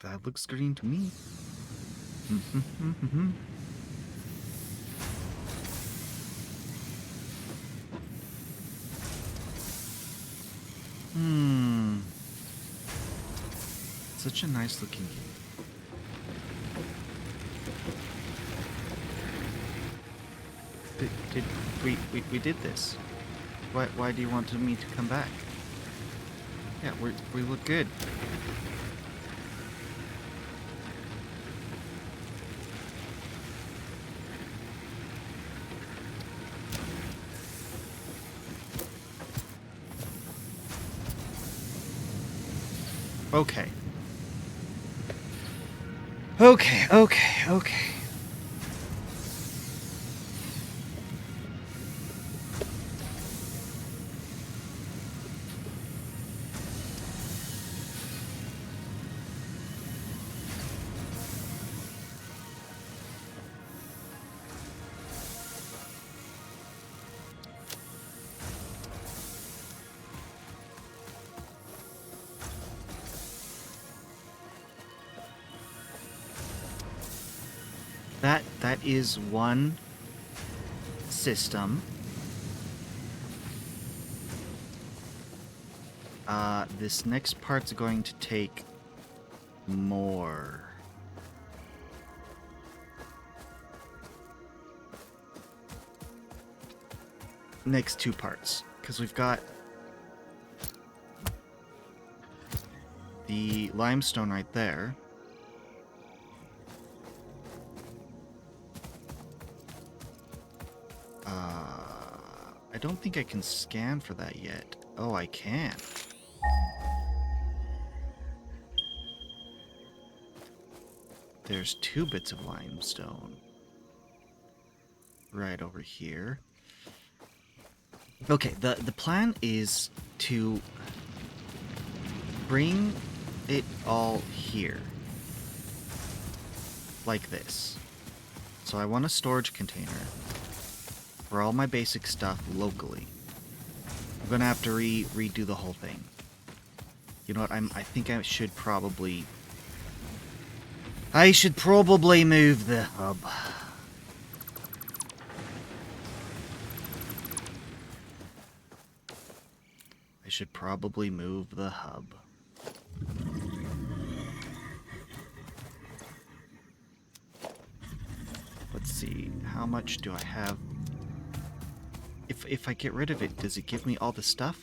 That looks green to me. Such a nice looking game. We did this. Why do you want me to come back? Yeah, we look good. Okay. Okay. That is one system. This next part's going to take more. Next two parts, because we've got the limestone right there. I don't think I can scan for that yet. Oh, I can. There's 2 bits of limestone. Right over here. Okay, the plan is to bring it all here. Like this. So I want a storage container for all my basic stuff locally. I'm gonna have to redo the whole thing. You know what? I think I should probably move the hub. I should probably move the hub. Let's see. How much do I have? If I get rid of it, does it give me all the stuff?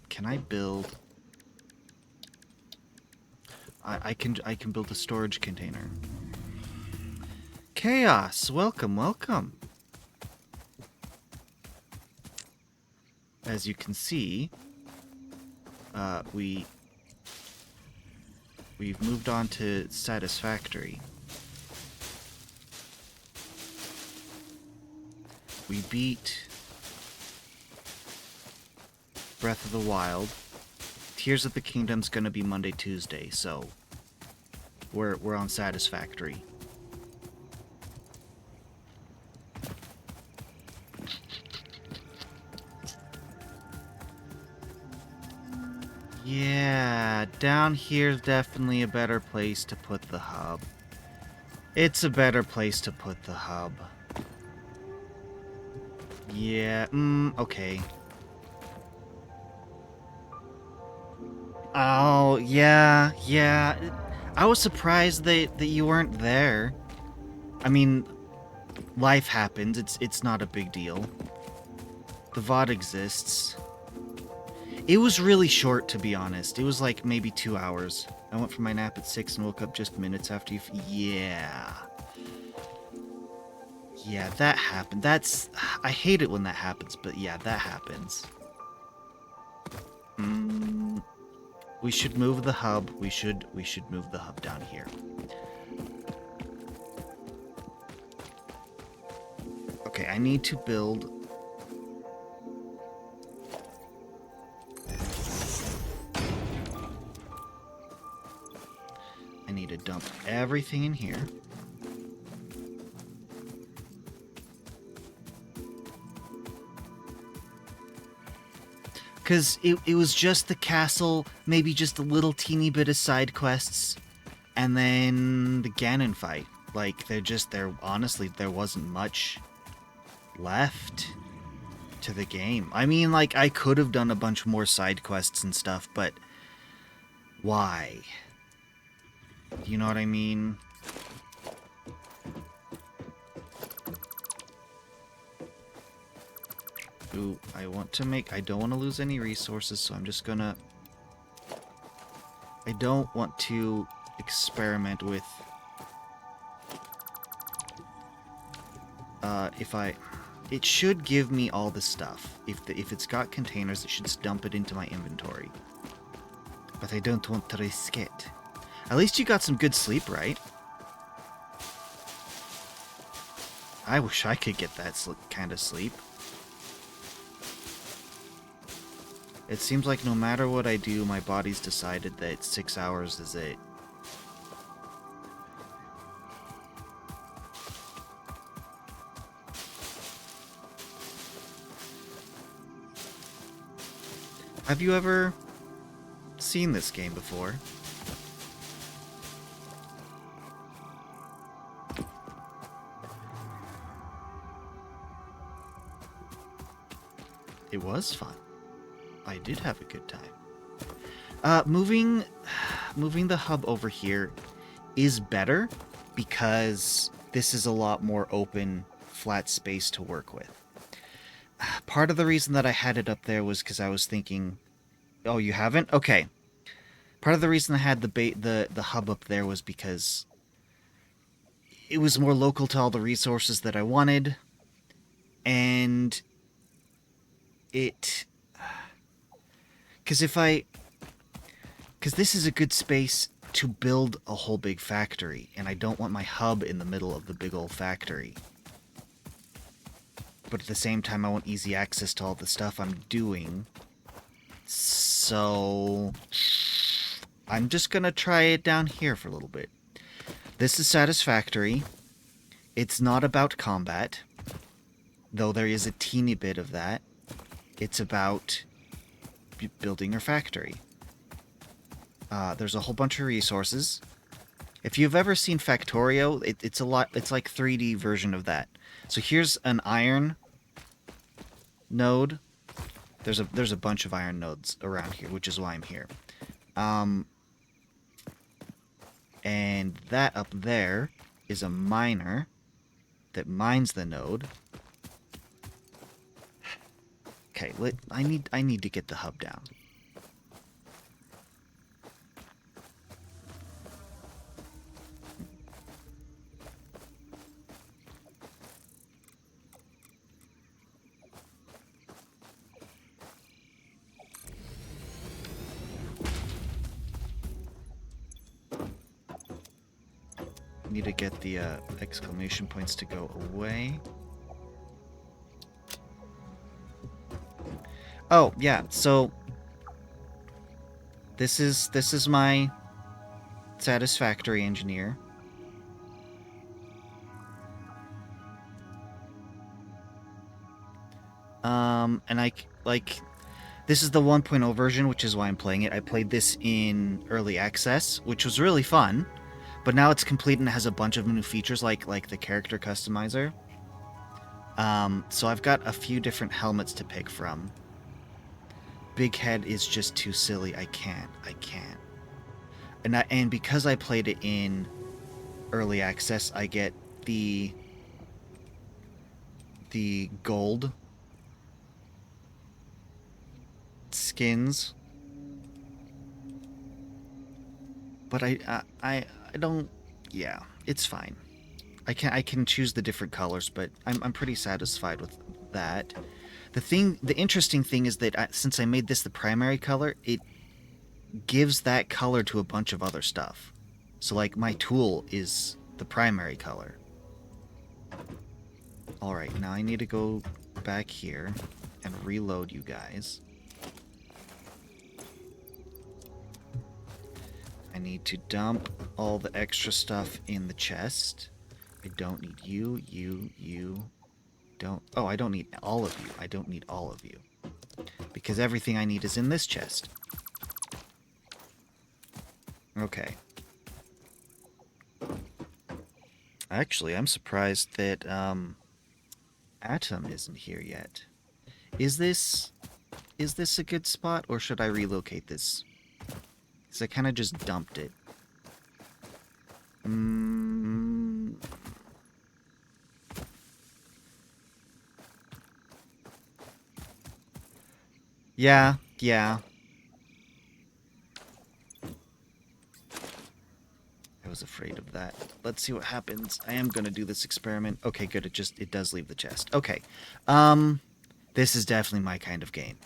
Can I build? I can build a storage container. Chaos, welcome. As you can see, we've moved on to Satisfactory. We beat Breath of the Wild. Tears of the Kingdom's gonna be Monday, Tuesday, so we're on Satisfactory. Yeah, down here's definitely a better place to put the hub. It's a better place to put the hub. Yeah, okay. Oh, yeah. I was surprised that you weren't there. I mean, life happens. It's not a big deal. The VOD exists. It was really short, to be honest. It was like maybe 2 hours. I went for my nap at 6 and woke up just minutes after you... Yeah, that happened. I hate it when that happens, but yeah, that happens. We should move the hub. We should move the hub down here. Okay, I need to build... I need to dump everything in here. Because it was just the castle, maybe just a little teeny bit of side quests, and then the Ganon fight. Like, honestly, there wasn't much left to the game. I mean, like, I could have done a bunch more side quests and stuff, but why? You know what I mean? Ooh, I don't want to lose any resources, so I'm just gonna... I don't want to experiment with... It should give me all the stuff. If it's got containers, it should dump it into my inventory. But I don't want to risk it. At least you got some good sleep, right? I wish I could get that kind of sleep. It seems like no matter what I do, my body's decided that 6 hours is it. Have you ever seen this game before? It was fun. I did have a good time. Moving the hub over here is better because this is a lot more open, flat space to work with. Part of the reason that I had it up there was because I was thinking, oh, you haven't? Okay. Part of the reason I had the hub up there was because it was more local to all the resources that I wanted, and it... Because this is a good space to build a whole big factory, and I don't want my hub in the middle of the big old factory. But at the same time, I want easy access to all the stuff I'm doing. So... I'm just gonna try it down here for a little bit. This is Satisfactory. It's not about combat, though there is a teeny bit of that. It's about building your factory. There's a whole bunch of resources. If you've ever seen Factorio, it's like 3D version of that. So here's an iron node. There's a bunch of iron nodes around here, which is why I'm here. And that up there is a miner that mines the node. Okay, I need to get the hub down. Need to get the exclamation points to go away. Oh, yeah, so this is my Satisfactory engineer. And this is the 1.0 version, which is why I'm playing it. I played this in early access, which was really fun. But now it's complete and it has a bunch of new features like the character customizer. So I've got a few different helmets to pick from. Big head is just too silly. I can't. And because I played it in early access, I get the gold skins. But I don't... Yeah, it's fine. I can choose the different colors, but I'm pretty satisfied with that. The interesting thing is that since I made this the primary color, it gives that color to a bunch of other stuff. So, like, my tool is the primary color. Alright, now I need to go back here and reload you guys. I need to dump all the extra stuff in the chest. I don't need you, don't... Oh, I don't need all of you. I don't need all of you. Because everything I need is in this chest. Okay. Actually, I'm surprised that, Atom isn't here yet. Is this a good spot, or should I relocate this? Because I kind of just dumped it. Yeah. I was afraid of that. Let's see what happens. I am going to do this experiment. Okay, good. It does leave the chest. Okay. This is definitely my kind of game.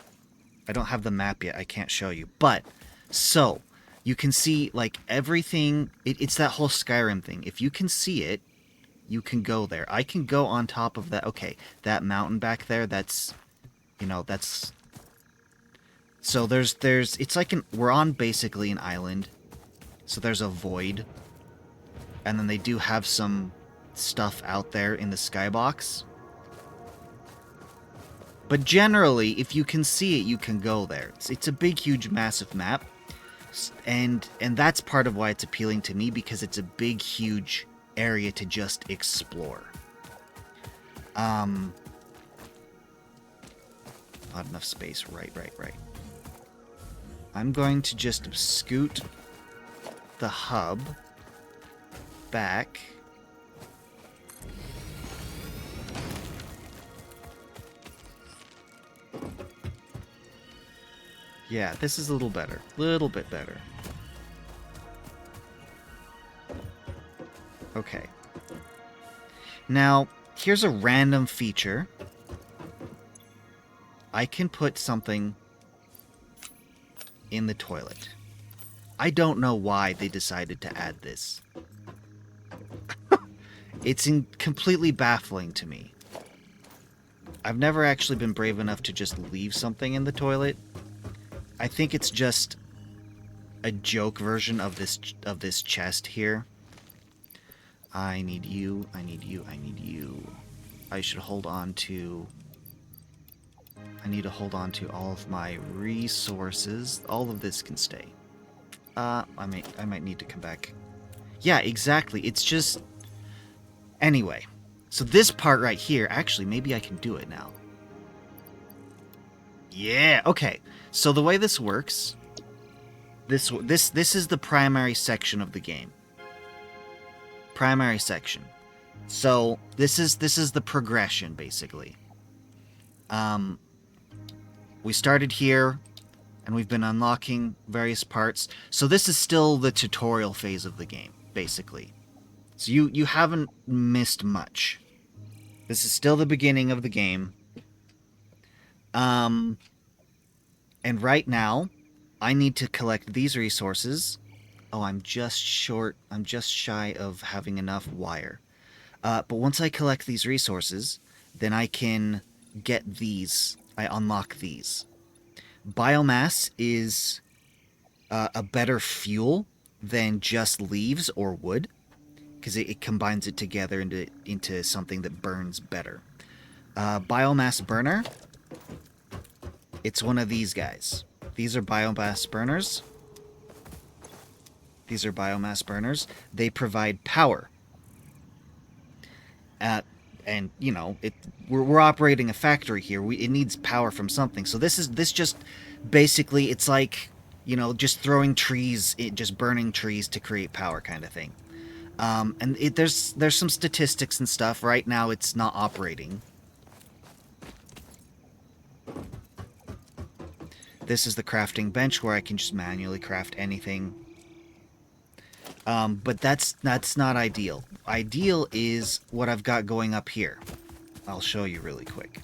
I don't have the map yet. I can't show you. But, so, you can see, like, everything... It's that whole Skyrim thing. If you can see it, you can go there. I can go on top of that... Okay, that mountain back there, that's... You know, that's... So there's... It's like we're on basically an island. So there's a void. And then they do have some stuff out there in the skybox. But generally, if you can see it, you can go there. It's a big, huge, massive map. And that's part of why it's appealing to me, because it's a big, huge area to just explore. Not enough space. Right. I'm going to just scoot the hub back. Yeah, this is a little better. Little bit better. Okay. Now, here's a random feature. I can put something in the toilet. I don't know why they decided to add this. It's completely baffling to me. I've never actually been brave enough to just leave something in the toilet. I think it's just a joke version of this chest here. I need you. I should hold on to... I need to hold on to all of my resources. All of this can stay. I might need to come back. Yeah, exactly. It's just... Anyway. So this part right here, actually, maybe I can do it now. Yeah, okay. So the way this works... This is the primary section of the game. Primary section. So this is the progression, basically. We started here, and we've been unlocking various parts. So this is still the tutorial phase of the game, basically. So you haven't missed much. This is still the beginning of the game. And right now, I need to collect these resources. Oh, I'm just shy of having enough wire. But once I collect these resources, then I can get these. I unlock these. Biomass is a better fuel than just leaves or wood, because it combines it together into something that burns better. Biomass burner, it's one of these guys. These are biomass burners. These are biomass burners. They provide power. And you know, we're operating a factory here. It needs power from something. So this just basically, it's like, you know, just throwing trees, just burning trees to create power kind of thing. And there's some statistics and stuff. Right now, it's not operating. This is the crafting bench where I can just manually craft anything. But that's not ideal. Ideal is what I've got going up here. I'll show you really quick.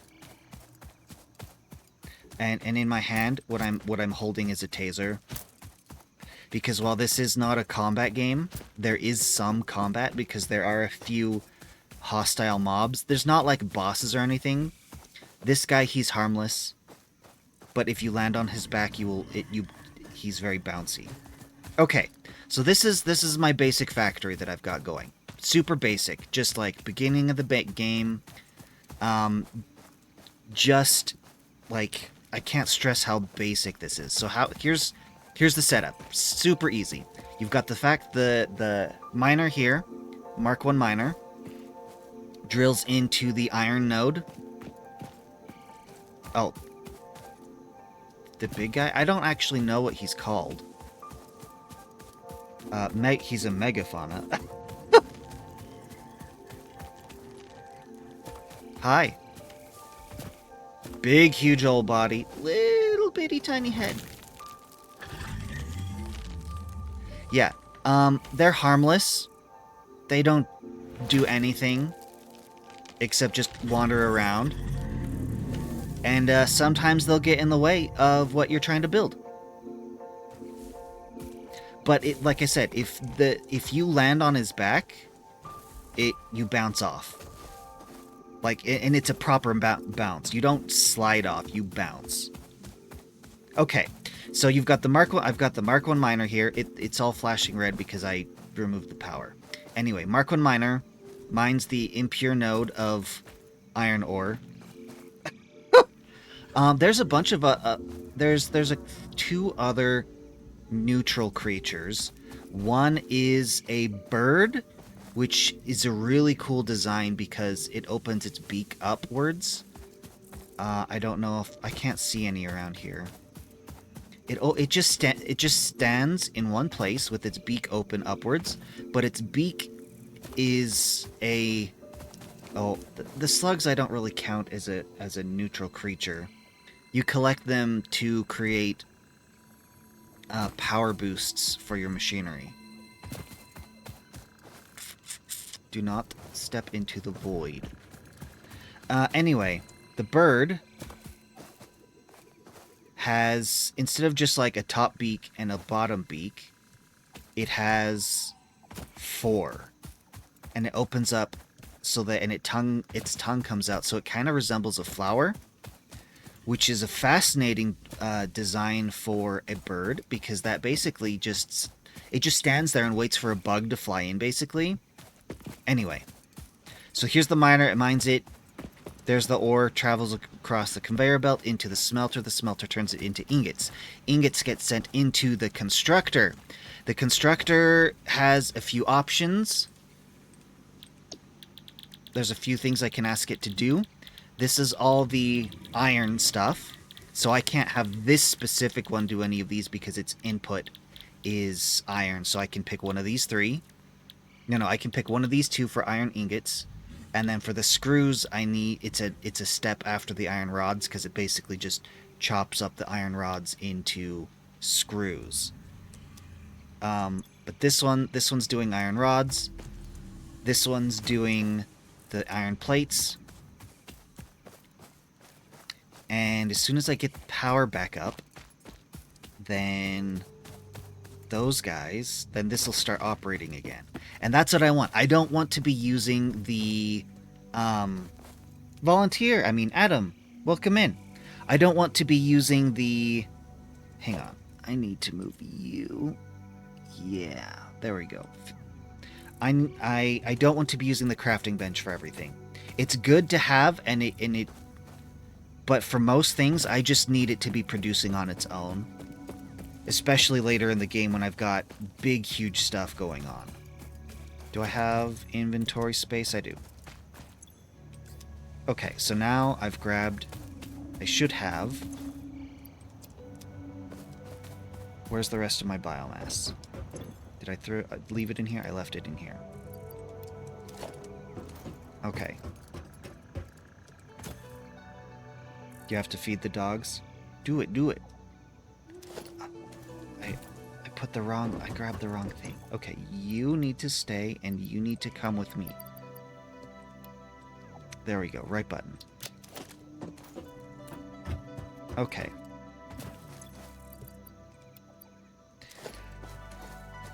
And in my hand, what I'm holding is a taser. Because while this is not a combat game, there is some combat because there are a few hostile mobs. There's not like bosses or anything. This guy, he's harmless. But if you land on his back, he's very bouncy. Okay, so this is my basic factory that I've got going. Super basic, just like beginning of the game. Just like I can't stress how basic this is. So here's the setup. Super easy. You've got the miner here, Mark 1 miner, drills into the iron node. Oh, the big guy? I don't actually know what he's called. He's a megafauna. Hi. Big, huge old body. Little bitty tiny head. Yeah. They're harmless. They don't do anything except just wander around. And sometimes they'll get in the way of what you're trying to build. But like I said, if you land on his back, you bounce off. And it's a proper bounce. You don't slide off, you bounce. Okay, so you've got the Mark 1. I've got the Mark 1 miner here. It's all flashing red because I removed the power. Anyway, Mark 1 miner mines the impure node of iron ore. There's a bunch of there's two other neutral creatures. One is a bird, which is a really cool design because it opens its beak upwards. I don't know if I can't see any around here. It just stands in one place with its beak open upwards, but its beak is a the slugs I don't really count as a neutral creature. You collect them to create power boosts for your machinery. Do not step into the void. Anyway, the bird has, instead of just like a top beak and a bottom beak, it has 4. And it opens up so that, and its tongue comes out, so it kind of resembles a flower, which is a fascinating design for a bird, because that basically just stands there and waits for a bug to fly in, basically. Anyway, so here's the miner. It mines it. There's the ore, travels across the conveyor belt into the smelter. The smelter turns it into ingots. Ingots get sent into the constructor. The constructor has a few options. There's a few things I can ask it to do. This is all the iron stuff, so I can't have this specific one do any of these because its input is iron, so I can pick one of these 3. No, I can pick one of these 2 for iron ingots, and then for the screws, it's a step after the iron rods because it basically just chops up the iron rods into screws. But this one's doing iron rods. This one's doing the iron plates. And as soon as I get the power back up, then those guys, then this will start operating again. And that's what I want. I don't want to be using the Adam, welcome in. I don't want to be using the... Hang on. I need to move you. Yeah, there we go. I don't want to be using the crafting bench for everything. It's good to have, but for most things, I just need it to be producing on its own. Especially later in the game when I've got big, huge stuff going on. Do I have inventory space? I do. Okay, so now I've grabbed... I should have... Where's the rest of my biomass? Did I leave it in here? I left it in here. Okay. You have to feed the dogs? Do it, do it. I grabbed the wrong thing. Okay, you need to stay and you need to come with me. There we go, right button. Okay.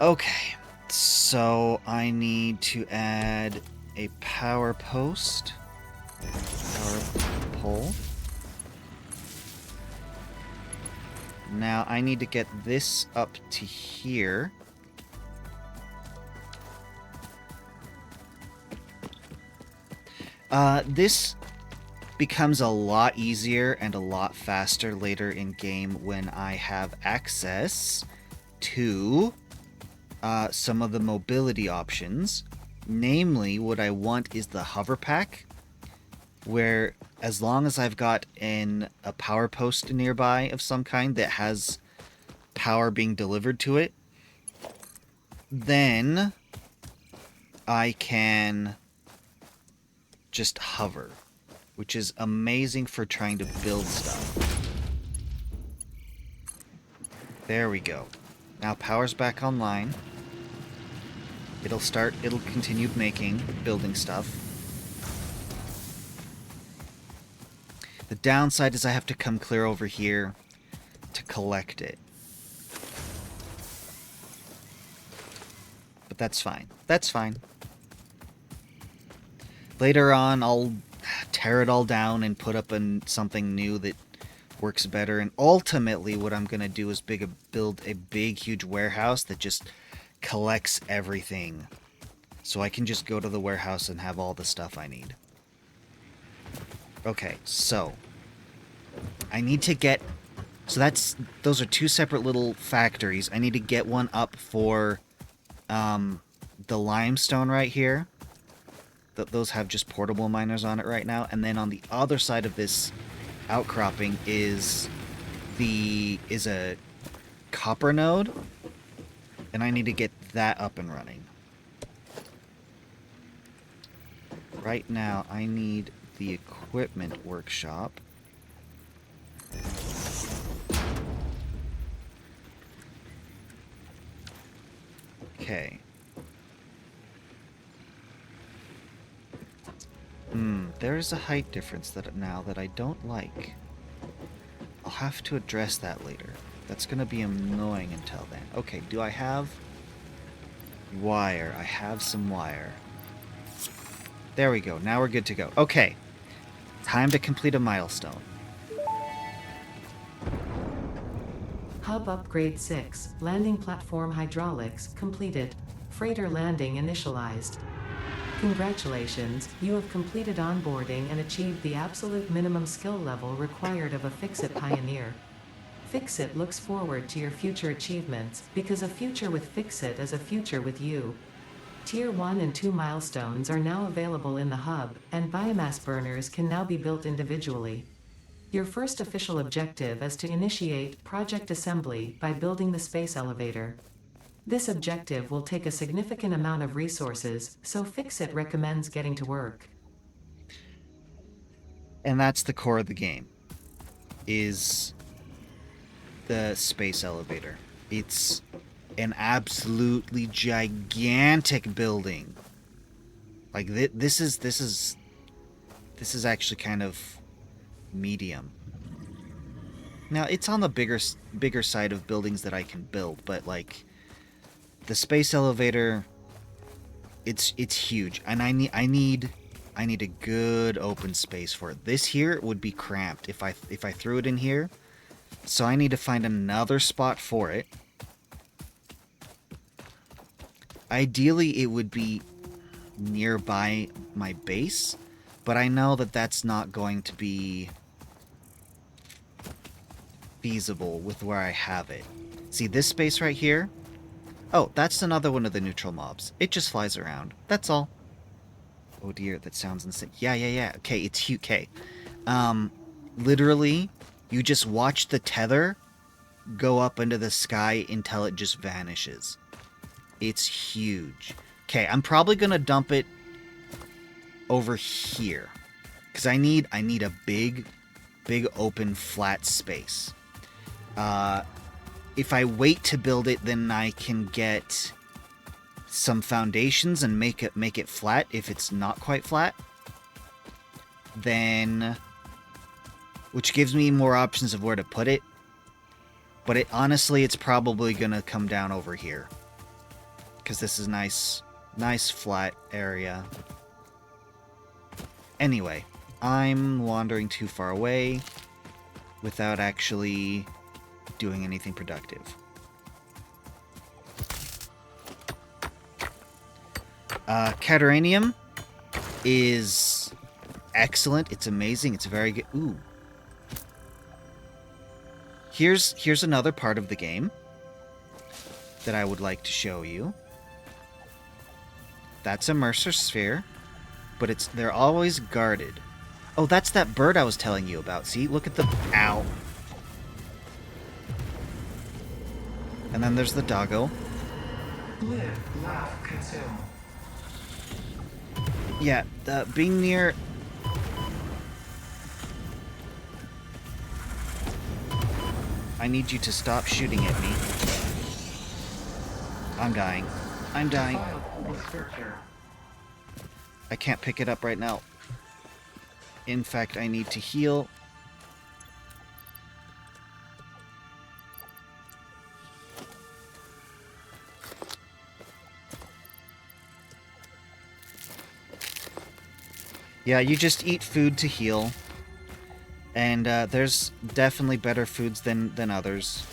Okay, so I need to add a power post. Power pole. Now I need to get this up to here. becomes a lot easier and a lot faster later in game when I have access to some of the mobility options. Namely, what I want is the hover pack, where as long as I've got a power post nearby of some kind that has power being delivered to it, then I can just hover, which is amazing for trying to build stuff. There we go. Now power's back online. It'll continue building stuff. The downside is I have to come clear over here to collect it. But that's fine. That's fine. Later on, I'll tear it all down and put up something new that works better. And ultimately, what I'm going to do is build a big, huge warehouse that just collects everything. So I can just go to the warehouse and have all the stuff I need. Okay, so I need to get... So those are two separate little factories. I need to get one up for the limestone right here. Those have just portable miners on it right now. And then on the other side of this outcropping is a copper node. And I need to get that up and running. Right now, I need the equipment workshop. Okay. There is a height difference that I don't like. I'll have to address that later. That's gonna be annoying until then. Okay, do I have wire? I have some wire. There we go. Now we're good to go. Okay. Time to complete a milestone. Hub upgrade 6. Landing platform hydraulics completed. Freighter landing initialized. Congratulations, you have completed onboarding and achieved the absolute minimum skill level required of a Fix-It pioneer. Fix-It looks forward to your future achievements, because a future with Fix-It is a future with you. Tier 1 and 2 milestones are now available in the hub, and biomass burners can now be built individually. Your first official objective is to initiate project assembly by building the space elevator. This objective will take a significant amount of resources, so Fix-It recommends getting to work. And that's the core of the game, is the space elevator. It's an absolutely gigantic building. Like this is actually kind of medium. Now it's on the bigger side of buildings that I can build, but like the space elevator, it's huge, and I need a good open space for it. This here would be cramped if I threw it in here, so I need to find another spot for it. Ideally, it would be nearby my base, but I know that that's not going to be feasible with where I have it. See this space right here? Oh, that's another one of the neutral mobs. It just flies around. That's all. Oh dear, that sounds insane. Yeah. Okay, it's huge. Okay. Literally, you just watch the tether go up into the sky until it just vanishes. It's huge. Okay, I'm probably gonna dump it over here, because I need a big open flat space. If I wait to build it, then I can get some foundations and make it flat. If it's not quite flat, then, which gives me more options of where to put it. But honestly, it's probably gonna come down over here, because this is nice flat area. Anyway, I'm wandering too far away without actually doing anything productive. Cataranium is excellent. It's amazing. It's very good. Ooh. Here's another part of the game that I would like to show you. That's a Mercer Sphere, but they're always guarded. Oh, that's that bird I was telling you about. See, look at the... Ow. And then there's the doggo. Live, laugh, consume. Yeah, being near... I need you to stop shooting at me. I'm dying. I'm dying. I can't pick it up right now. In fact, I need to heal. Yeah, you just eat food to heal. And there's definitely better foods than others.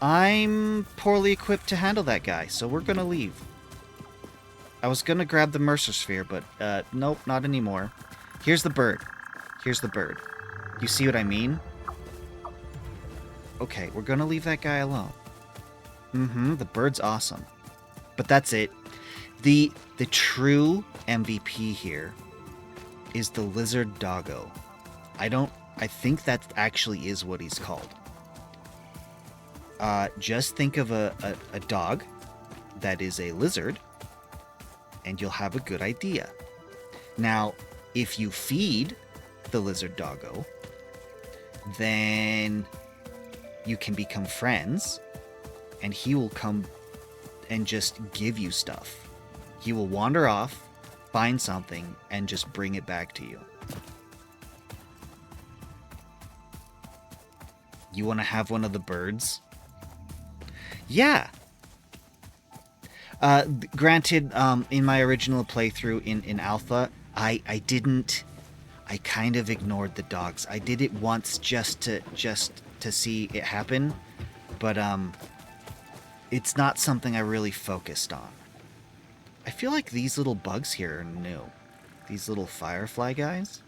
I'm poorly equipped to handle that guy, so we're gonna leave. I was gonna grab the Mercer Sphere, but nope, not anymore. Here's the bird. Here's the bird. You see what I mean? Okay, we're gonna leave that guy alone. Mm-hmm, the bird's awesome. But that's it. The true MVP here is the lizard doggo. I think that actually is what he's called. Just think of a dog that is a lizard, and you'll have a good idea. Now, if you feed the lizard doggo, then you can become friends, and he will come and just give you stuff. He will wander off, find something, and just bring it back to you. You want to have one of the birds? Yeah. Granted, in my original playthrough in Alpha, I kind of ignored the dogs. I did it once just to see it happen, but it's not something I really focused on. I feel like these little bugs here are new. These little firefly guys.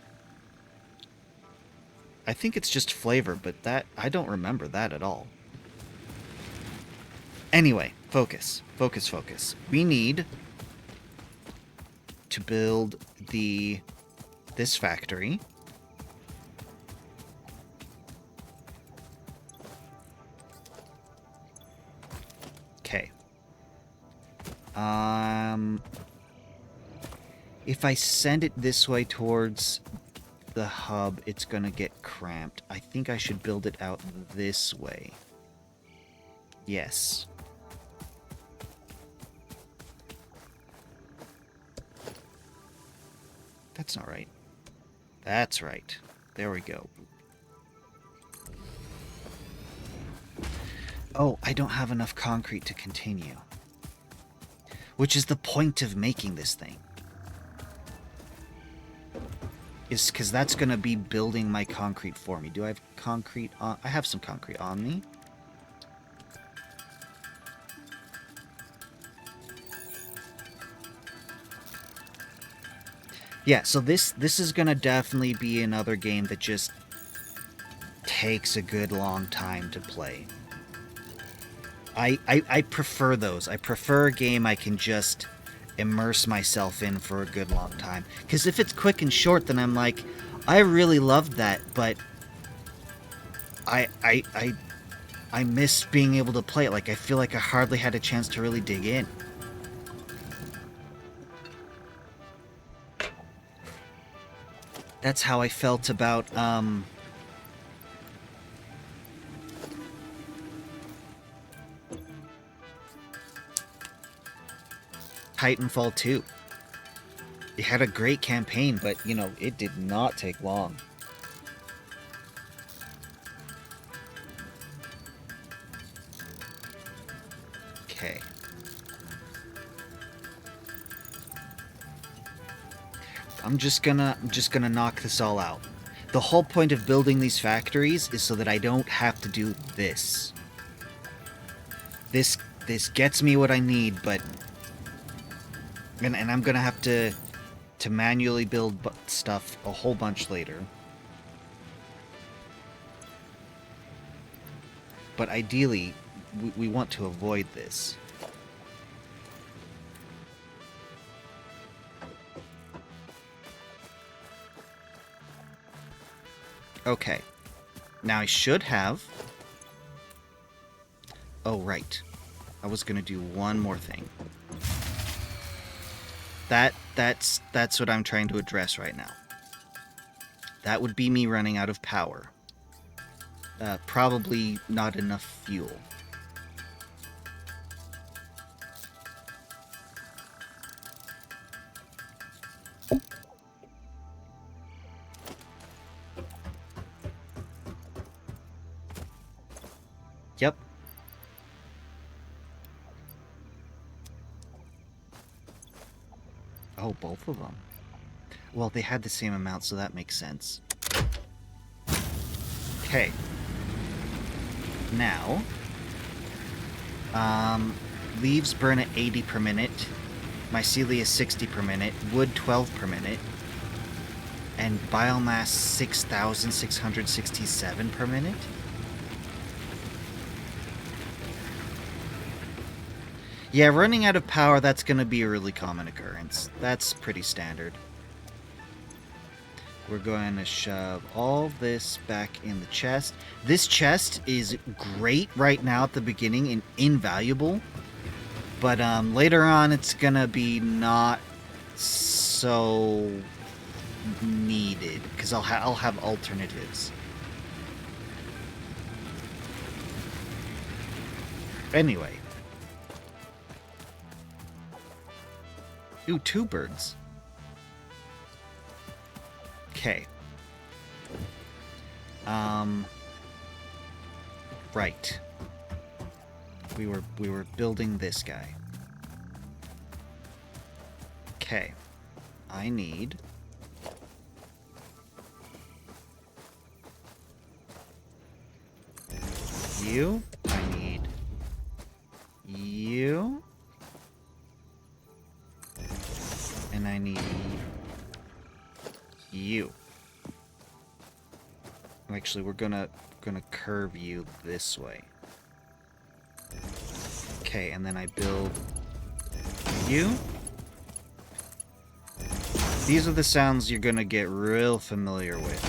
I think it's just flavor, but I don't remember that at all. Anyway, focus. Focus, focus. We need to build this factory. Okay. If I send it this way towards the hub, it's gonna get cramped. I think I should build it out this way. Yes. That's not right. That's right. There we go. Oh, I don't have enough concrete to continue. Which is the point of making this thing. Is because that's going to be building my concrete for me. Do I have concrete on? I have some concrete on me. Yeah, so this is going to definitely be another game that just takes a good long time to play. I prefer those. I prefer a game I can just immerse myself in for a good long time. Because if it's quick and short, then I'm like, I really loved that, but I miss being able to play it. Like, I feel like I hardly had a chance to really dig in. That's how I felt about, Titanfall 2. It had a great campaign, but, you know, it did not take long. Okay. I'm just gonna knock this all out. The whole point of building these factories is so that I don't have to do this. This gets me what I need, but And I'm gonna have to manually build stuff a whole bunch later. But ideally, we want to avoid this. Okay. Now I should have... Oh, right. I was gonna do one more thing. That's what I'm trying to address right now. That would be me running out of power. Probably not enough fuel. Yep. Oh, both of them. Well, they had the same amount, so that makes sense. Okay. Now, leaves burn at 80 per minute, mycelia 60 per minute, wood 12 per minute, and biomass 6,667 per minute? Yeah, running out of power, that's going to be a really common occurrence. That's pretty standard. We're going to shove all this back in the chest. This chest is great right now at the beginning and invaluable. But later on, it's going to be not so needed. Because I'll have alternatives. Anyway. Ooh, 2 birds. Okay. Right. We were building this guy. Okay. I need you. I need you. And I need you. Actually, we're gonna curve you this way. Okay, and then I build you. These are the sounds you're gonna get real familiar with.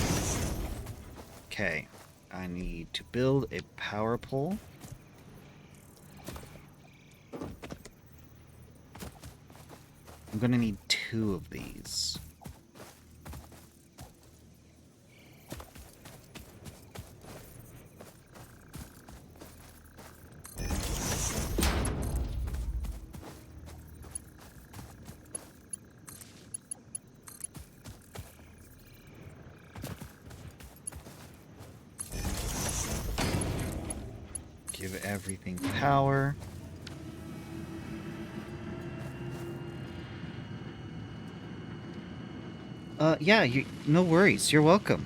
Okay, I need to build a power pole. I'm gonna need 2 of these. Give everything power. Yeah, no worries. You're welcome.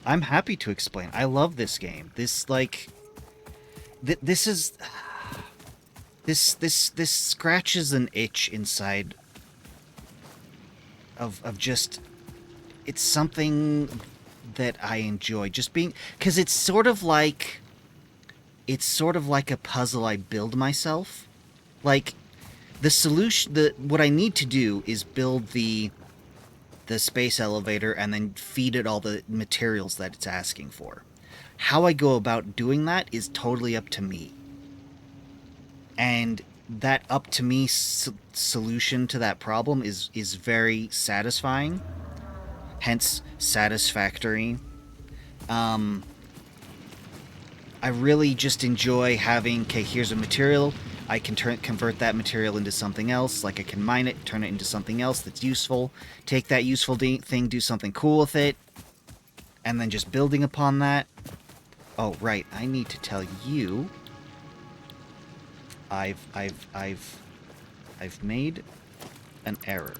I'm happy to explain. I love this game. This, like... this is... This scratches an itch inside of just... It's something that I enjoy. Just being... Because it's sort of like... It's sort of like a puzzle I build myself. Like... The solution, what I need to do is build the space elevator and then feed it all the materials that it's asking for. How I go about doing that is totally up to me. And that up to me solution to that problem is very satisfying. Hence, satisfactory. I really just enjoy having, okay, here's a material. I can convert that material into something else, like I can mine it, turn it into something else that's useful, take that useful thing, do something cool with it, and then just building upon that. Oh, right, I need to tell you, I've made an error.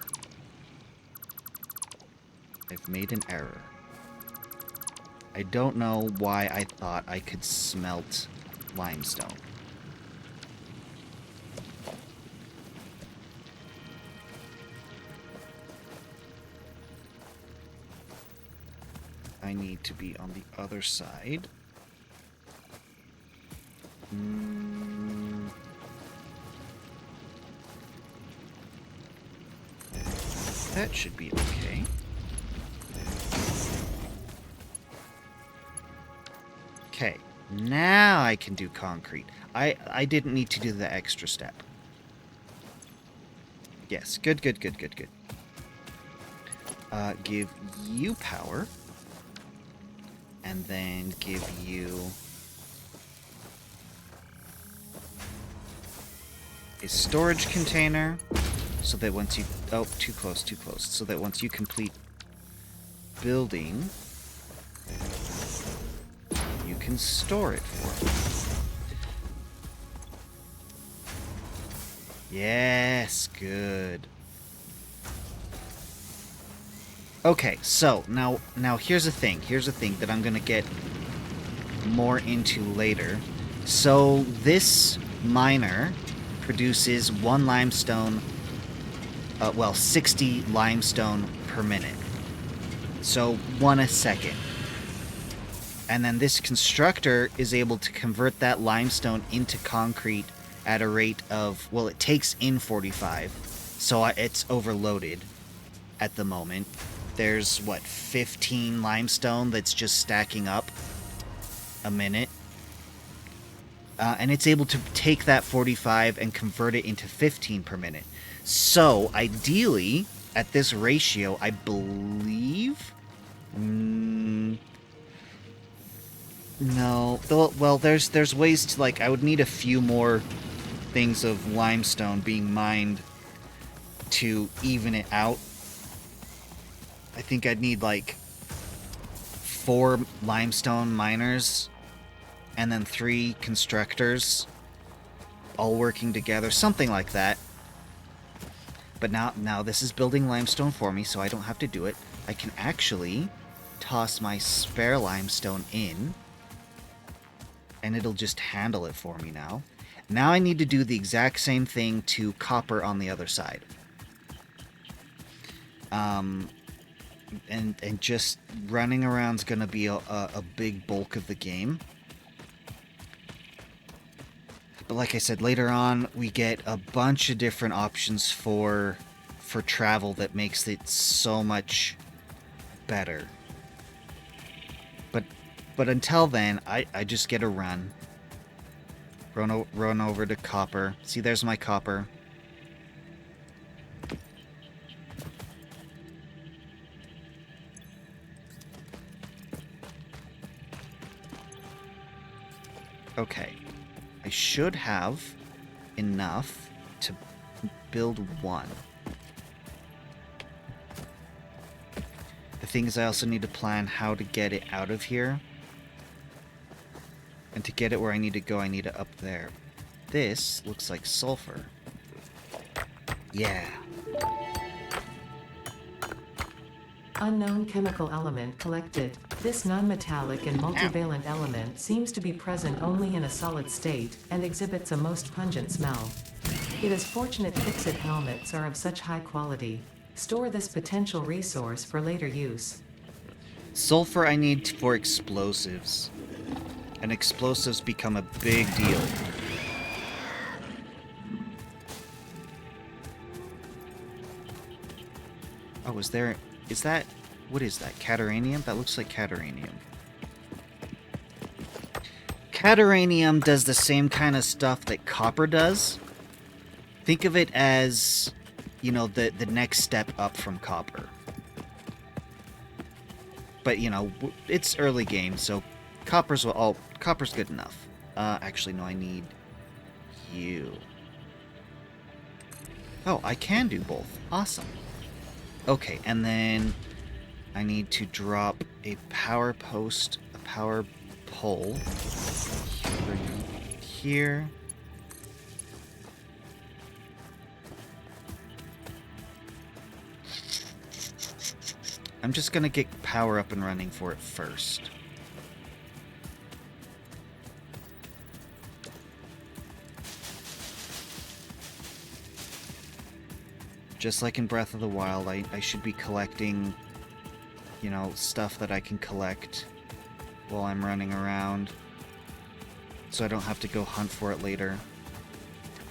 I've made an error. I don't know why I thought I could smelt limestone. I need to be on the other side. That should be okay. Okay, now I can do concrete. I didn't need to do the extra step. Yes, good. Give you power. And then give you a storage container so that once you... Oh, too close. So that once you complete building, you can store it for me. Yes, good. Okay, so now here's the thing. Here's the thing that I'm gonna get more into later. So this miner produces 1 limestone, 60 limestone per minute. So 1 a second. And then this constructor is able to convert that limestone into concrete at a rate of, well, it takes in 45, so it's overloaded at the moment. There's, 15 limestone that's just stacking up a minute. And it's able to take that 45 and convert it into 15 per minute. So, ideally, at this ratio, I believe... no. Well, there's ways to, I would need a few more things of limestone being mined to even it out. I think I'd need, 4 limestone miners and then 3 constructors all working together, something like that. But now this is building limestone for me, so I don't have to do it. I can actually toss my spare limestone in, and it'll just handle it for me now. Now I need to do the exact same thing to copper on the other side. And just running around's gonna be a big bulk of the game. But like I said, later on we get a bunch of different options for travel that makes it so much better. But until then, I just get a run. Run over to copper. See, there's my copper. Okay. I should have enough to build 1. The thing is, I also need to plan how to get it out of here. And to get it where I need to go, I need it up there. This looks like sulfur. Yeah. Unknown chemical element collected. This non-metallic and multivalent element seems to be present only in a solid state and exhibits a most pungent smell. It is fortunate fix-it helmets are of such high quality. Store this potential resource for later use. Sulfur I need for explosives. And explosives become a big deal. Oh, is that... What is that? Cataranium? That looks like cataranium. Cataranium does the same kind of stuff that copper does. Think of it as, the next step up from copper. But, it's early game, so copper's good enough. Actually, no, I need you. Oh, I can do both. Awesome. Okay, and then I need to drop a power post, a power pole here. I'm just gonna get power up and running for it first. Just like in Breath of the Wild, I should be collecting, you know, stuff that I can collect while I'm running around, so I don't have to go hunt for it later.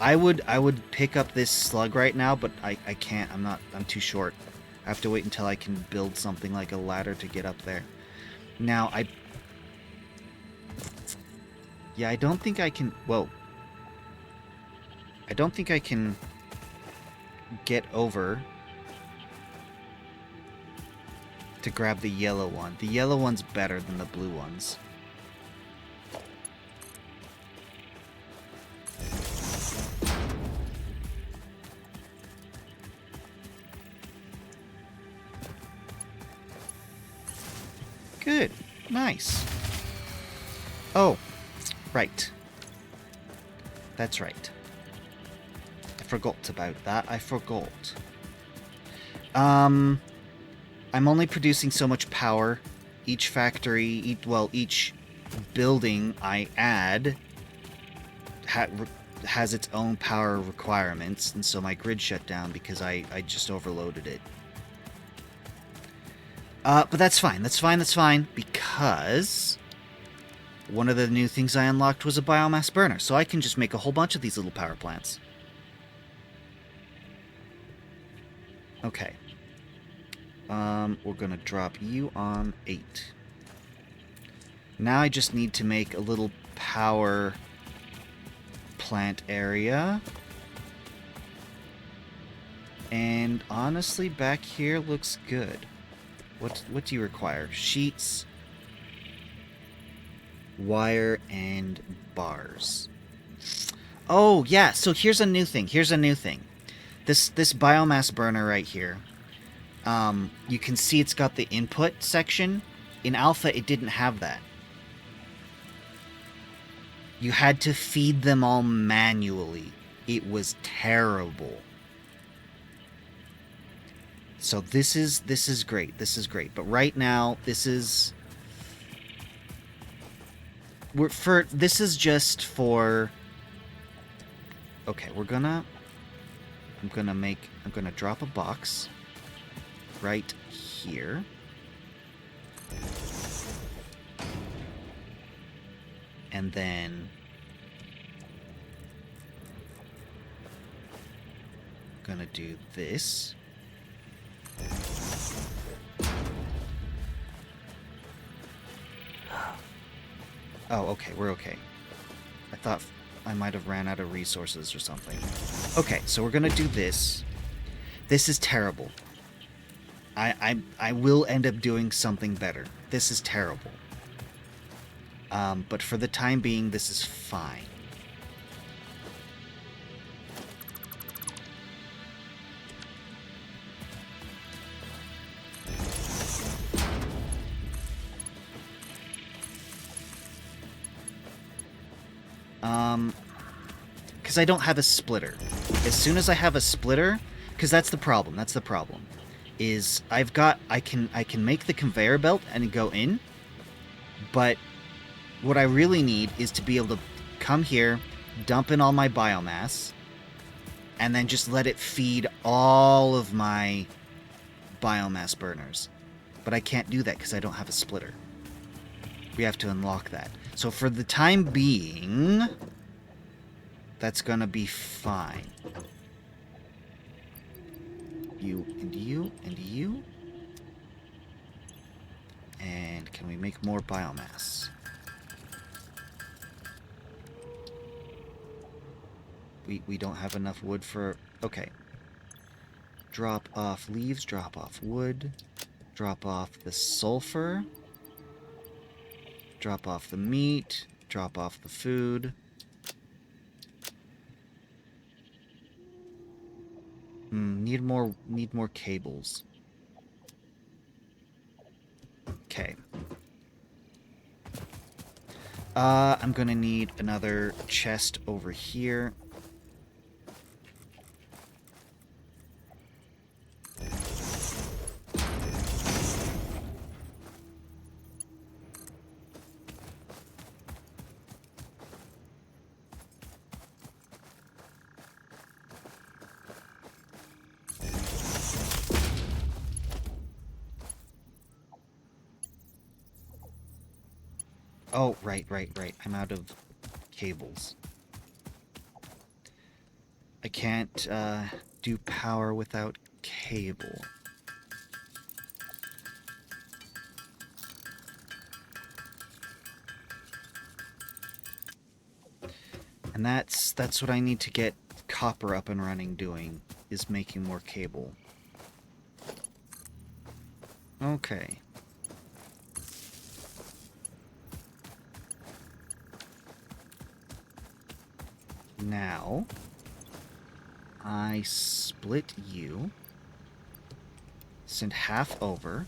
I would pick up this slug right now, but I can't. I'm too short. I have to wait until I can build something like a ladder to get up there. Now, yeah, I don't think I can... Whoa. I don't think I can get over to grab the yellow one. The yellow one's better than the blue ones. Good. Nice. Oh, right. That's right. I forgot about that. I forgot. I'm only producing so much power. Each factory, each building I add has its own power requirements, and so my grid shut down because I just overloaded it. But that's fine. That's fine, because one of the new things I unlocked was a biomass burner, so I can just make a whole bunch of these little power plants. Okay. We're gonna drop you on 8. Now I just need to make a little power plant area. And honestly, back here looks good. What do you require? Sheets, wire, and bars. Oh, yeah, so here's a new thing. This biomass burner right here. You can see it's got the input section. In alpha, it didn't have that. You had to feed them all manually. It was terrible. So this is great. This is great. But right now, this is just for... Okay, I'm gonna drop a box right here. And then gonna do this. Oh, okay, we're okay. I thought I might have ran out of resources or something. Okay, so we're gonna do this. This is terrible. I will end up doing something better. This is terrible. But for the time being, this is fine. Because I don't have a splitter. As soon as I have a splitter, because that's the problem. Is I can make the conveyor belt and go in, but what I really need is to be able to come here, dump in all my biomass, and then just let it feed all of my biomass burners. But I can't do that because I don't have a splitter. We have to unlock that. So for the time being, that's gonna be fine. You and you and you. And can we make more biomass? We don't have enough wood for... Okay. Drop off leaves, drop off wood, drop off the sulfur, drop off the meat, drop off the food. Need more cables. Okay. I'm gonna need another chest over here. Oh, right. I'm out of cables. I can't do power without cable. And that's what I need to get copper up and running doing, is making more cable. Okay. Now, I split you, send half over.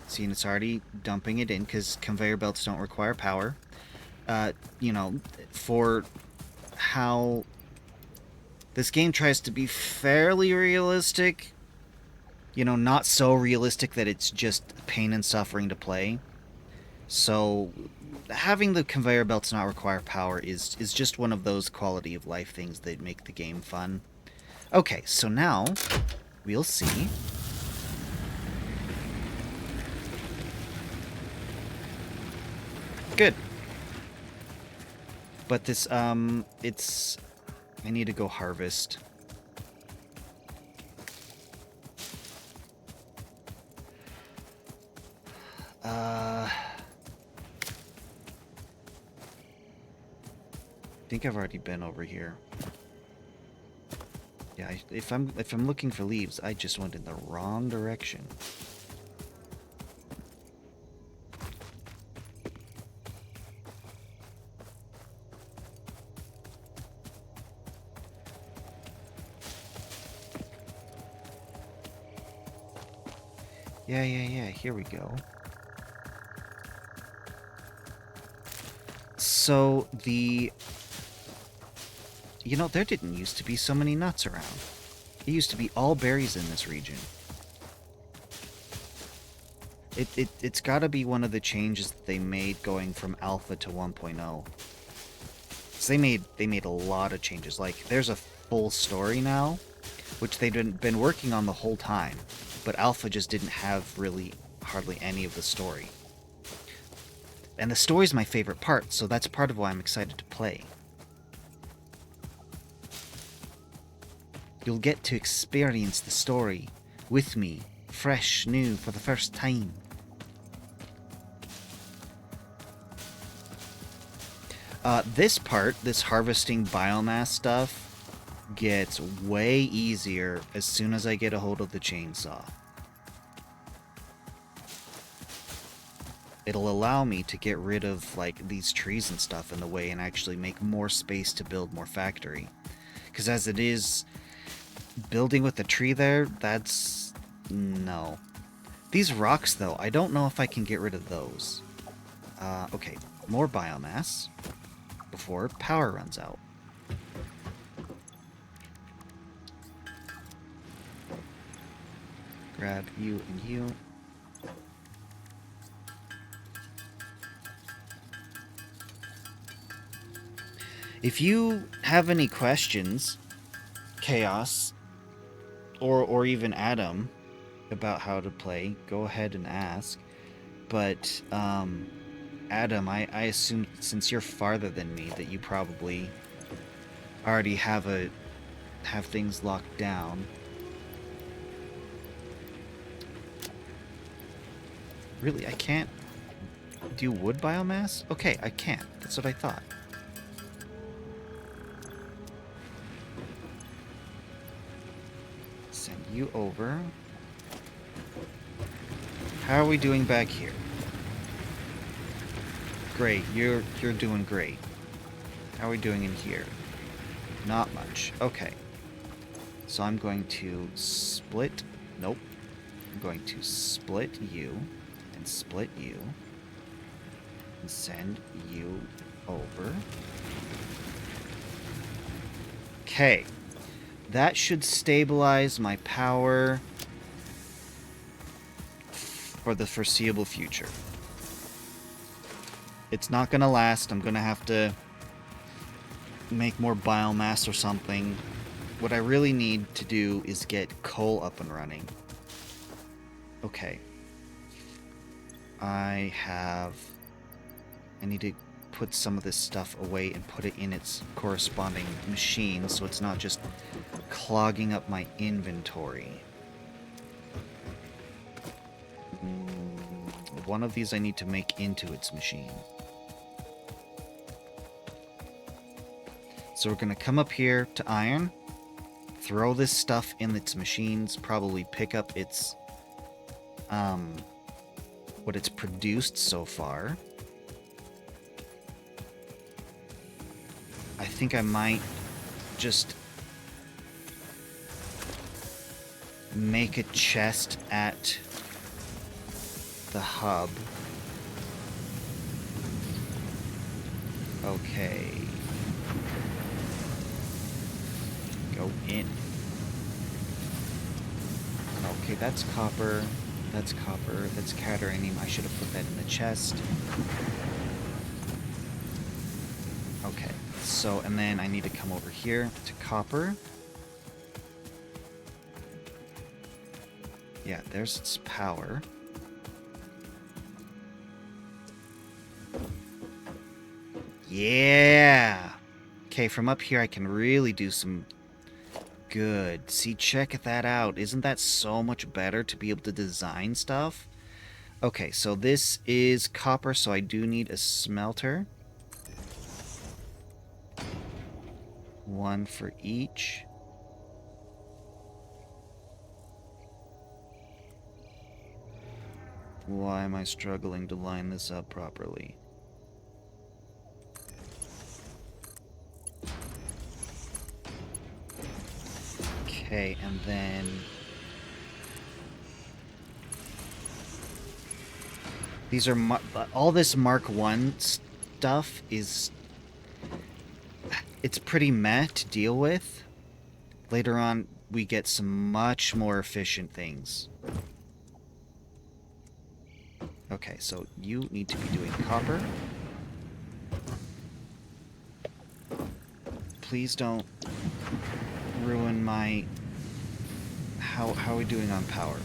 See, and it's already dumping it in because conveyor belts don't require power. You know, for how this game tries to be fairly realistic, you know, not so realistic that it's just pain and suffering to play. So having the conveyor belts not require power is just one of those quality of life things that make the game fun. Okay, so now we'll see. Good. But this, it's... I need to go harvest. I think I've already been over here. Yeah, if I'm looking for leaves, I just went in the wrong direction. Yeah, here we go. So, the... You know, there didn't used to be so many nuts around. It used to be all berries in this region. It's gotta be one of the changes that they made going from Alpha to 1.0. So they made a lot of changes. Like, there's a full story now, which they've been working on the whole time, but Alpha just didn't have really hardly any of the story. And the story's my favorite part, so that's part of why I'm excited to play. You'll get to experience the story with me, fresh, new, for the first time. This part, this harvesting biomass stuff, gets way easier as soon as I get a hold of the chainsaw. It'll allow me to get rid of, like, these trees and stuff in the way and actually make more space to build more factory. Because as it is, building with the tree there, that's... no. These rocks, though, I don't know if I can get rid of those. Okay, more biomass before power runs out. Grab you and you. If you have any questions, Chaos, or even Adam, about how to play, go ahead and ask. But, Adam, I assume since you're farther than me that you probably already have things locked down. Really, I can't do wood biomass? Okay, I can. That's what I thought. Send you over. How are we doing back here? Great, you're doing great. How are we doing in here? Not much. Okay. So I'm going to split... Nope. I'm going to split you and split you and send you over. Okay. That should stabilize my power for the foreseeable future. It's not gonna last. I'm gonna have to make more biomass or something. What I really need to do is get coal up and running. Okay. I have I need to put some of this stuff away and put it in its corresponding machine so it's not just clogging up my inventory. One of these I need to make into its machine. So we're going to come up here to iron, throw this stuff in its machines, probably pick up its what it's produced so far. I think I might just make a chest at the hub. Okay. Go in. Okay, that's copper. That's copper. That's cadmium. I should have put that in the chest. Okay. So, and then I need to come over here to copper. Yeah, there's its power. Yeah! Okay, from up here I can really do some good. See, check that out. Isn't that so much better to be able to design stuff? Okay, so this is copper, so I do need a smelter. One for each. Why am I struggling to line this up properly? Okay, and then these are all this Mark 1 stuff is it's pretty meh to deal with. Later on we get some much more efficient things. Okay, so you need to be doing copper. Please don't ruin my... How are we doing on power?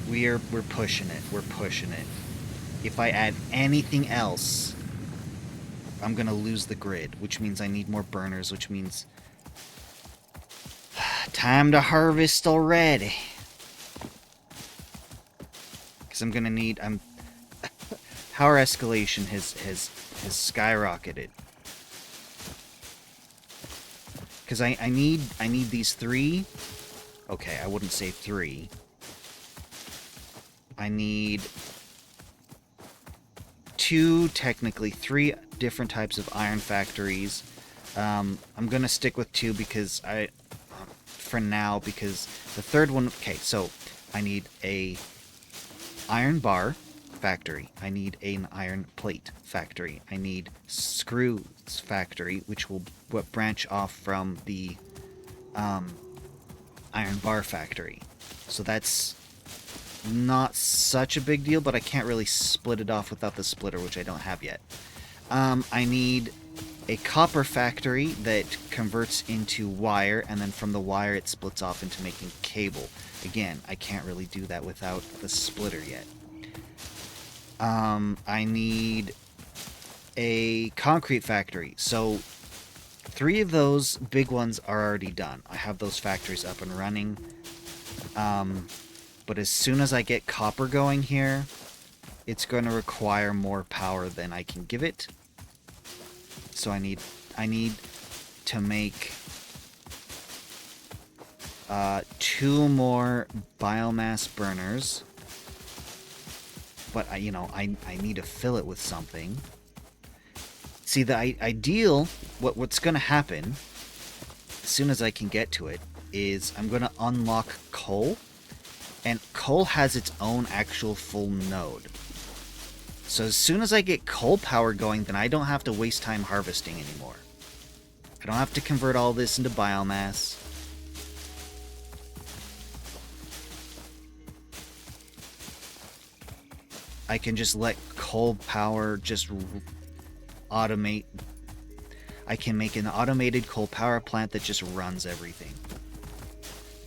We're pushing it. We're pushing it. If I add anything else, I'm gonna lose the grid, which means I need more burners, which means time to harvest already. Because I'm gonna need... power escalation has skyrocketed. Because I need these 3. Okay, I wouldn't say 3. I need 2, technically 3 different types of iron factories. I'm gonna stick with 2 because for now, because the third one... Okay, so I need a iron bar factory. I need an iron plate factory. I need screws factory, which will branch off from the iron bar factory. So that's not such a big deal, but I can't really split it off without the splitter, which I don't have yet. I need a copper factory that converts into wire, and then from the wire it splits off into making cable. Again, I can't really do that without the splitter yet. I need a concrete factory. So 3 of those big ones are already done. I have those factories up and running. But as soon as I get copper going here, it's going to require more power than I can give it. So I need to make 2 more biomass burners. But I need to fill it with something. See, the ideal, what's going to happen, as soon as I can get to it, is I'm going to unlock coal. And coal has its own actual full node. So as soon as I get coal power going, then I don't have to waste time harvesting anymore. I don't have to convert all this into biomass. I can just let coal power just automate. I can make an automated coal power plant that just runs everything.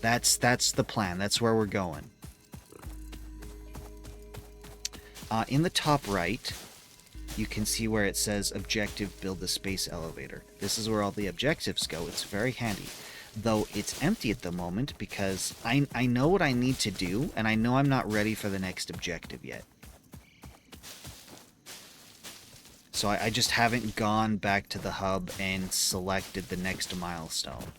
That's the plan. That's where we're going. In the top right, you can see where it says objective build the space elevator. This is where all the objectives go. It's very handy. Though it's empty at the moment because I know what I need to do, and I know I'm not ready for the next objective yet. So I just haven't gone back to the hub and selected the next milestone.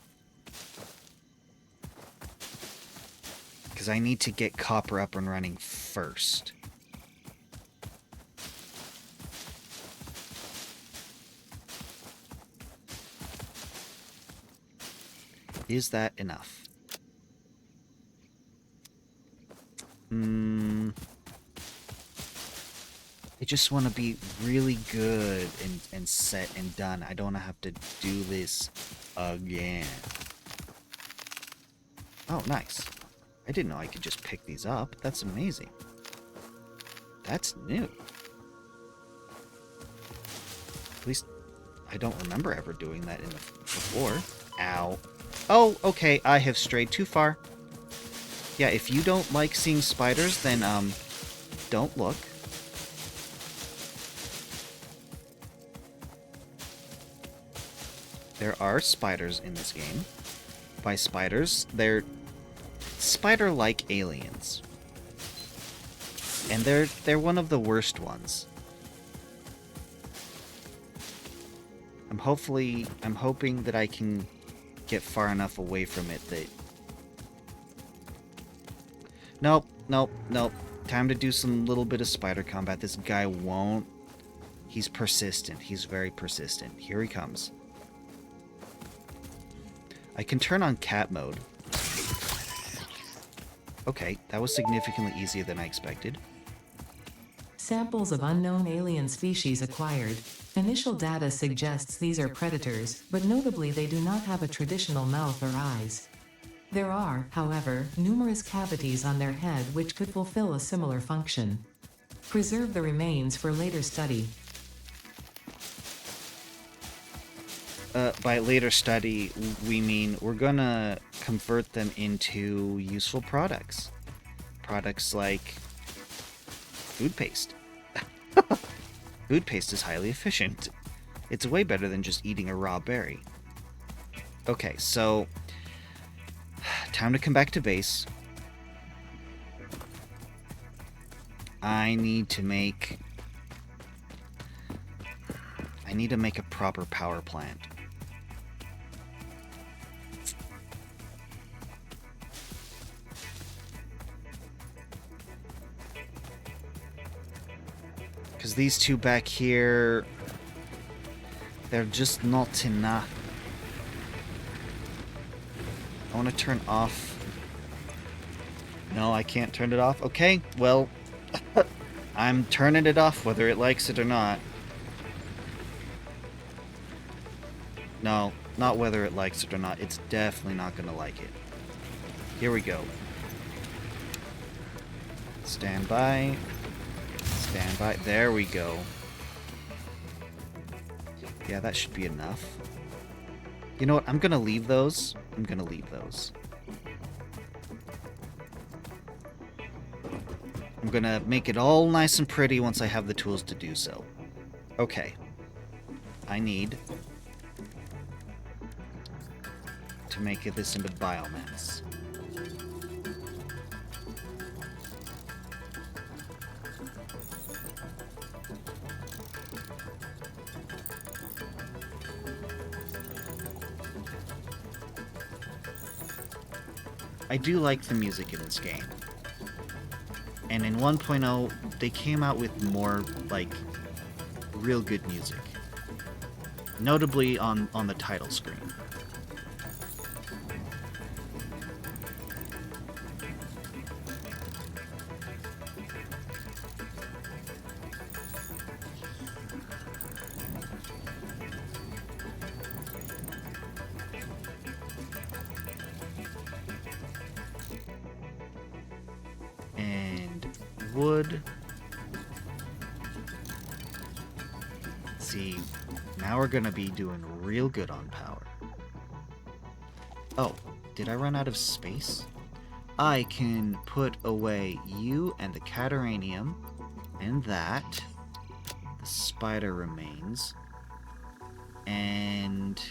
Because I need to get copper up and running first. Is that enough? I just want to be really good and set and done. I don't want to have to do this again. Oh, nice. I didn't know I could just pick these up. That's amazing. That's new. At least I don't remember ever doing that in the before. Ow. Oh, okay, I have strayed too far. Yeah, if you don't like seeing spiders, then, don't look. There are spiders in this game. By spiders, they're spider-like aliens. And they're one of the worst ones. I'm hoping that I can get far enough away from it that... Nope, nope, nope. Time to do some little bit of spider combat. This guy won't... He's persistent. He's very persistent. Here he comes. I can turn on cat mode. Okay, that was significantly easier than I expected. Samples of unknown alien species acquired. Initial data suggests these are predators, but notably they do not have a traditional mouth or eyes. There are, however, numerous cavities on their head which could fulfill a similar function. Preserve the remains for later study. By later study, we mean we're gonna convert them into useful products. Products like food paste. Food paste is highly efficient. It's way better than just eating a raw berry. Okay, so time to come back to base. I need to make a proper power plant. Because these two back here, they're just not enough. I want to turn off... No, I can't turn it off. Okay, well, I'm turning it off whether it likes it or not. No, not whether it likes it or not. It's definitely not going to like it. Here we go. Stand by. Stand by. There we go. Yeah, that should be enough. You know what? I'm going to leave those. I'm going to leave those. I'm going to make it all nice and pretty once I have the tools to do so. Okay. I need to make this into biomass. I do like the music in this game. And in 1.0, they came out with more, like, real good music. Notably on the title screen. Wood. See, now we're gonna be doing real good on power. Oh, did I run out of space? I can put away you and the cataranium and that. The spider remains. And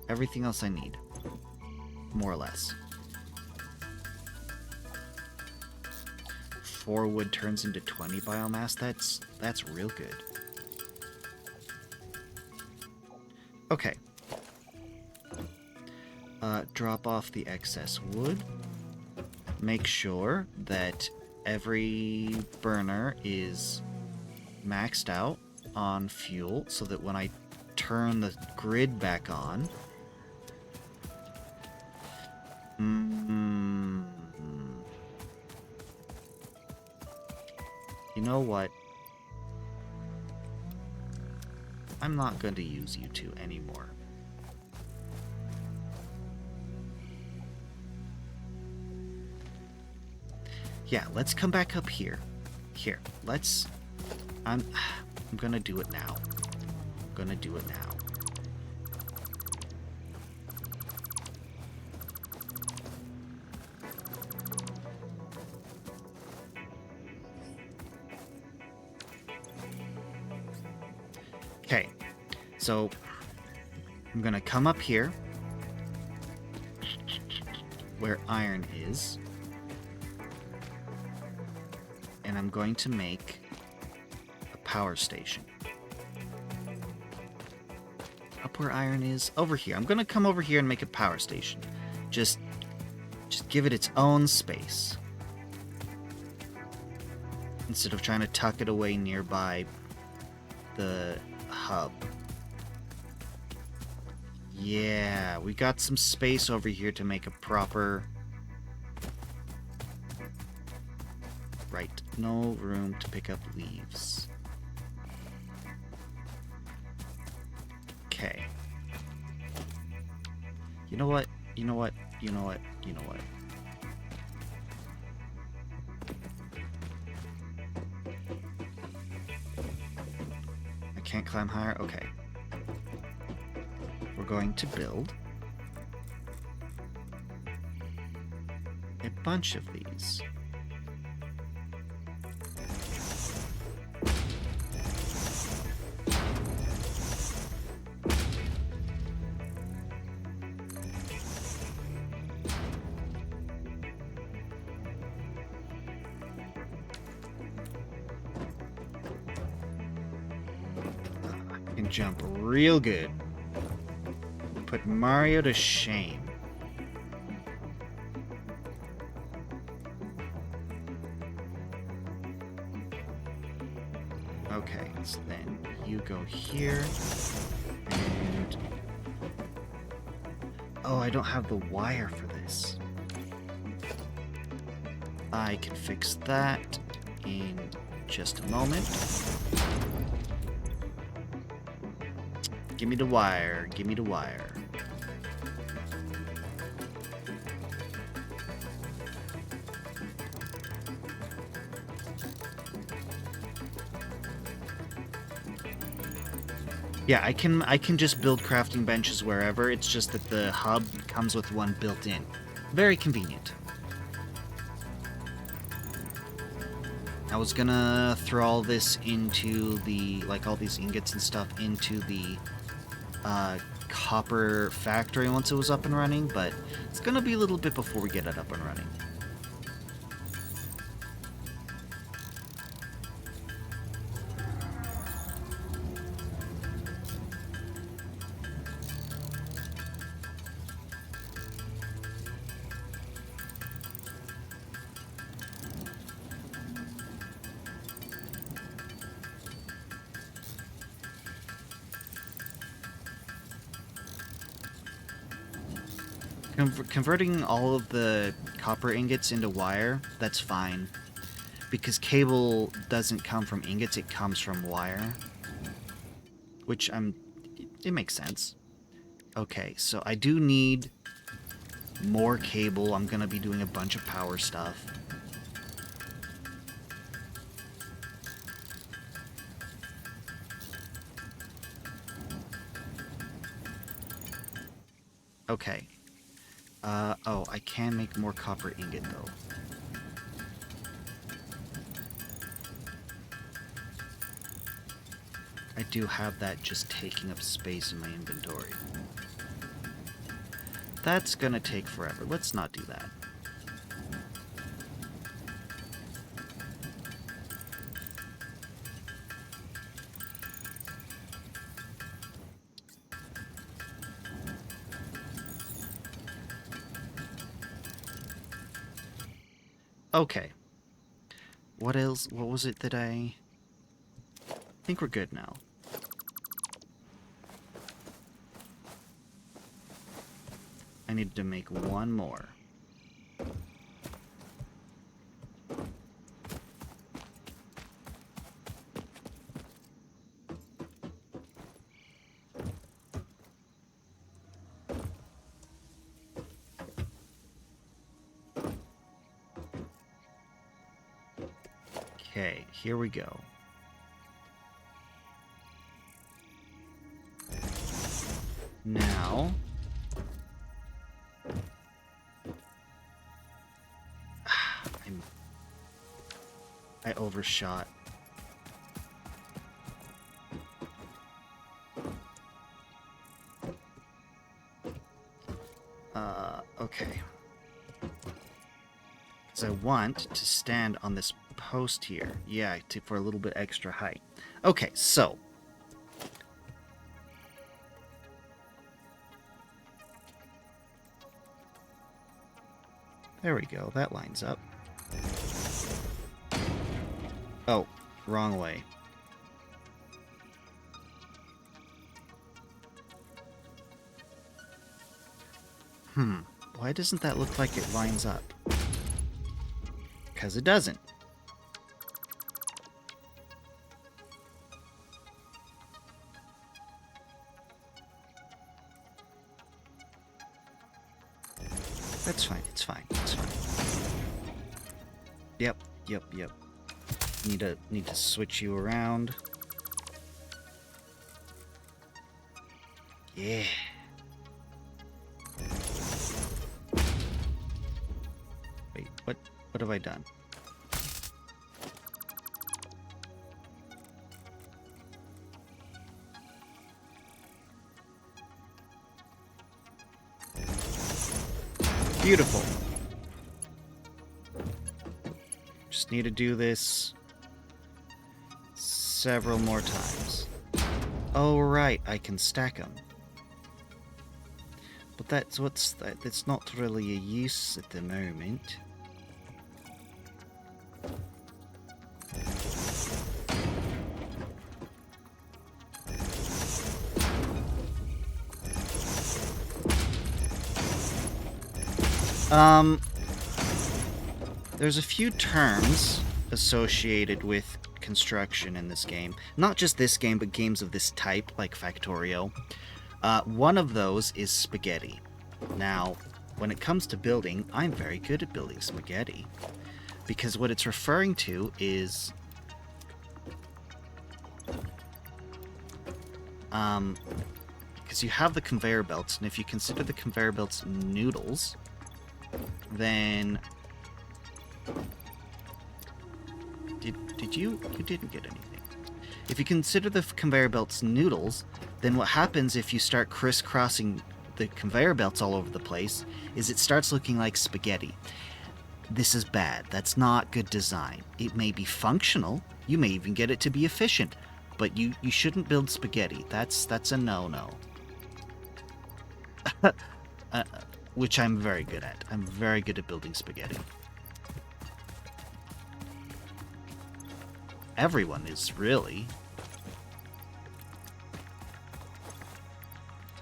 everything else I need. More or less. 4 wood turns into 20 biomass. That's real good. Okay. Drop off the excess wood. Make sure that every burner is maxed out on fuel so that when I turn the grid back on... You know what? I'm not going to use you two anymore. Yeah, let's come back up here. Here, let's... I'm gonna do it now. I'm gonna do it now. Okay, so I'm gonna come up here where iron is, and I'm going to make a power station. Up where iron is, over here. I'm gonna come over here and make a power station. Just give it its own space. Instead of trying to tuck it away nearby the hub. Yeah, we got some space over here to make a proper... Right, no room to pick up leaves. Okay. You know what? You know what? You know what? You know what? I can't climb higher? Okay. We're going to build a bunch of these. Can jump real good. Put Mario to shame. Okay, so then you go here, and... Oh, I don't have the wire for this. I can fix that in just a moment. Give me the wire, give me the wire. Yeah, I can just build crafting benches wherever. It's just that the hub comes with one built in. Very convenient. I was gonna throw all this into the, like all these ingots and stuff into the copper factory once it was up and running, but it's gonna be a little bit before we get it up and running. Converting all of the copper ingots into wire, that's fine. Because cable doesn't come from ingots, it comes from wire. Which it makes sense. Okay, so I do need more cable. I'm gonna be doing a bunch of power stuff. Okay. Oh, I can make more copper ingot, though. I do have that just taking up space in my inventory. That's gonna take forever. Let's not do that. Okay. What else? What was it that I think we're good now. I need to make one more. Okay, here we go. Now, I overshot. Okay. Because I want to stand on this post here. Yeah, for a little bit extra height. Okay, so. There we go, that lines up. Oh, wrong way. Why doesn't that look like it lines up? Because it doesn't. That's fine, it's fine, it's fine. Yep. Need to switch you around. Yeah. Wait, what have I done? Beautiful. Just need to do this several more times. Oh, right, I can stack them. But that's not really a use at the moment. There's a few terms associated with construction in this game. Not just this game, but games of this type, like Factorio. One of those is spaghetti. Now, when it comes to building, I'm very good at building spaghetti. Because what it's referring to is... because you have the conveyor belts, and if you consider the conveyor belts noodles, then... You didn't get anything. If you consider the conveyor belts noodles, then what happens if you start crisscrossing the conveyor belts all over the place is it starts looking like spaghetti. This is bad. That's not good design. It may be functional. You may even get it to be efficient, but you shouldn't build spaghetti. That's a no-no. Which I'm very good at. I'm very good at building spaghetti. Everyone is, really.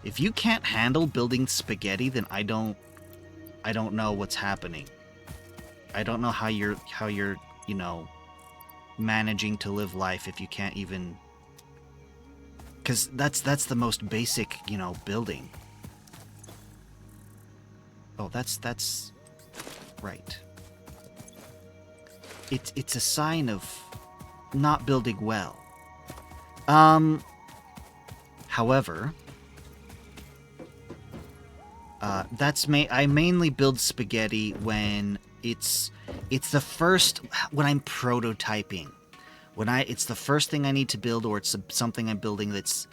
If you can't handle building spaghetti, then I don't know what's happening. I don't know how you're, you know, managing to live life if you can't even... Because that's the most basic, you know, building. Oh, that's right. It's a sign of not building well. However, I mainly build spaghetti when it's the first, when I'm prototyping. It's the first thing I need to build, or it's something I'm building that's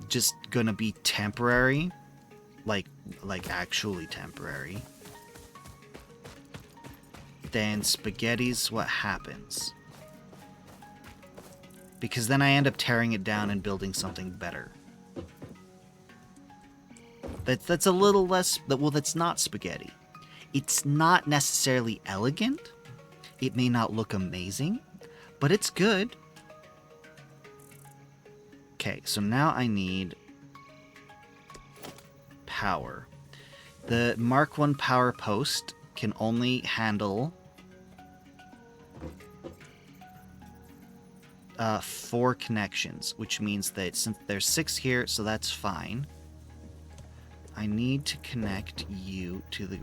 just gonna be temporary, like actually temporary, then spaghetti's what happens. Because then I end up tearing it down and building something better. That's a little less... Well, that's not spaghetti. It's not necessarily elegant. It may not look amazing, but it's good. Okay, so now I need power. The Mark 1 power post can only handle 4 connections, which means that since there's 6 here, so that's fine. I need to connect you to the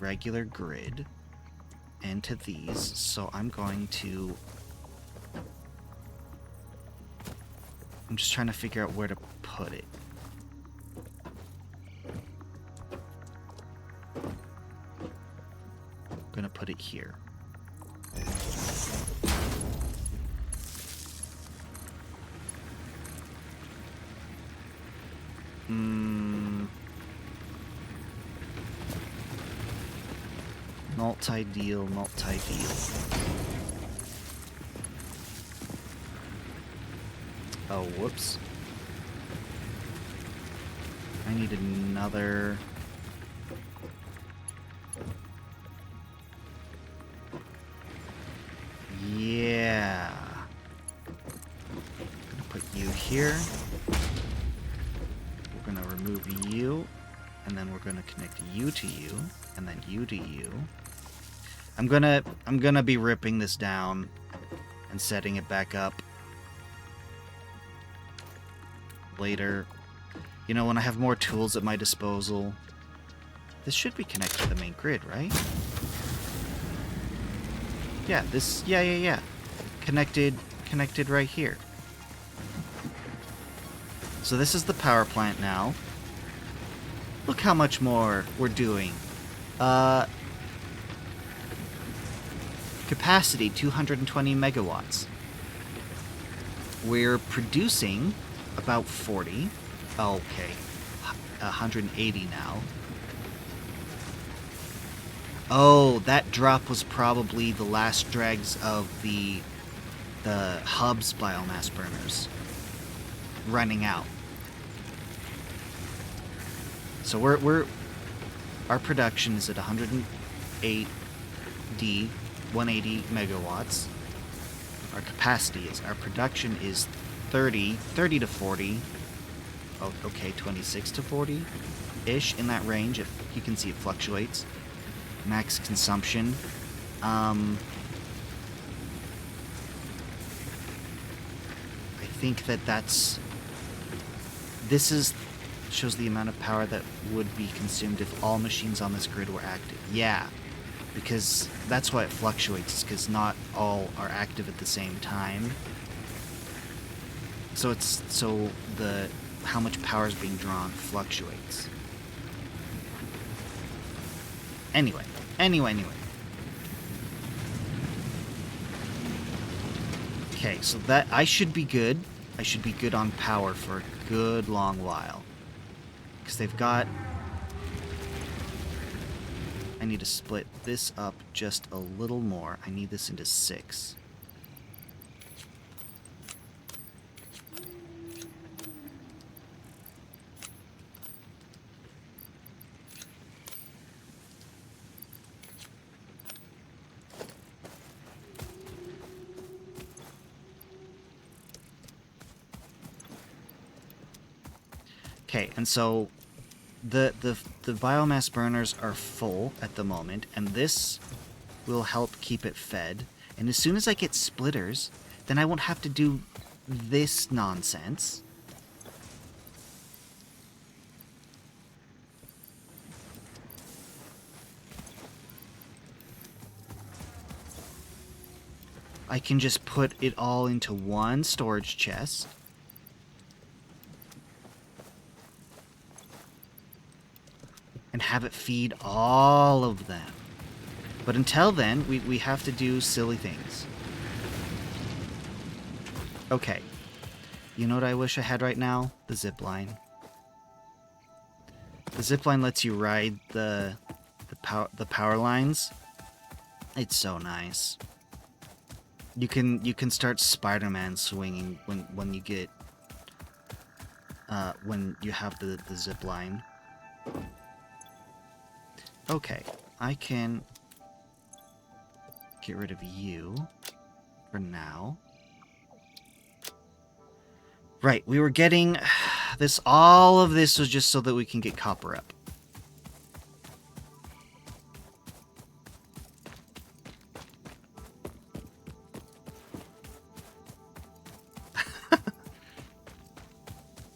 regular grid and to these, so I'm just trying to figure out where to put it. I'm gonna put it here. Multi-deal, multi-deal. Oh, whoops. I need another... Yeah. I'm gonna put you here. We're gonna remove you, and then we're gonna connect you to you, and then you to you. I'm gonna be ripping this down and setting it back up later. You know, when I have more tools at my disposal. This should be connected to the main grid, right? Yeah, this... Yeah. Connected right here. So this is the power plant now. Look how much more we're doing. Capacity, 220 megawatts. We're producing about 40. Okay. 180 now. Oh, that drop was probably the last dregs of the hub's biomass burners running out. So our production is at 108 D, 180 megawatts. Our capacity is, our production is 30 to 40. Oh, okay, 26 to 40-ish, in that range. If you can see, it fluctuates. Max consumption. I think this shows the amount of power that would be consumed if all machines on this grid were active. Yeah, because that's why it fluctuates, because not all are active at the same time. So how much power is being drawn fluctuates. Anyway. Okay, so that I should be good. I should be good on power for a good long while. Because they've got... I need to split this up just a little more. I need this into 6. Okay, and so the biomass burners are full at the moment, and this will help keep it fed. And as soon as I get splitters, then I won't have to do this nonsense. I can just put it all into one storage chest. And have it feed all of them. But until then, we have to do silly things. Okay. You know what I wish I had right now? The zipline. The zipline lets you ride the power lines. It's so nice. You can start Spider-Man swinging when you get when you have the zipline. Okay, I can get rid of you for now. Right, we were getting this. All of this was just so that we can get copper up.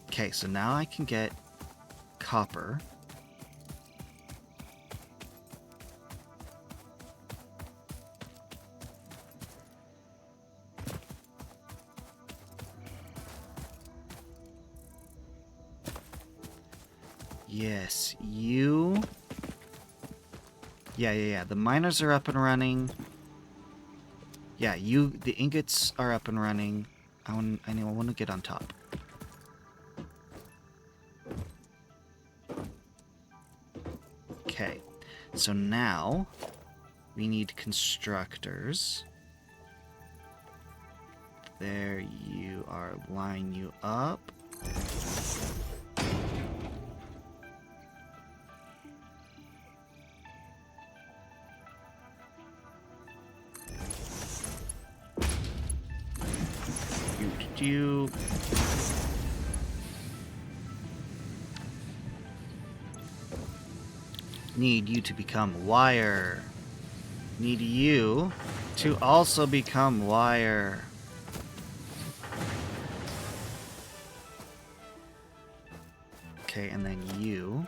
Okay, so now I can get copper. Yes, you... Yeah. The miners are up and running. Yeah, the ingots are up and running. I want to get on top. Okay, so now we need constructors. There you are. Line you up. You need you to become wire. Need you to also become wire. Okay, and then you.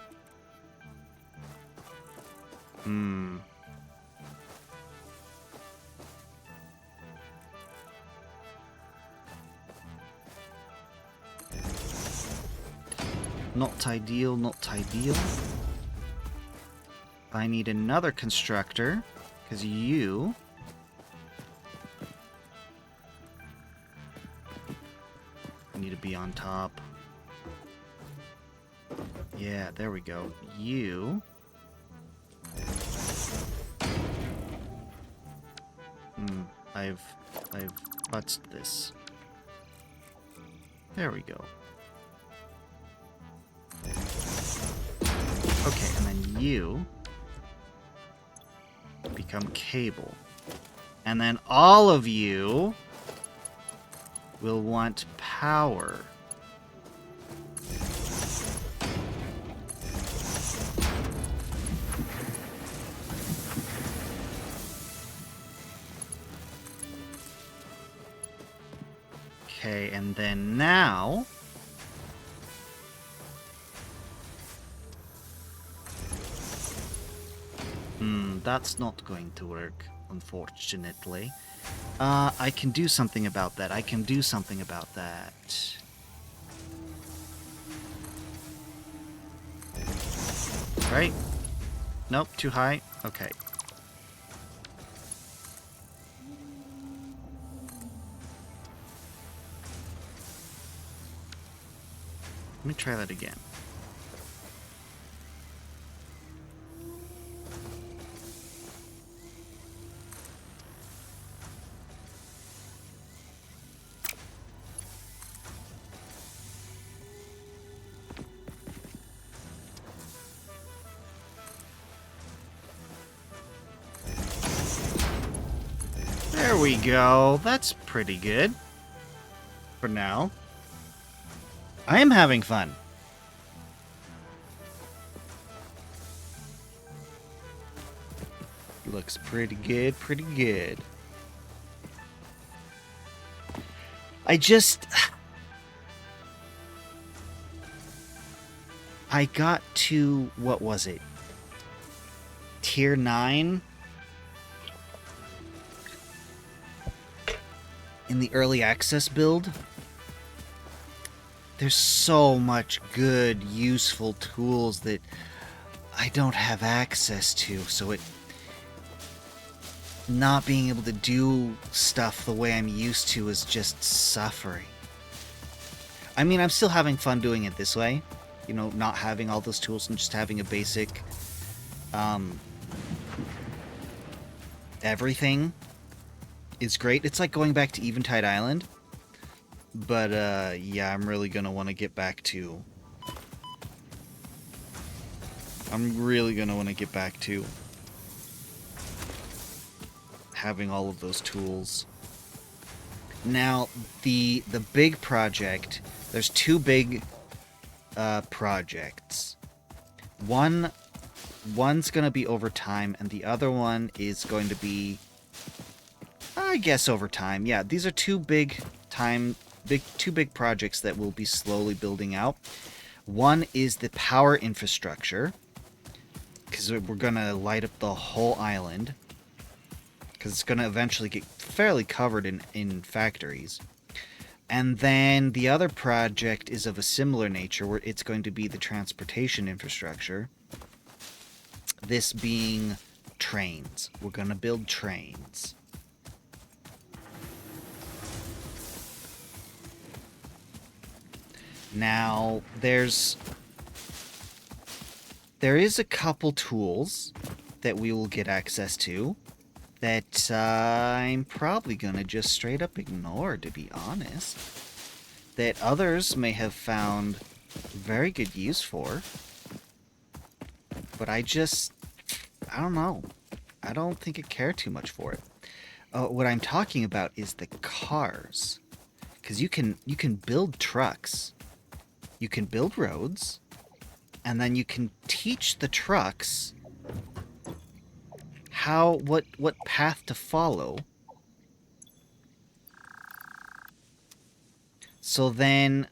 Not ideal, not ideal. I need another constructor, because you... need to be on top. Yeah, there we go. You... I've butzed this. There we go. Okay, and then you become cable. And then all of you will want power. Okay, and then now... that's not going to work, unfortunately. I can do something about that. I can do something about that. Right? Nope, too high? Okay. Let me try that again. There we go. That's pretty good. For now. I am having fun. Looks pretty good, pretty good. I got to, what was it? Tier 9? In the early access build. There's so much good, useful tools that I don't have access to, so it not being able to do stuff the way I'm used to is just suffering. I mean, I'm still having fun doing it this way. You know, not having all those tools and just having a basic, everything is great. It's like going back to Eventide Island. But, yeah, I'm really gonna want to get back to... having all of those tools. Now, the big project, there's two big projects. One's gonna be over time, and the other one is going to be, I guess, over time. Yeah, these are two big projects that we'll be slowly building out. One is the power infrastructure, because we're gonna light up the whole island, because it's gonna eventually get fairly covered in factories. And then the other project is of a similar nature, where it's going to be the transportation infrastructure. This being trains. We're gonna build trains. Now, there is a couple tools that we will get access to that I'm probably gonna just straight up ignore, to be honest. That others may have found very good use for. But I don't know. I don't think I care too much for it. What I'm talking about is the cars. Because you can build trucks. You can build roads. And then you can teach the trucks what path to follow. So then,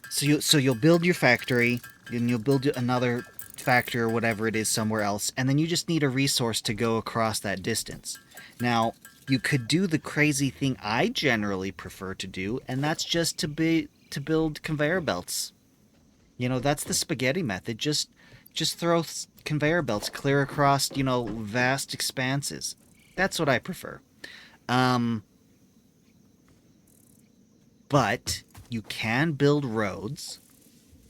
so you'll build your factory, and you'll build another factory or whatever it is somewhere else, and then you just need a resource to go across that distance. Now, you could do the crazy thing I generally prefer to do, and that's just to build conveyor belts. You know, that's the spaghetti method. Just throw conveyor belts clear across, you know, vast expanses. That's what I prefer. But you can build roads,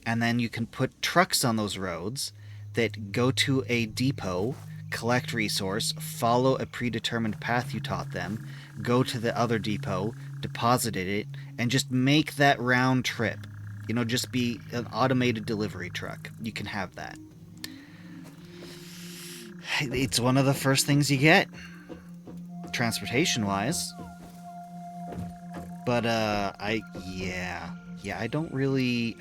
and then you can put trucks on those roads that go to a depot, collect resource, follow a predetermined path you taught them, go to the other depot, deposit it, and just make that round trip. You know, just be an automated delivery truck. You can have that. It's one of the first things you get, transportation-wise. But, I don't really...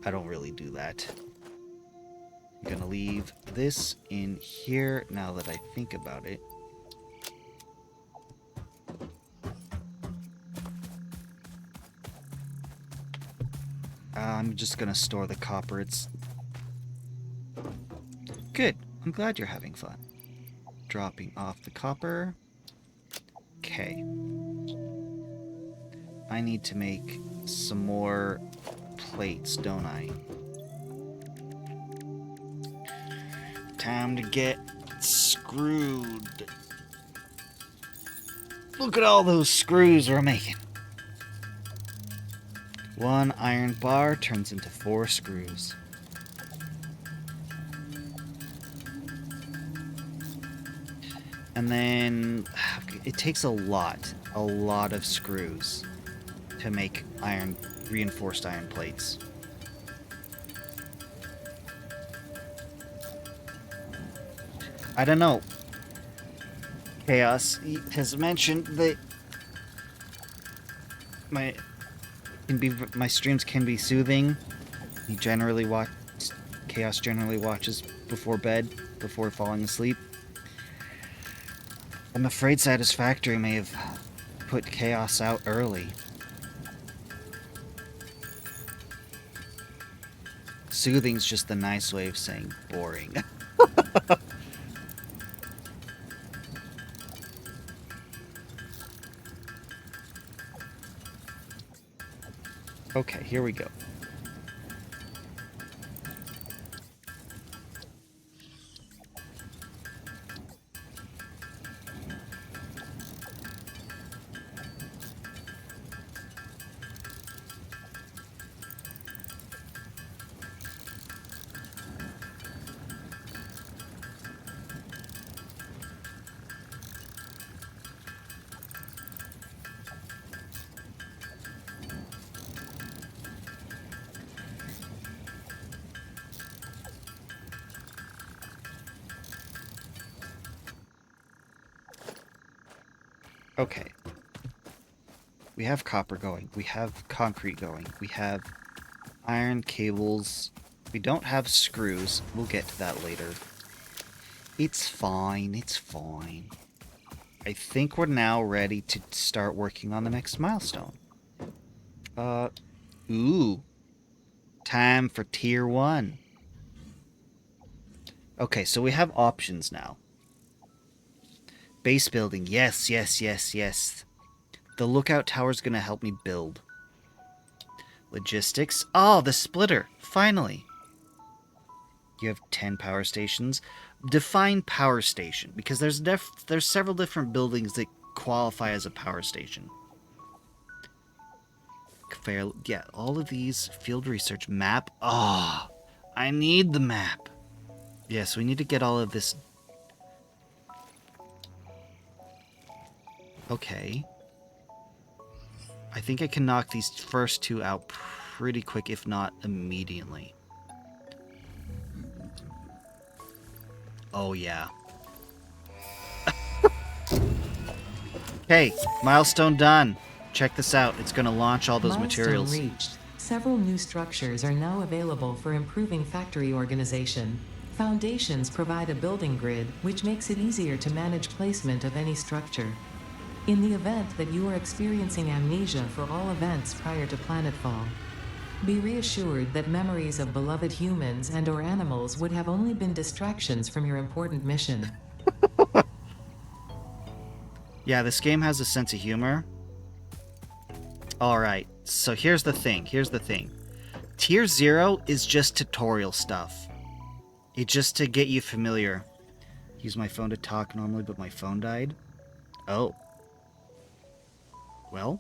I don't really do that. I'm gonna leave this in here now that I think about it. I'm just gonna store the copper. It's good. I'm glad you're having fun. Dropping off the copper. Okay. I need to make some more plates, don't I? Time to get screwed. Look at all those screws we're making. 1 iron bar turns into 4 screws. And then it takes a lot of screws to make reinforced iron plates. I don't know. Chaos has mentioned that my streams can be soothing. Chaos generally watches before bed, before falling asleep. I'm afraid Satisfactory may have put Chaos out early. Soothing's just the nice way of saying boring. Okay, here we go. Okay. We have copper going. We have concrete going. We have iron cables. We don't have screws. We'll get to that later. It's fine. It's fine. I think we're now ready to start working on the next milestone. Ooh. Time for tier 1. Okay, so we have options now. Base building. Yes, yes, yes, yes. The lookout tower's gonna help me build. Logistics. Oh, the splitter. Finally. You have 10 power stations. Define power station, because there's several different buildings that qualify as a power station. Yeah, all of these. Field research map. Oh, I need the map. Yes, we need to get all of this. Okay. I think I can knock these first two out pretty quick, if not immediately. Oh, yeah. Okay, milestone done. Check this out. It's going to launch all those materials. Milestone reached. Several new structures are now available for improving factory organization. Foundations provide a building grid, which makes it easier to manage placement of any structure. In the event that you are experiencing amnesia for all events prior to planetfall, be reassured that memories of beloved humans and/or animals would have only been distractions from your important mission. Yeah, this game has a sense of humor. Alright, so here's the thing. Tier 0 is just tutorial stuff. It's just to get you familiar. Use my phone to talk normally, but my phone died. Oh. Well.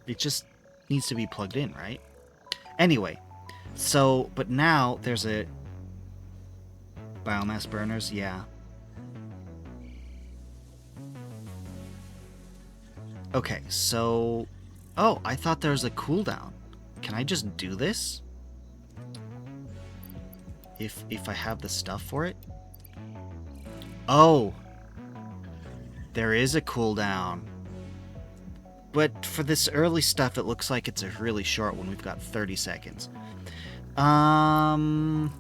It just needs to be plugged in, right? Anyway. So, but now there's a... Biomass burners, yeah. Okay, so... Oh, I thought there was a cooldown. Can I just do this? If I have the stuff for it? Oh! There is a cooldown. But for this early stuff, it looks like it's a really short one. We've got 30 seconds. I'm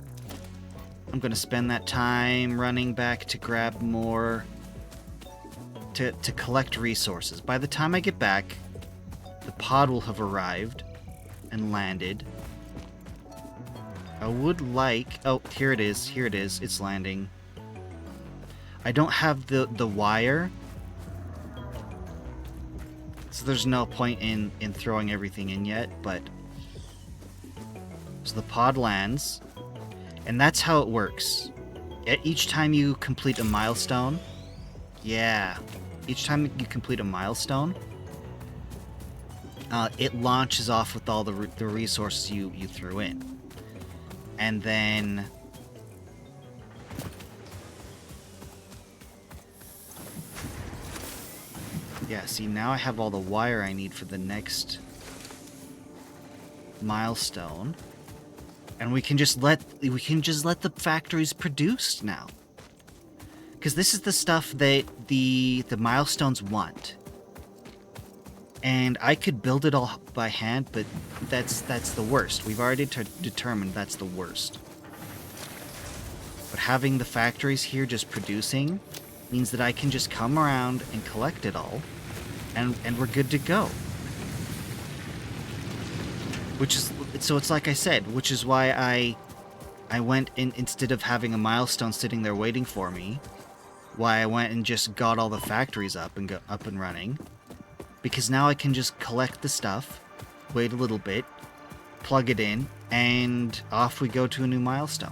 gonna spend that time running back to grab more... To collect resources. By the time I get back, the pod will have arrived and landed. I would like... Oh, here it is. Here it is. It's landing. I don't have the wire. So there's no point in throwing everything in yet, but... So the pod lands. And that's how it works. Each time you complete a milestone... Yeah. Each time you complete a milestone, it launches off with all the resources you threw in. And then... Yeah, see, now I have all the wire I need for the next milestone. And we can just let the factories produce now. Because this is the stuff that the milestones want. And I could build it all by hand, but that's the worst. We've already determined that's the worst. But having the factories here just producing means that I can just come around and collect it all, and we're good to go. Which is, so it's like I said, which is why I went in, instead of having a milestone sitting there waiting for me, why I went and just got all the factories up and running. Because now I can just collect the stuff, wait a little bit, plug it in, and off we go to a new milestone.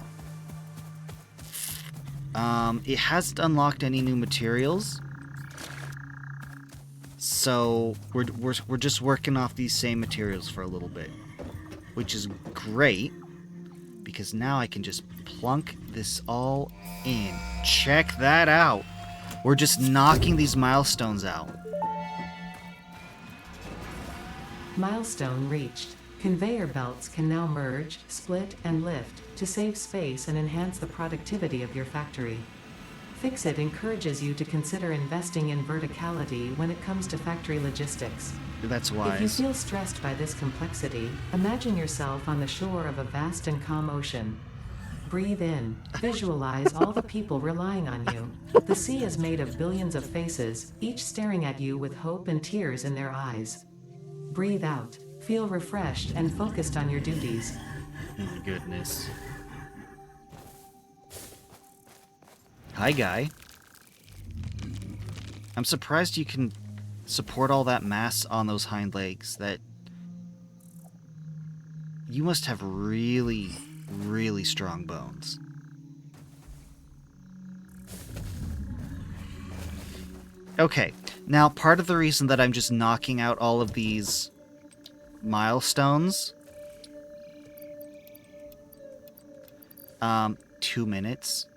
It hasn't unlocked any new materials, so we're just working off these same materials for a little bit, which is great, because now I can just plunk this all in. Check that out. We're just knocking these milestones out. Milestone reached. Conveyor belts can now merge, split, and lift to save space and enhance the productivity of your factory. Fix-It encourages you to consider investing in verticality when it comes to factory logistics. That's If you wise. feel stressed by this complexity, imagine yourself on the shore of a vast and calm ocean. Breathe in. Visualize all the people relying on you. The sea is made of billions of faces, each staring at you with hope and tears in their eyes. Breathe out. Feel refreshed and focused on your duties. Oh, goodness. Hi, guy. I'm surprised you can support all that mass on those hind legs. That you must have really, really strong bones. Okay, now part of the reason that I'm just knocking out all of these milestones... 2 minutes.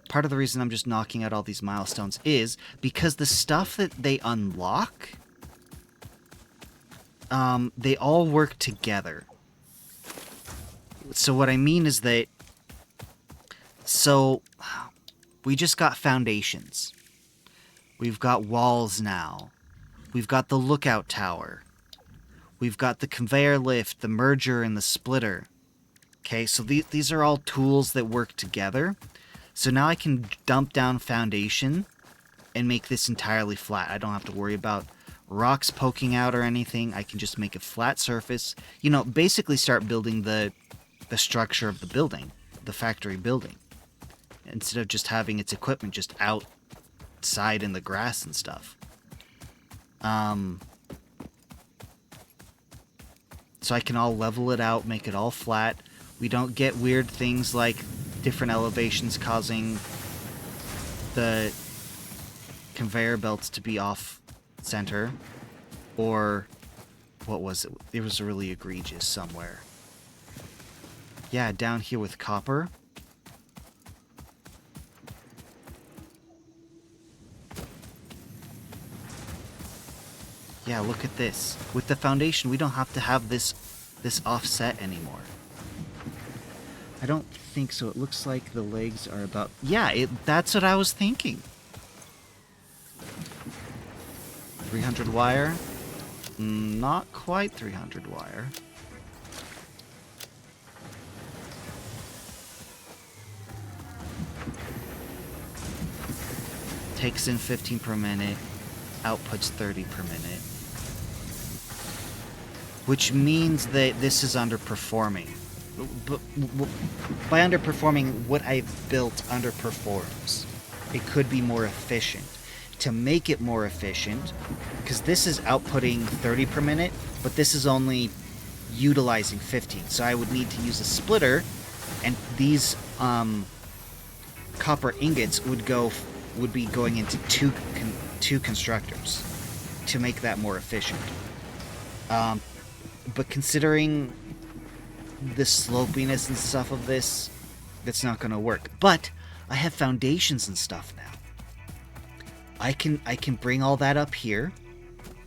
Part of the reason I'm just knocking out all these milestones is because the stuff that they unlock, they all work together. So what I mean is that... So, we just got foundations. We've got walls now. We've got the lookout tower. We've got the conveyor lift, the merger, and the splitter. Okay, so these are all tools that work together. So now I can dump down foundation and make this entirely flat. I don't have to worry about rocks poking out or anything. I can just make a flat surface. You know, basically start building the structure of the building, the factory building. Instead of just having its equipment just outside in the grass and stuff. So I can all level it out, make it all flat. We don't get weird things like different elevations causing the conveyor belts to be off center. Or, what was it? It was really egregious somewhere. Yeah, down here with copper. Yeah, look at this. With the foundation, we don't have to have this offset anymore. I don't think so. It looks like the legs are about... Yeah, that's what I was thinking. 300 wire? Not quite 300 wire. Takes in 15 per minute. Outputs 30 per minute. Which means that this is underperforming. But by underperforming, what I've built underperforms. It could be more efficient. To make it more efficient, because this is outputting 30 per minute, but this is only utilizing 15. So I would need to use a splitter, and these copper ingots would be going into two constructors to make that more efficient. But considering the slopiness and stuff of this, that's not going to work. But I have foundations and stuff now. I can bring all that up here,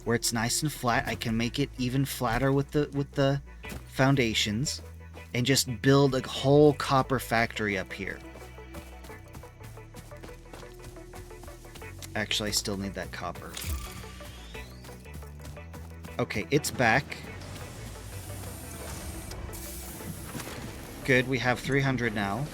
where it's nice and flat. I can make it even flatter with the foundations, and just build a whole copper factory up here. Actually, I still need that copper. Okay, it's back. Good, we have 300 now.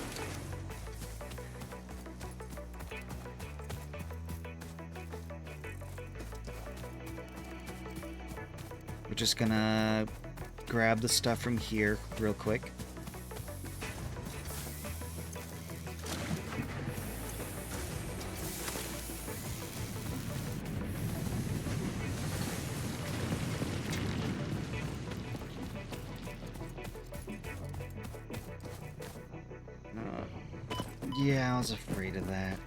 We're just gonna grab the stuff from here real quick. Yeah, I was afraid of that.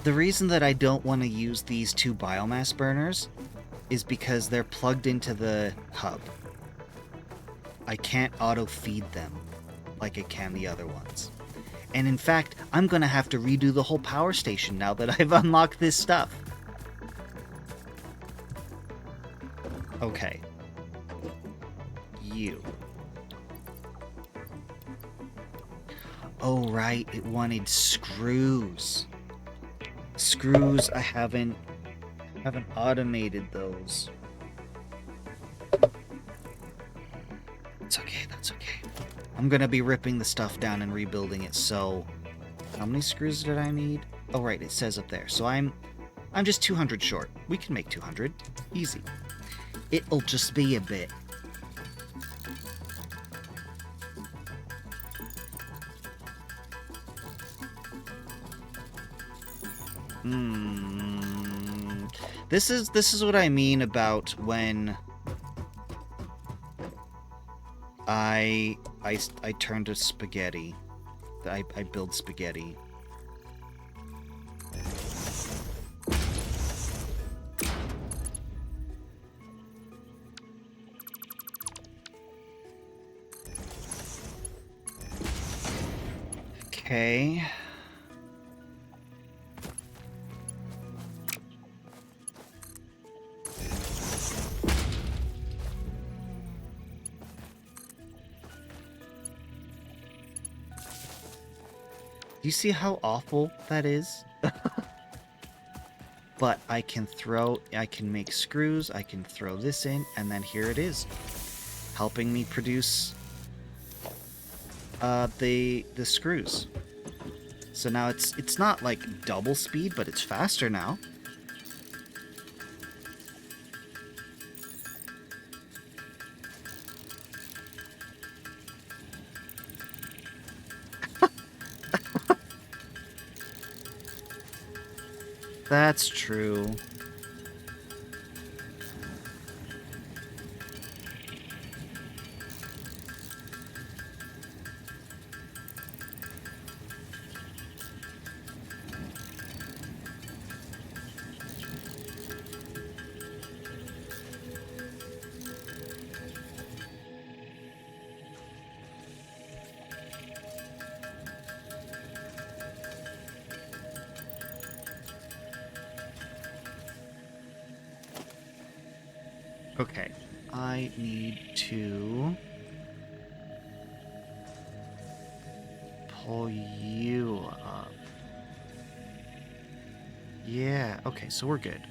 The reason that I don't want to use these two biomass burners is because they're plugged into the hub. I can't auto-feed them like I can the other ones. And in fact, I'm gonna have to redo the whole power station now that I've unlocked this stuff. Okay. You. Oh, right, it wanted screws. Screws, I haven't automated those. It's okay, that's okay. I'm gonna be ripping the stuff down and rebuilding it, so... How many screws did I need? Oh, right, it says up there. So I'm just 200 short. We can make 200. Easy. It'll just be a bit. This is what I mean about when I turn to spaghetti. I build spaghetti. Okay. Do you see how awful that is? But I can make screws, I can throw this in, and then here it is. Helping me produce the screws. So now it's not like double speed, but it's faster now. That's true. Okay, I need to pull you up. Yeah, okay, so we're good.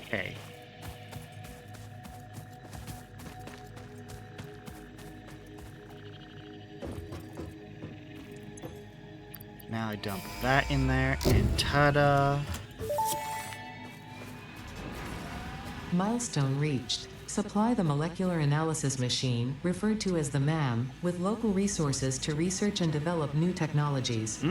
Okay. Now I dump that in there, and ta-da! Milestone reached. Supply the molecular analysis machine, referred to as the MAM, with local resources to research and develop new technologies.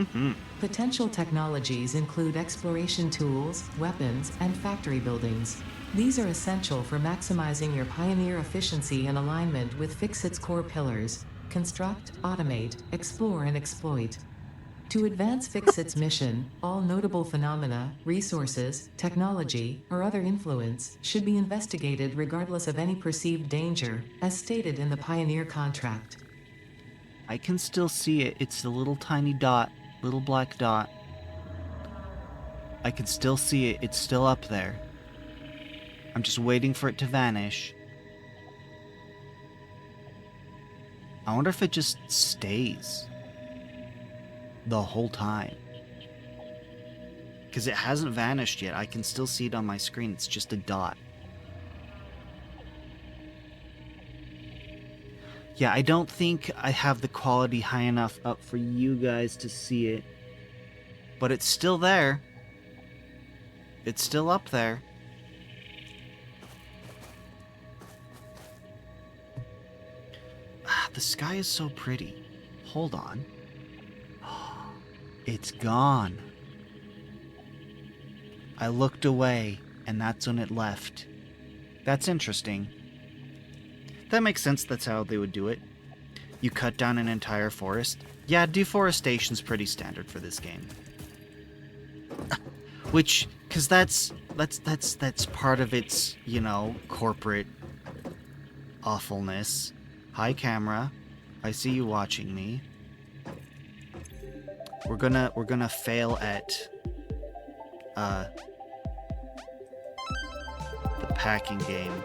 Potential technologies include exploration tools, weapons, and factory buildings. These are essential for maximizing your Pioneer efficiency and alignment with Fixit's core pillars: construct, automate, explore, and exploit. To advance Fixit's mission, all notable phenomena, resources, technology, or other influence should be investigated regardless of any perceived danger, as stated in the Pioneer contract. I can still see it. It's a little tiny dot, little black dot. I can still see it. It's still up there. I'm just waiting for it to vanish. I wonder if it just stays the whole time. Because it hasn't vanished yet. I can still see it on my screen. It's just a dot. Yeah, I don't think I have the quality high enough up for you guys to see it. But it's still there. It's still up there. Ah, the sky is so pretty. Hold on. It's gone. I looked away, and that's when it left. That's interesting. That makes sense, that's how they would do it. You cut down an entire forest. Yeah, deforestation's pretty standard for this game. Which, because that's part of its, you know, corporate awfulness. Hi, camera. I see you watching me. We're gonna fail at the packing game.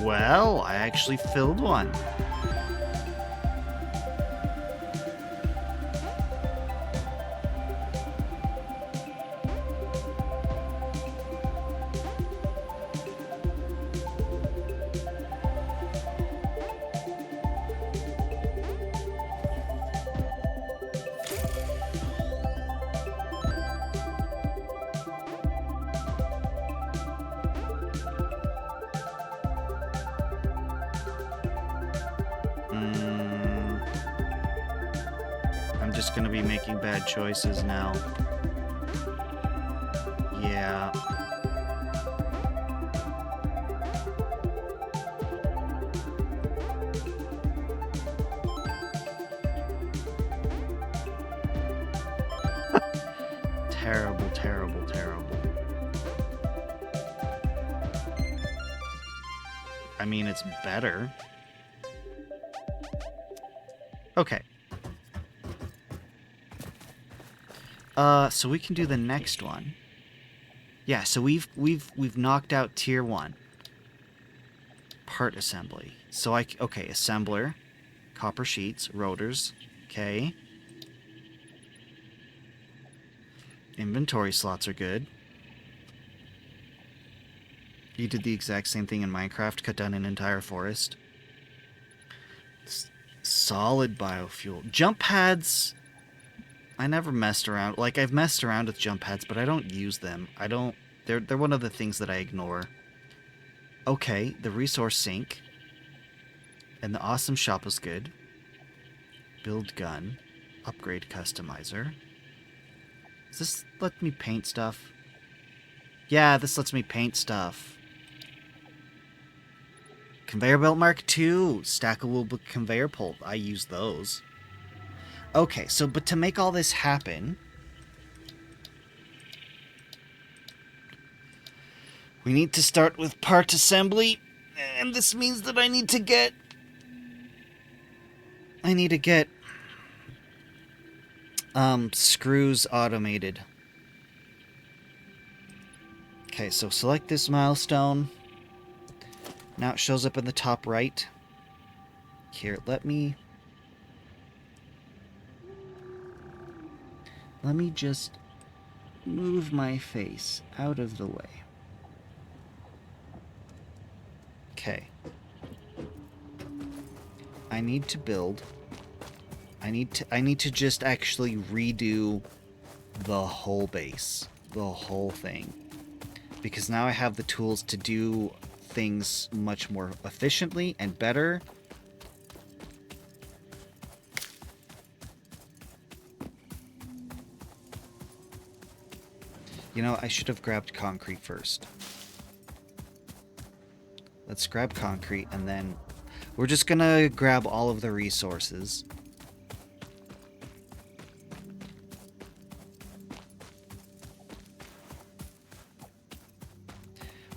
Well, I actually filled one. I'm just gonna be making bad choices now. Yeah. Terrible, terrible, terrible. I mean, it's better. Okay. So we can do the next one. Yeah, so we've knocked out tier 1. Part assembly. So okay, assembler, copper sheets, rotors, okay. Inventory slots are good. You did the exact same thing in Minecraft, cut down an entire forest. Solid biofuel. Jump pads, I never messed around. Like, I've messed around with jump pads, but I don't use them. They're one of the things that I ignore. Okay, the resource sink. And the awesome shop was good. Build gun. Upgrade customizer. Does this let me paint stuff? Yeah, this lets me paint stuff. Conveyor belt Mark II. Stackable conveyor pole. I use those. Okay, so, but to make all this happen, we need to start with part assembly, and this means that I need to get screws automated. Okay, so select this milestone. Now it shows up in the top right. Here, let me just move my face out of the way. Okay. I need to build. I need to just actually redo the whole base, the whole thing. Because now I have the tools to do things much more efficiently and better. You know, I should have grabbed concrete first. Let's grab concrete, and then we're just gonna grab all of the resources.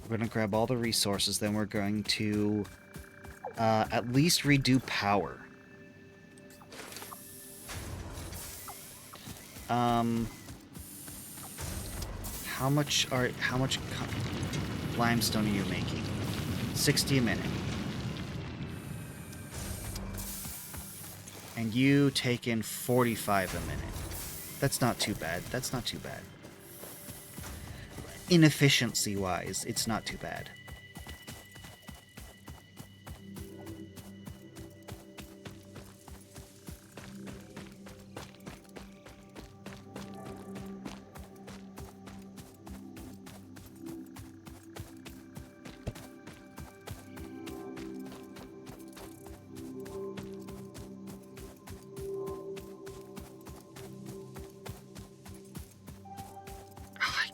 We're gonna grab all the resources, then we're going to at least redo power. How much limestone are you making? 60 a minute. And you take in 45 a minute. That's not too bad. That's not too bad. Inefficiency-wise, it's not too bad.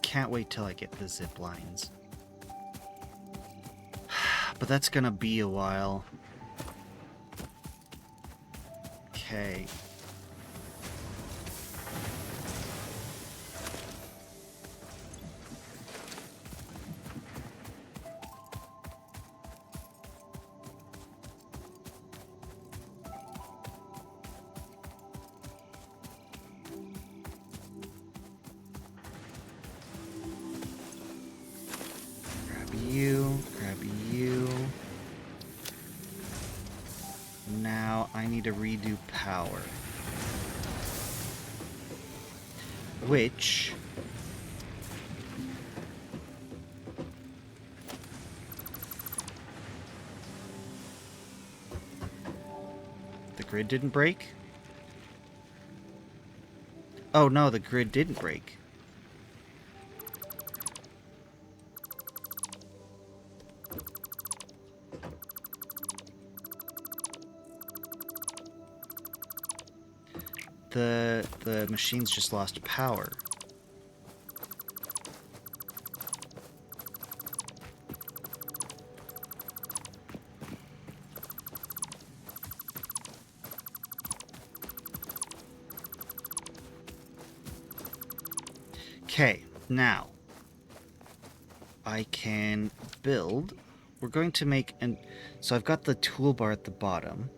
can't wait till I get the zip lines. But that's gonna be a while. Okay. Grab you. Now I need to redo power. Which... the grid didn't break? Oh no, the grid didn't break. The machines just lost power. Okay, now I can build. We're going to make an... So I've got the toolbar at the bottom.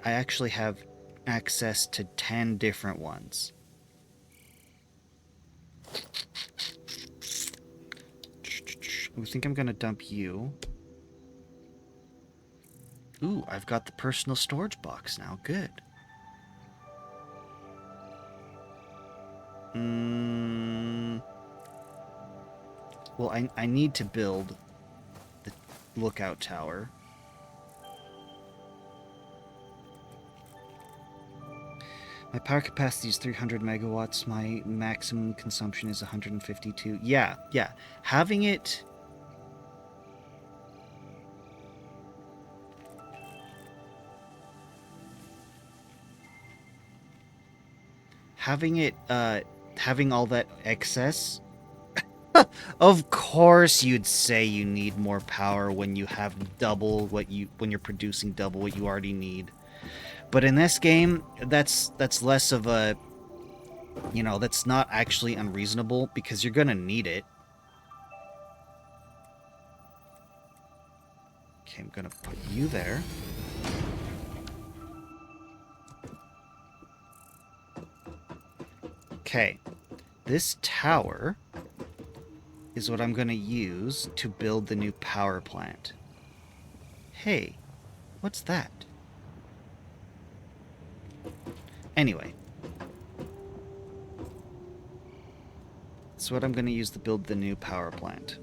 I actually have access to 10 different ones. I think I'm going to dump you. Ooh, I've got the personal storage box now. Good. Well, I need to build the lookout tower. My power capacity is 300 megawatts. My maximum consumption is 152. Yeah. Having it... having all that excess... Of course you'd say you need more power when you have double when you're producing double what you already need. But in this game, that's less of a, that's not actually unreasonable because you're gonna need it. Okay, I'm gonna put you there. Okay, this tower is what I'm gonna use to build the new power plant. Hey, what's that? Anyway. That's what I'm gonna use to build the new power plant.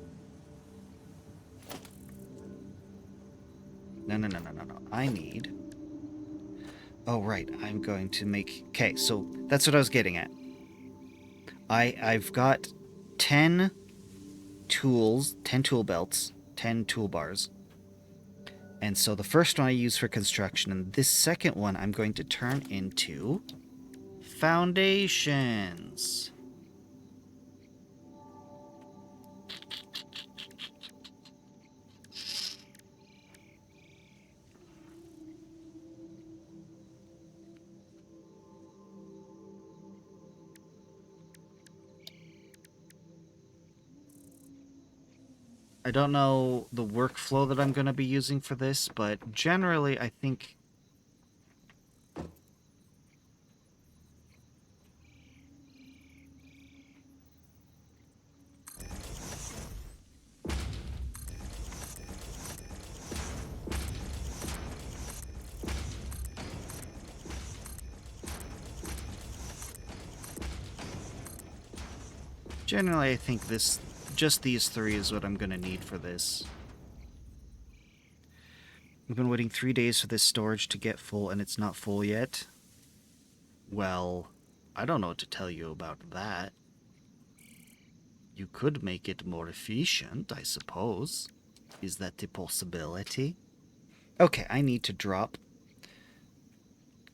No. I need... Oh, right. I'm going to make... Okay, so that's what I was getting at. I've got 10 tools, 10 tool belts, 10 toolbars. And so the first one I use for construction, and this second one I'm going to turn into foundations. I don't know the workflow that I'm going to be using for this, but generally I think... Generally I think just these three is what I'm going to need for this. We've been waiting 3 days for this storage to get full, and it's not full yet. Well, I don't know what to tell you about that. You could make it more efficient, I suppose. Is that a possibility? Okay, I need to drop...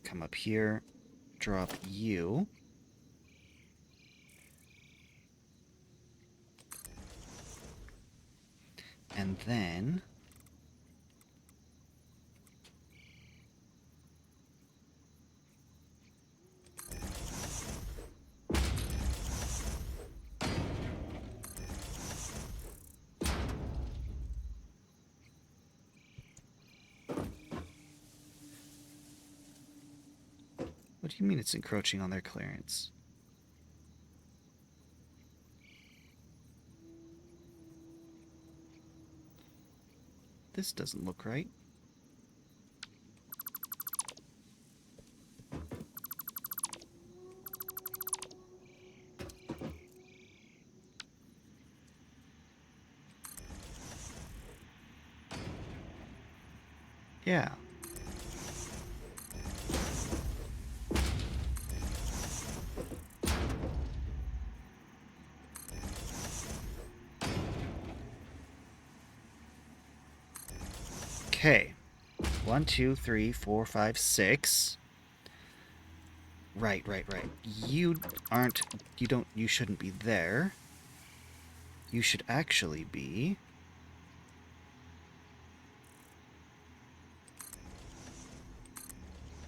Come up here. Drop you. And then... What do you mean it's encroaching on their clearance? This doesn't look right. Yeah. Okay. 1, 2, 3, 4, 5, 6. Right. You shouldn't be there. You should actually be...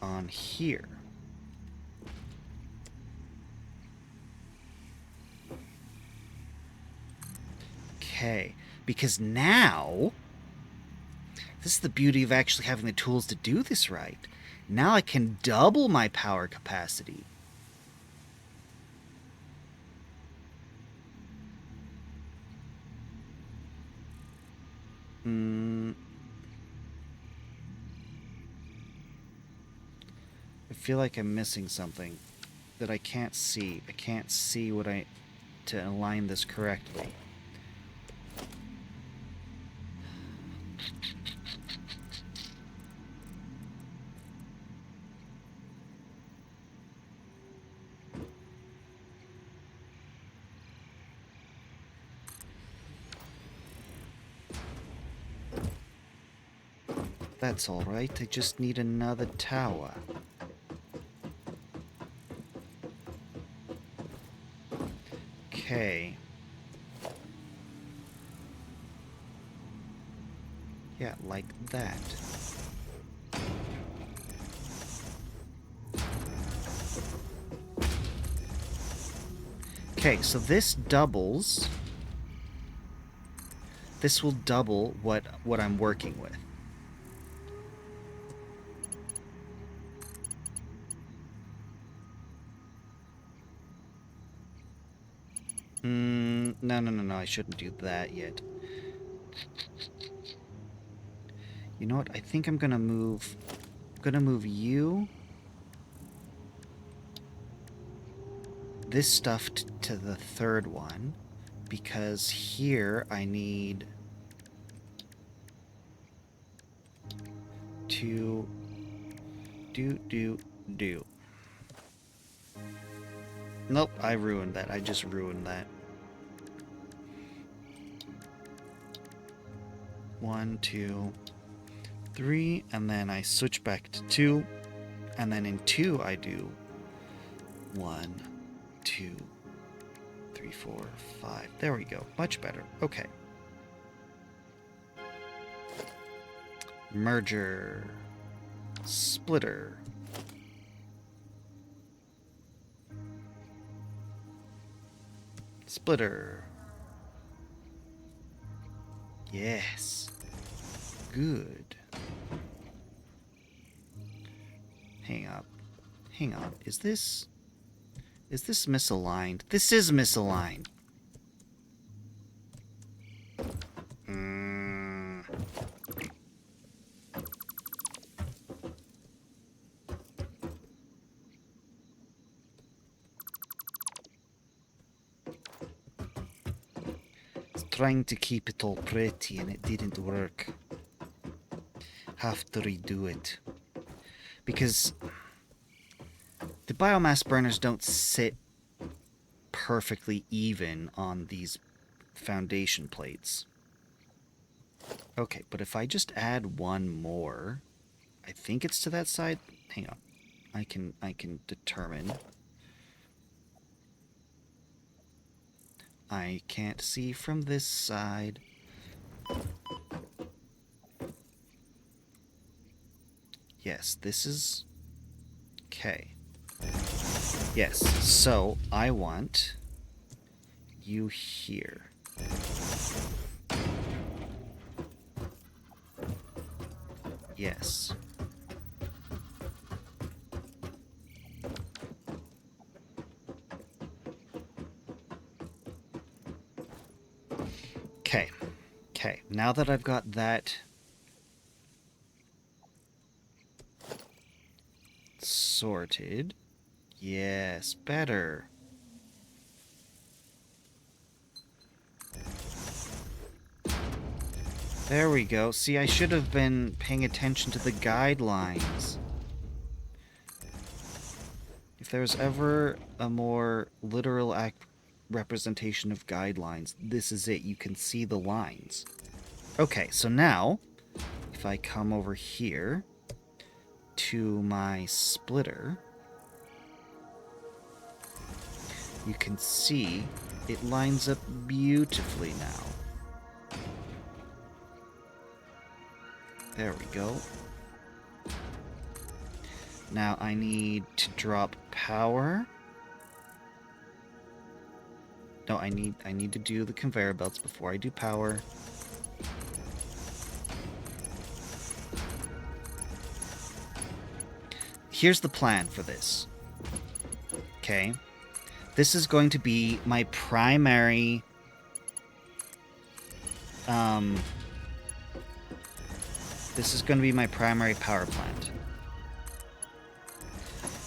on here. Okay. Because now... This is the beauty of actually having the tools to do this right. Now I can double my power capacity. I feel like I'm missing something that I can't see. I can't see to align this correctly. That's alright, I just need another tower. Okay. Yeah, like that. Okay, so this doubles. This will double what I'm working with. No, I shouldn't do that yet. You know what? I think I'm gonna move you, this stuff to the third one, because here I need to do. Nope, I ruined that. I just ruined that. 1, 2, 3, and then I switch back to 2, and then in 2 I do 1, 2, 3, 4, 5. There we go. Much better. Okay. Merger. Splitter. Splitter. Yes. Good. Hang on. Is this misaligned? This is misaligned. Trying to keep it all pretty and it didn't work. Have to redo it. Because the biomass burners don't sit perfectly even on these foundation plates. Okay, but if I just add one more, I think it's to that side. Hang on. I can determine. I can't see from this side. Yes, this is... Okay. Yes, so I want you here. Yes. Okay. Okay, now that I've got that sorted... Yes, better. There we go. See, I should have been paying attention to the guidelines. If there's ever a more literal representation of guidelines, this is it. You can see the lines. Okay, so now, if I come over here to my splitter, you can see it lines up beautifully now. There we go. Now I need to drop power. No, I need to do the conveyor belts before I do power. Here's the plan for this. Okay. This is going to be my primary this is going to be my primary power plant.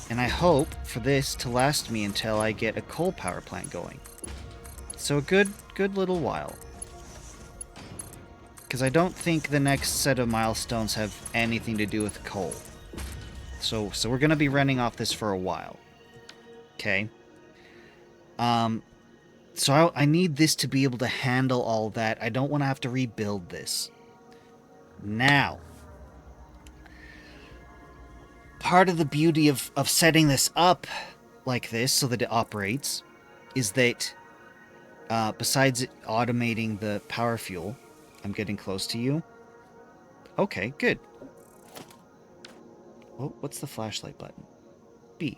And I hope for this to last me until I get a coal power plant going. So a good little while. Because I don't think the next set of milestones have anything to do with coal. So we're going to be running off this for a while. Okay. So I need this to be able to handle all that. I don't want to have to rebuild this. Now, part of the beauty of setting this up like this so that it operates is that besides automating the power fuel, I'm getting close to you. Okay, good. Oh, what's the flashlight button? B.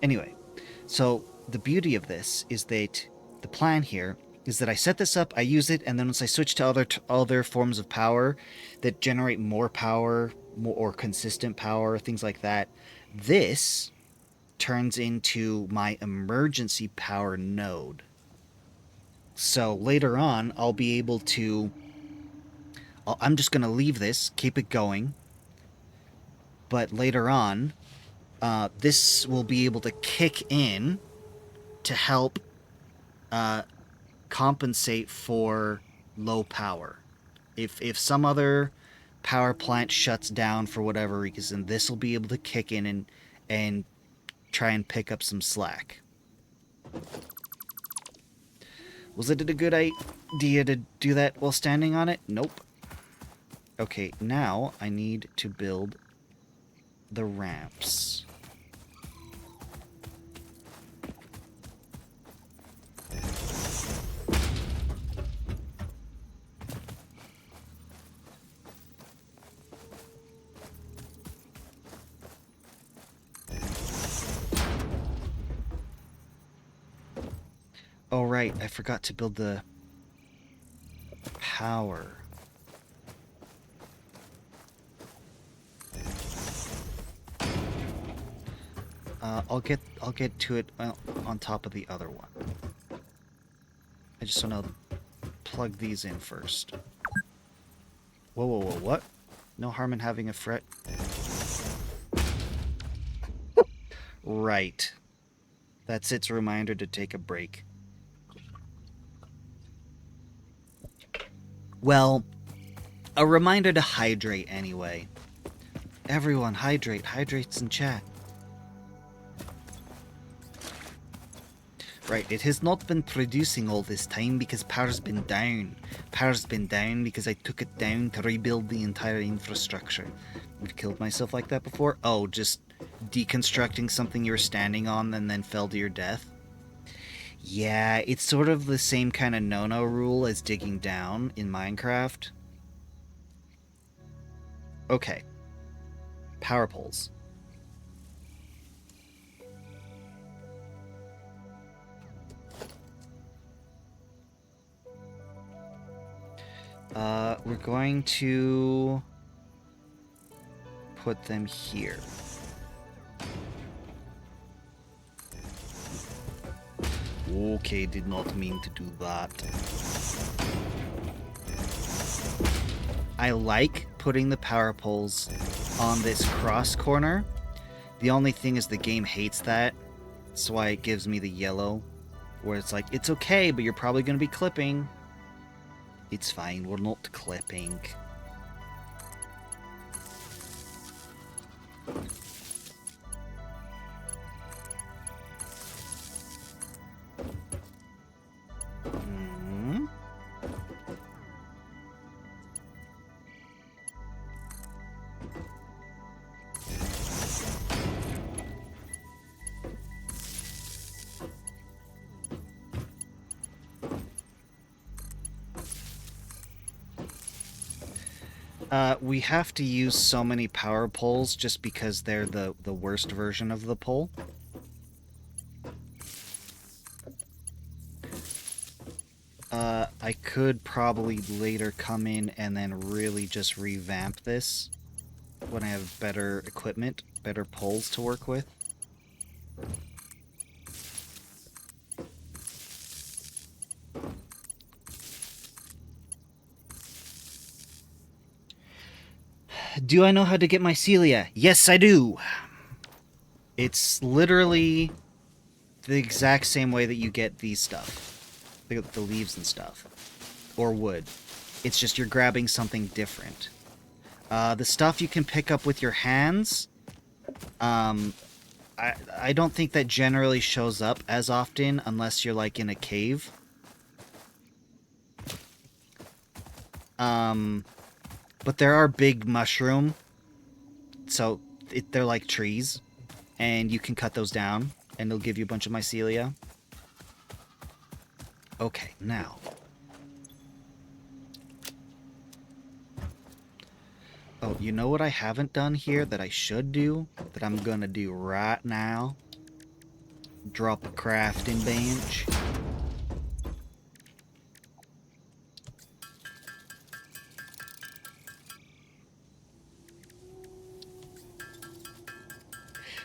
Anyway, so the beauty of this is that the plan here is that I set this up, I use it, and then once I switch to other forms of power that generate more power, or consistent power, things like that, this turns into my emergency power node. So later on, I'll be able to... I'm just going to leave this, keep it going, but later on, this will be able to kick in to help compensate for low power. If some other power plant shuts down for whatever reason, this will be able to kick in and try and pick up some slack. Was it a good idea to do that while standing on it? Nope. Okay, now I need to build the ramps. Oh, right, I forgot to build the power. I'll get to it on top of the other one. I just want to plug these in first. Whoa, whoa, whoa, what? No harm in having a fret. Right. That's its reminder to take a break. Well, a reminder to hydrate anyway. Everyone, hydrate. Hydrates in chat. Right, it has not been producing all this time because power's been down. Power's been down because I took it down to rebuild the entire infrastructure. I've killed myself like that before? Oh, just deconstructing something you were standing on and then fell to your death? Yeah, it's sort of the same kind of no-no rule as digging down in Minecraft. Okay, power poles. We're going to put them here. Okay, did not mean to do that. I like putting the power poles on this cross corner. The only thing is the game hates that. That's why it gives me the yellow. Where it's like, it's okay, but you're probably going to be clipping. It's fine, we're not clipping. We have to use so many power poles just because they're the worst version of the pole. I could probably later come in and then really just revamp this when I have better equipment, better poles to work with. Do I know how to get mycelia? Yes, I do! It's literally the exact same way that you get these stuff. The leaves and stuff. Or wood. It's just you're grabbing something different. The stuff you can pick up with your hands, I don't think that generally shows up as often unless you're, like, in a cave. But there are big mushroom, so they're like trees, and you can cut those down, and they'll give you a bunch of mycelia. Okay, now. Oh, you know what I haven't done here that I should do? That I'm gonna do right now? Drop a crafting bench.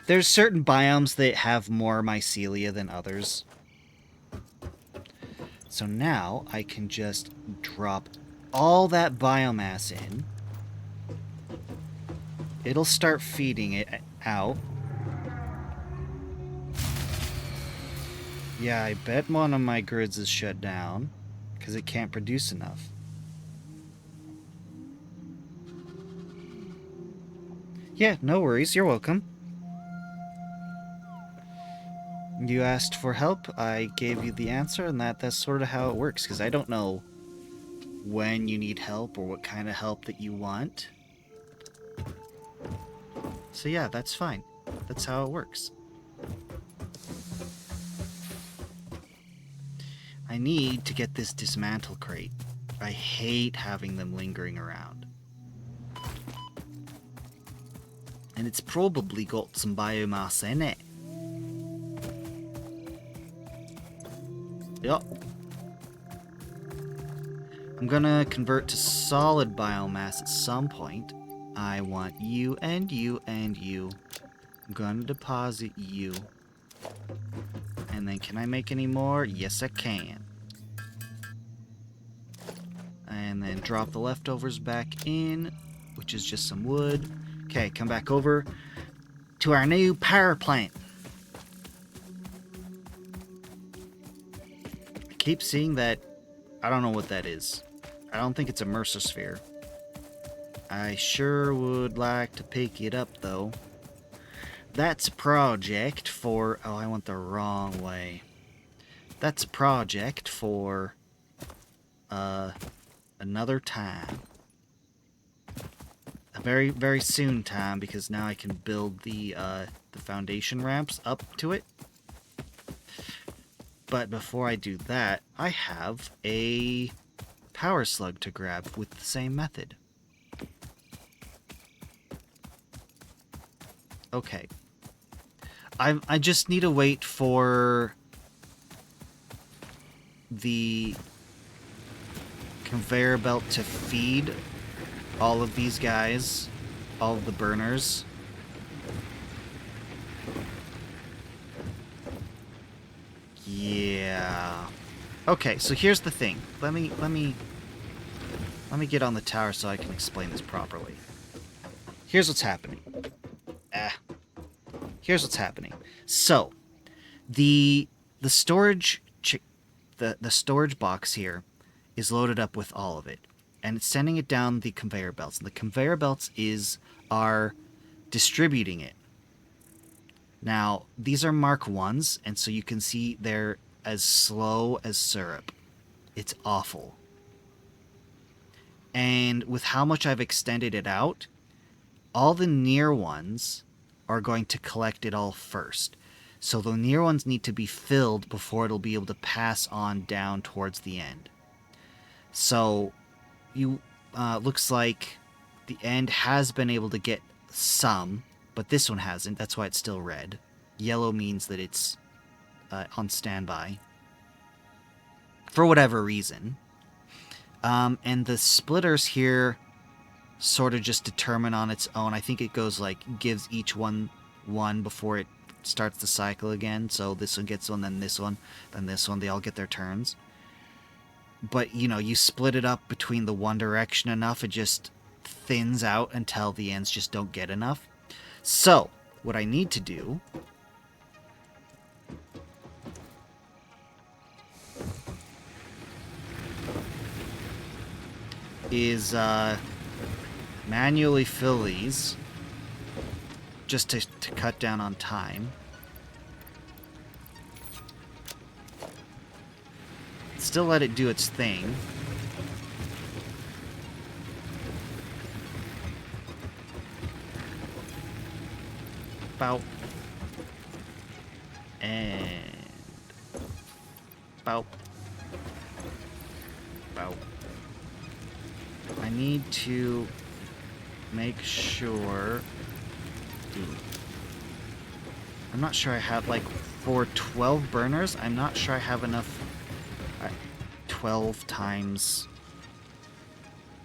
There's certain biomes that have more mycelia than others. So now I can just drop all that biomass in. It'll start feeding it out. Yeah, I bet one of my grids is shut down because it can't produce enough. Yeah, no worries. You're welcome. You asked for help, I gave you the answer, and that's sort of how it works, because I don't know when you need help or what kind of help that you want. So yeah, that's fine. That's how it works. I need to get this dismantle crate. I hate having them lingering around. And it's probably got some biomass in it. Yup. I'm gonna convert to solid biomass at some point. I want you and you and you. I'm gonna deposit you. And then can I make any more? Yes, I can. And then drop the leftovers back in, which is just some wood. Okay, come back over to our new power plant. I keep seeing that. I don't know what that is. I don't think it's a Mercer Sphere. I sure would like to pick it up, though. That's a project for... Oh, I went the wrong way. That's a project for... another time. A very, very soon time, because now I can build the foundation ramps up to it. But before I do that, I have a power slug to grab with the same method. Okay. I just need to wait for the conveyor belt to feed all of these guys, all of the burners. Yeah. Okay, so here's the thing. Let me get on the tower so I can explain this properly. Here's what's happening. Here's what's happening. So, the storage the storage box here is loaded up with all of it, and it's sending it down the conveyor belts. And the conveyor belts are distributing it. Now, these are Mark 1s, and so you can see they're as slow as syrup. It's awful. And with how much I've extended it out, all the near ones are going to collect it all first. So the near ones need to be filled before it'll be able to pass on down towards the end. So you looks like the end has been able to get some, but this one hasn't. That's why it's still red. Yellow means that it's on standby for whatever reason. And the splitters here sort of just determine on its own. I think it goes like gives each one before it starts the cycle again. So this one gets one, then this one, then this one. They all get their turns. But, you know, you split it up between the one direction enough, it just thins out until the ends just don't get enough. So, what I need to do is manually fill these just to cut down on time. Still let it do its thing. Bow. And bow. Bow. I need to make sure. I'm not sure I have, like, for 12 burners, I'm not sure I have enough. 12 times.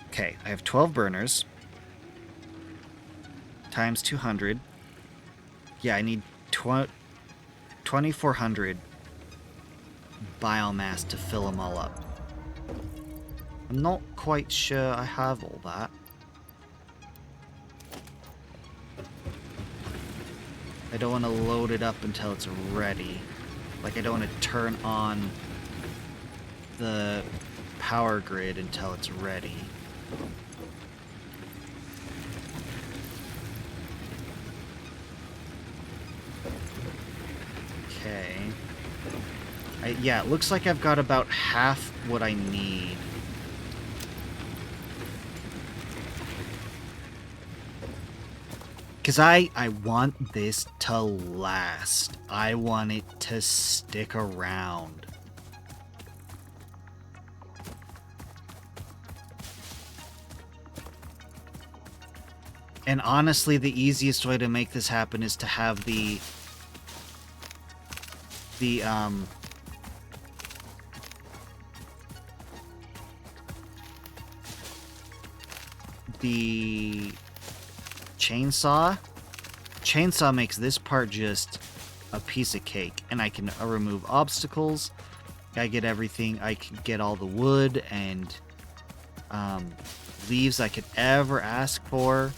Okay, I have 12 burners. Times 200. Yeah, I need 2,400 biomass to fill them all up. I'm not quite sure I have all that. I don't want to load it up until it's ready. Like, I don't want to turn on the power grid until it's ready. Okay. Yeah, it looks like I've got about half what I need. Because I want this to last. I want it to stick around. And honestly, the easiest way to make this happen is to have the chainsaw. Chainsaw makes this part just a piece of cake, and I can remove obstacles. I get everything. I can get all the wood and leaves I could ever ask for.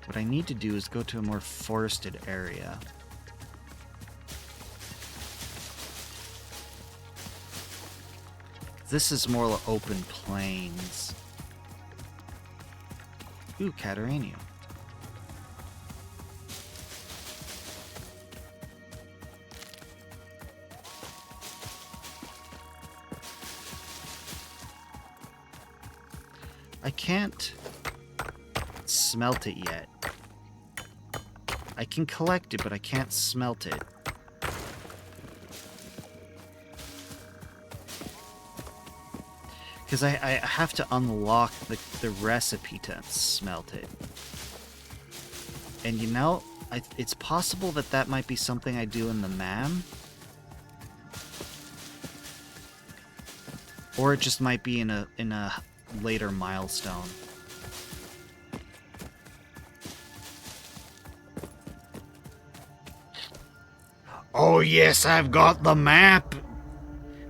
What I need to do is go to a more forested area. This is more open plains. Ooh, Catarrhenium. I can't smelt it yet. I can collect it, but I can't smelt it. Because I have to unlock the recipe to smelt it. And you know, it's possible that that might be something I do in the MAM. Or it just might be in a later milestone. Oh yes, I've got the map.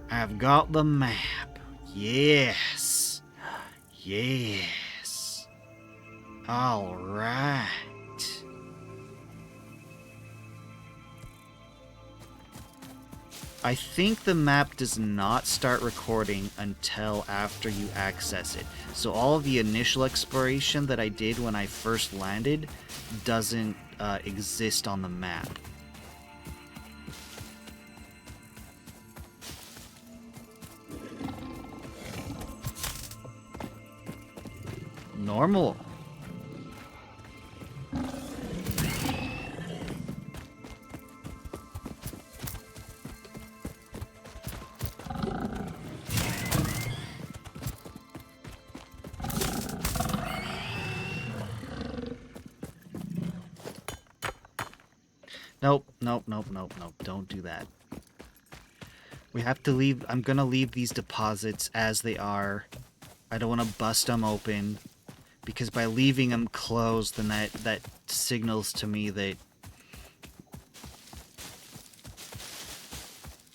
I've got the map. Yes. Yes. All right. I think the map does not start recording until after you access it. So all of the initial exploration that I did when I first landed doesn't exist on the map. Normal. Nope, nope, nope, nope, nope. Don't do that. We have to leave. I'm gonna leave these deposits as they are. I don't want to bust them open, because by leaving them closed, then that signals to me that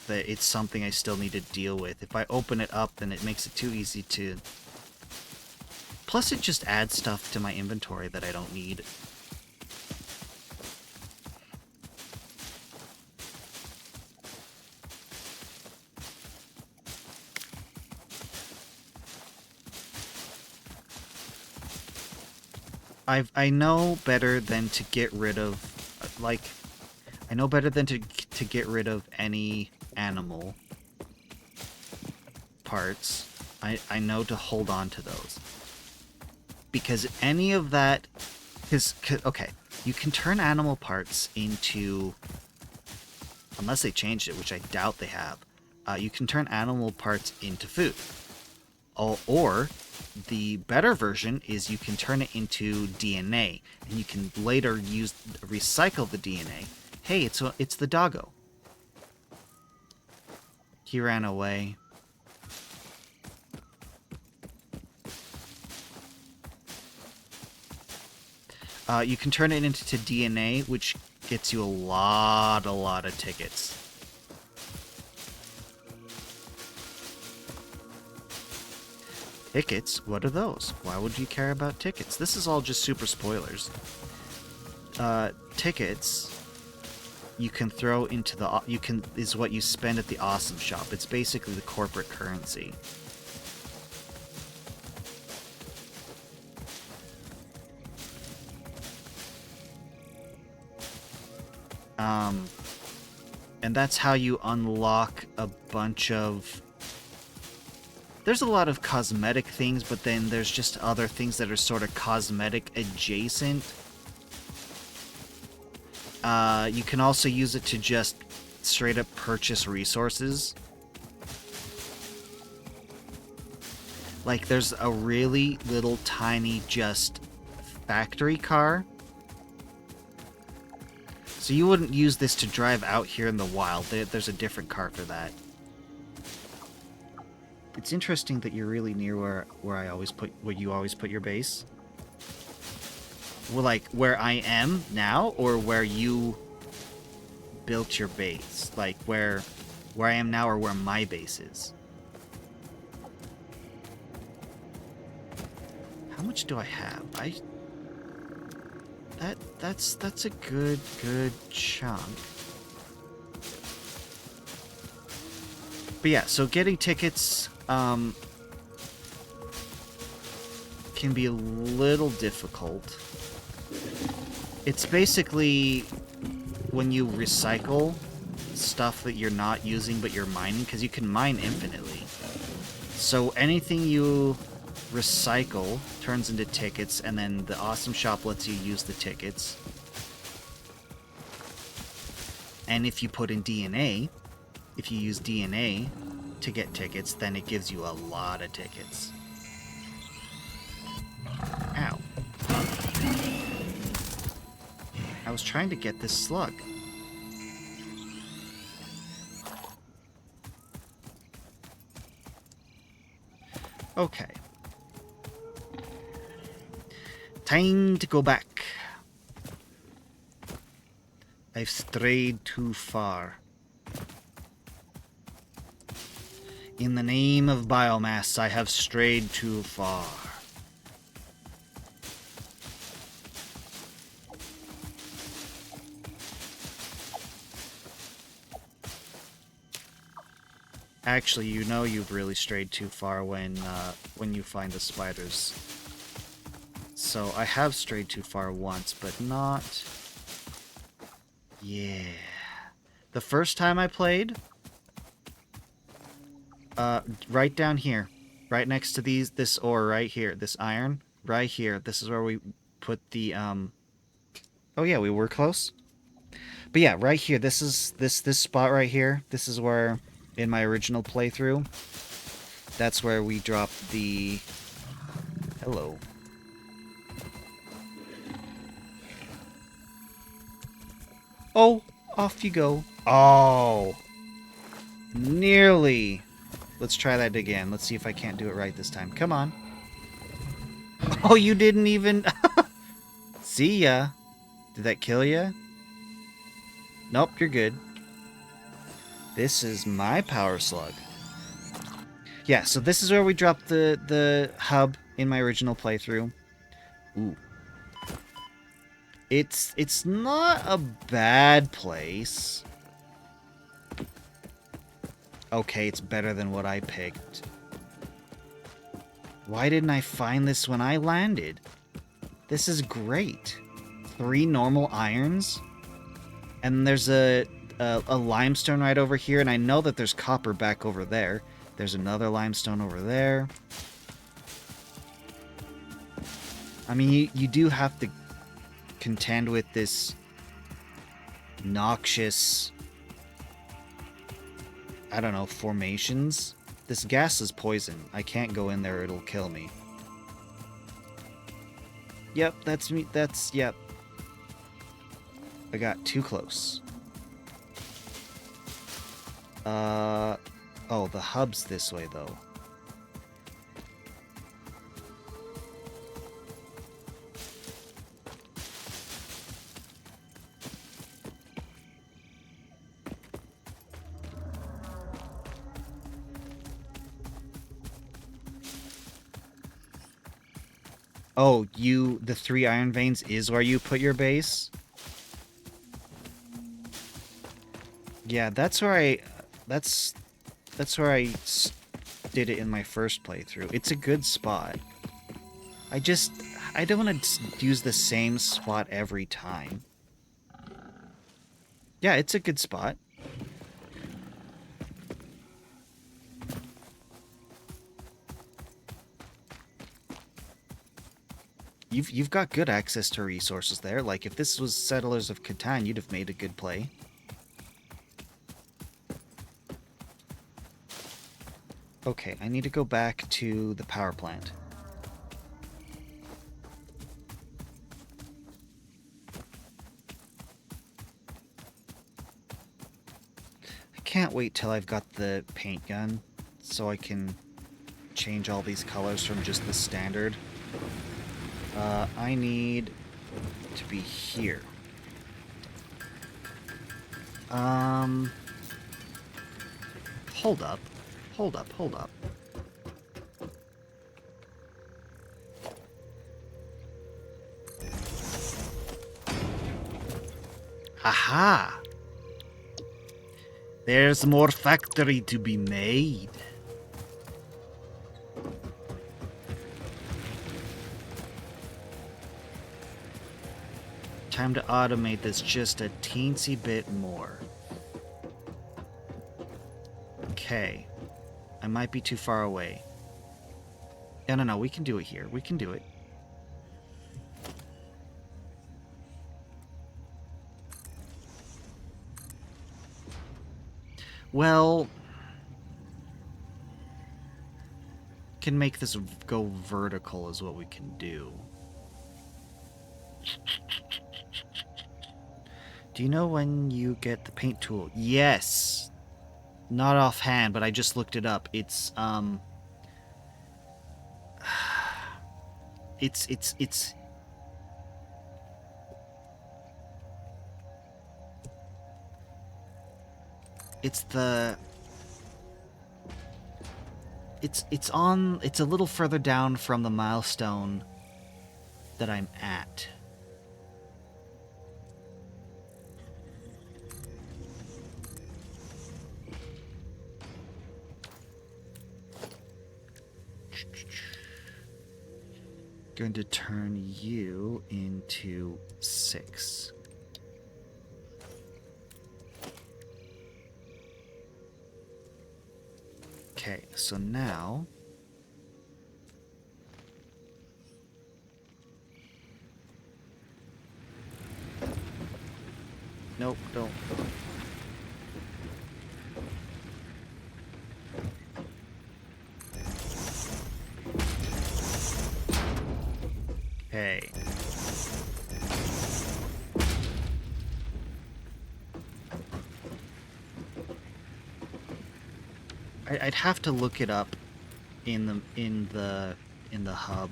it's something I still need to deal with. If I open it up, then it makes it too easy to... Plus, it just adds stuff to my inventory that I don't need. I know better than to get rid of, like, I know better than to get rid of any animal parts. I know to hold on to those. Because any of that, okay, you can turn animal parts into, unless they changed it, which I doubt they have, you can turn animal parts into food. Or the better version is you can turn it into DNA, and you can later recycle the DNA. Hey, it's the doggo. He ran away. You can turn it into DNA, which gets you a lot of tickets. Tickets? What are those? Why would you care about tickets? This is all just super spoilers. Tickets you can throw into the... is what you spend at the Awesome Shop. It's basically the corporate currency. And that's how you unlock a bunch of... There's a lot of cosmetic things, but then there's just other things that are sort of cosmetic adjacent. You can also use it to just straight up purchase resources. Like, there's a really little tiny just factory car. So you wouldn't use this to drive out here in the wild. There's a different car for that. It's interesting that you're really near where you always put your base. Well, like where I am now, or where you built your base, like where I am now, or where my base is. How much do I have? That's a good chunk. But yeah, so getting tickets can be a little difficult. It's basically when you recycle stuff that you're not using but you're mining, because you can mine infinitely. So anything you recycle turns into tickets, and then the Awesome Shop lets you use the tickets. And if you put in DNA, if you use DNA, to get tickets, then it gives you a lot of tickets. Ow. I was trying to get this slug. Okay. Time to go back. I've strayed too far. In the name of biomass, I have strayed too far. Actually, you know you've really strayed too far when you find the spiders. So I have strayed too far once, but not... Yeah. The first time I played... right down here. Right next to this ore right here. This iron. Right here. This is where we put the, Oh yeah, we were close. But yeah, right here. This is... This spot right here. This is where... In my original playthrough... That's where we dropped the... Hello. Oh, off you go. Oh. Nearly. Let's try that again. Let's see if I can't do it right this time. Come on. Oh, you didn't even... See ya. Did that kill ya? Nope, you're good. This is my power slug. Yeah, so this is where we dropped the hub in my original playthrough. Ooh. It's not a bad place. Okay, it's better than what I picked. Why didn't I find this when I landed? This is great. 3 normal irons. And there's a limestone right over here, and I know that there's copper back over there. There's another limestone over there. I mean, you do have to contend with this noxious, I don't know, formations. This gas is poison. I can't go in there, it'll kill me. Yep, that's me. Yep. I got too close. Oh, the hub's this way, though. Oh, the 3 iron veins is where you put your base? Yeah, that's where I did it in my first playthrough. It's a good spot. I don't want to use the same spot every time. Yeah, it's a good spot. You've got good access to resources there. Like, if this was Settlers of Catan, you'd have made a good play. Okay, I need to go back to the power plant. I can't wait till I've got the paint gun, so I can change all these colors from just the standard. I need to be here. Hold up. Hold up, hold up. Aha! There's more factory to be made. Time to automate this just a teensy bit more. Okay. I might be too far away. No, we can do it here. We can do it. Well, can make this go vertical is what we can do. Do you know when you get the paint tool? Yes. Not offhand, but I just looked it up. It's it's the it's a little further down from the milestone that I'm at. Going to turn you into 6. Okay, so now nope, don't. Okay. I'd have to look it up in the hub.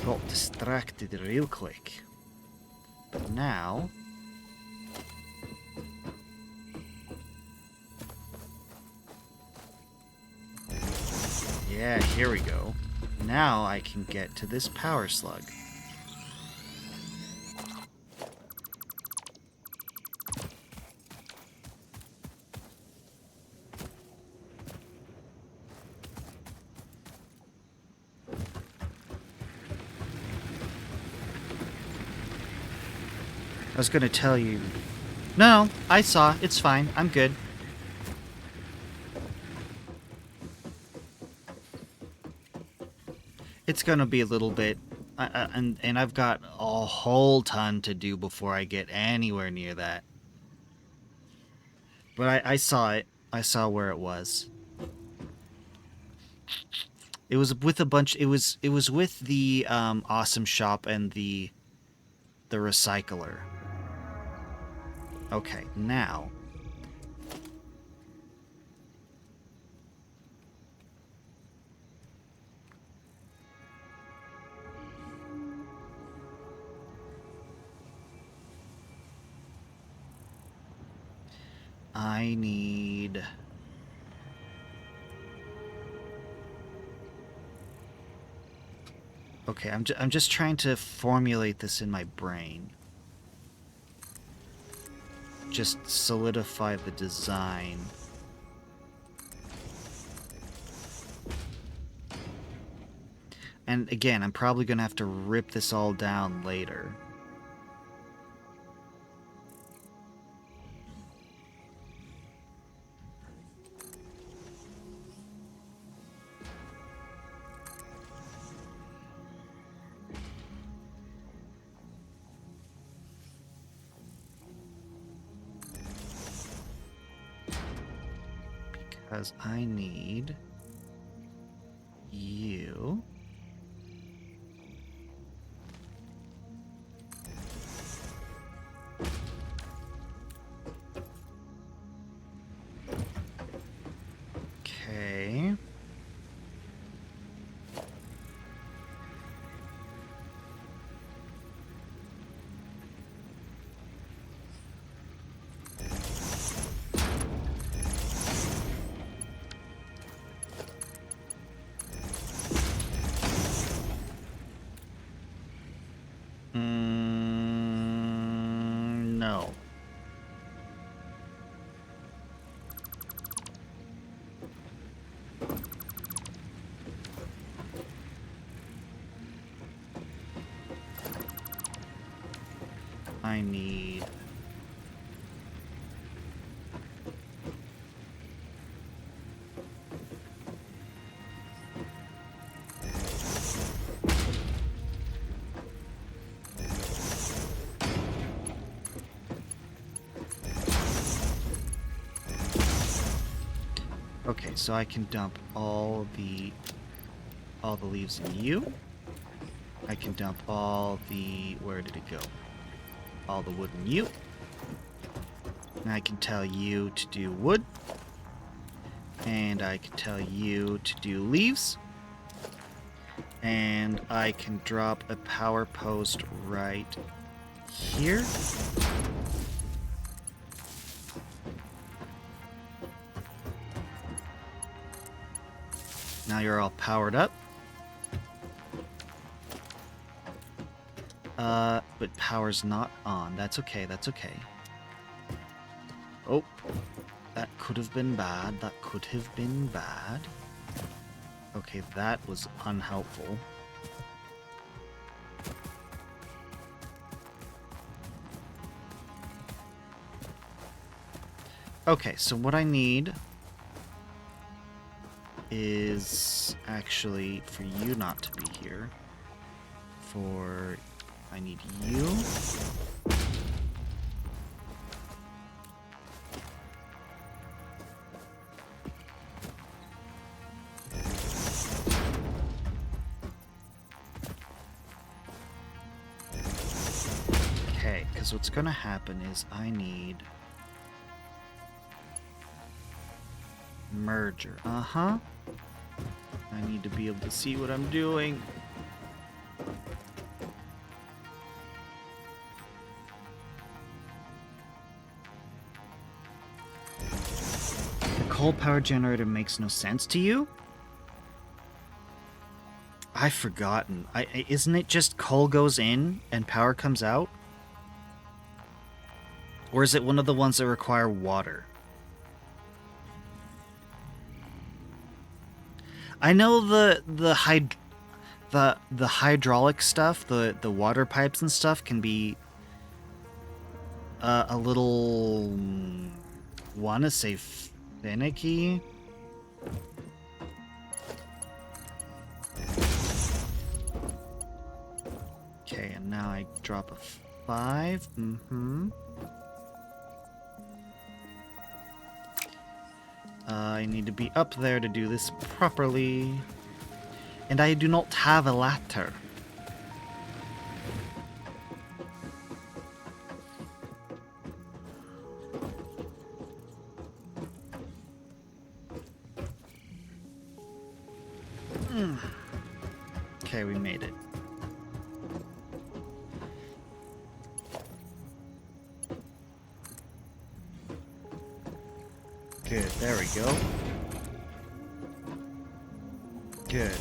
Got distracted real quick. But now yeah, here we go. Now I can get to this power slug. I was gonna tell you. No, I saw. It's fine. I'm good. It's gonna be a little bit, and I've got a whole ton to do before I get anywhere near that. But I saw it. I saw where it was. It was with a bunch. It was with the awesome shop and the recycler. Okay, now. I need... Okay, I'm just trying to formulate this in my brain. Just solidify the design. And again, I'm probably going to have to rip this all down later. Because I need you. Okay. No. I need... so I can dump all the leaves in you. I can dump all the... where did it go? All the wood in you. And I can tell you to do wood. And I can tell you to do leaves. And I can drop a power post right here. Now you're all powered up. But power's not on. That's okay, that's okay. Oh, that could have been bad. That could have been bad. Okay, that was unhelpful. Okay, so what I need is actually for you not to be here. I need you. Okay, because what's gonna happen is I need merger. I need to be able to see what I'm doing. Coal power generator makes no sense to you? I've forgotten. Isn't it just coal goes in and power comes out? Or is it one of the ones that require water? I know the hydraulic stuff, the water pipes and stuff can be a little, wanna say finicky. Okay, and now I drop a 5. I need to be up there to do this properly. And I do not have a ladder. Okay, we made it. Good, there we go. Good.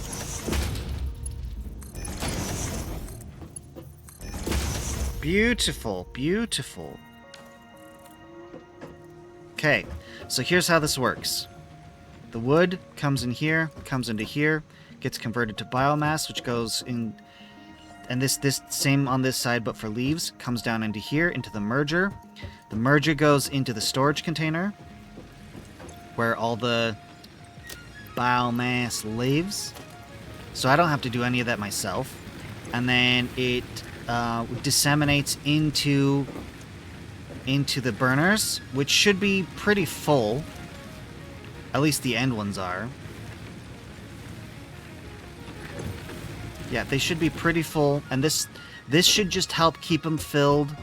Beautiful, beautiful. Okay, so here's how this works. The wood comes in here, comes into here, gets converted to biomass, which goes in, and this same on this side, but for leaves, comes down into here, into the merger. The merger goes into the storage container, where all the biomass lives. So I don't have to do any of that myself. And then it disseminates into the burners, which should be pretty full. At least the end ones are. Yeah, they should be pretty full, and this should just help keep them filled.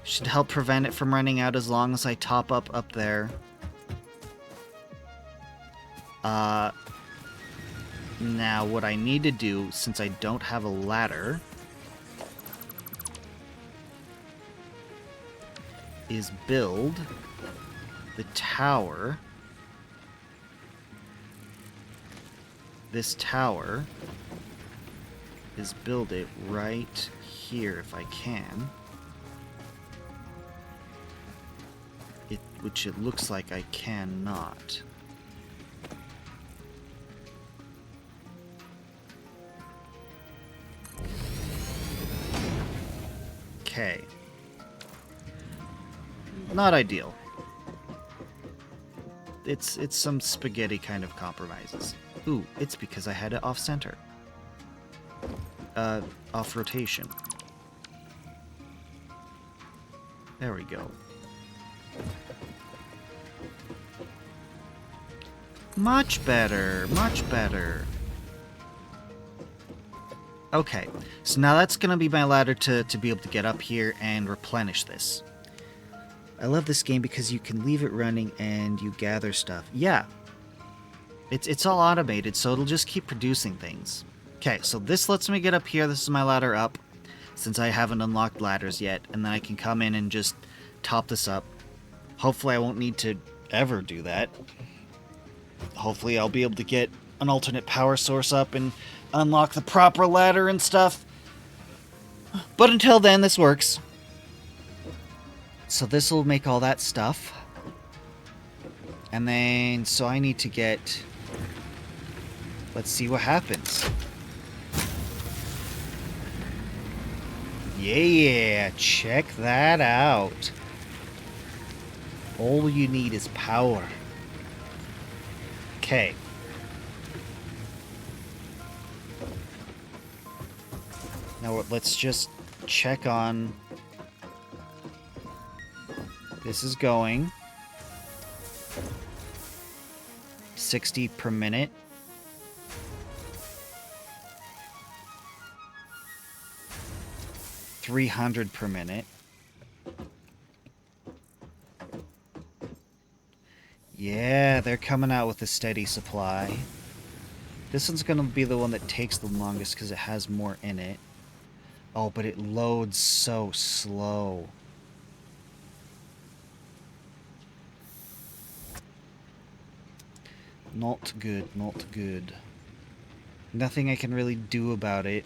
Should help prevent it from running out as long as I top up there. Now what I need to do, since I don't have a ladder, is build the tower. This tower is build it right here if I can. Which it looks like I cannot. Okay. Not ideal. It's some spaghetti kind of compromises. Ooh, it's because I had it off center. Off rotation. There we go. Much better, much better. Okay, so now that's gonna be my ladder to be able to get up here and replenish this. I love this game because you can leave it running and you gather stuff. Yeah, it's all automated, so it'll just keep producing things. Okay, so this lets me get up here. This is my ladder up, since I haven't unlocked ladders yet, and then I can come in and just top this up. Hopefully I won't need to ever do that. Hopefully I'll be able to get an alternate power source up and unlock the proper ladder and stuff. But until then, this works. So this will make all that stuff. And then, so I need to get... Let's see what happens. Yeah, check that out. All you need is power. Okay. Now let's just check on... This is going 60 per minute. $300 per minute. Yeah, they're coming out with a steady supply. This one's gonna be the one that takes the longest because it has more in it. Oh, but it loads so slow. Not good, not good. Nothing I can really do about it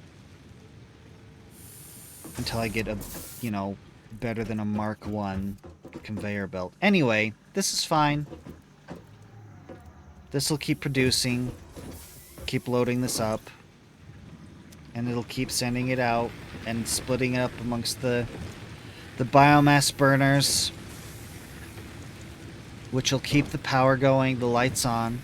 until I get a, you know, better than a Mark 1 conveyor belt. Anyway, this is fine. This will keep producing, keep loading this up, and it'll keep sending it out and splitting it up amongst the biomass burners, which will keep the power going, the lights on.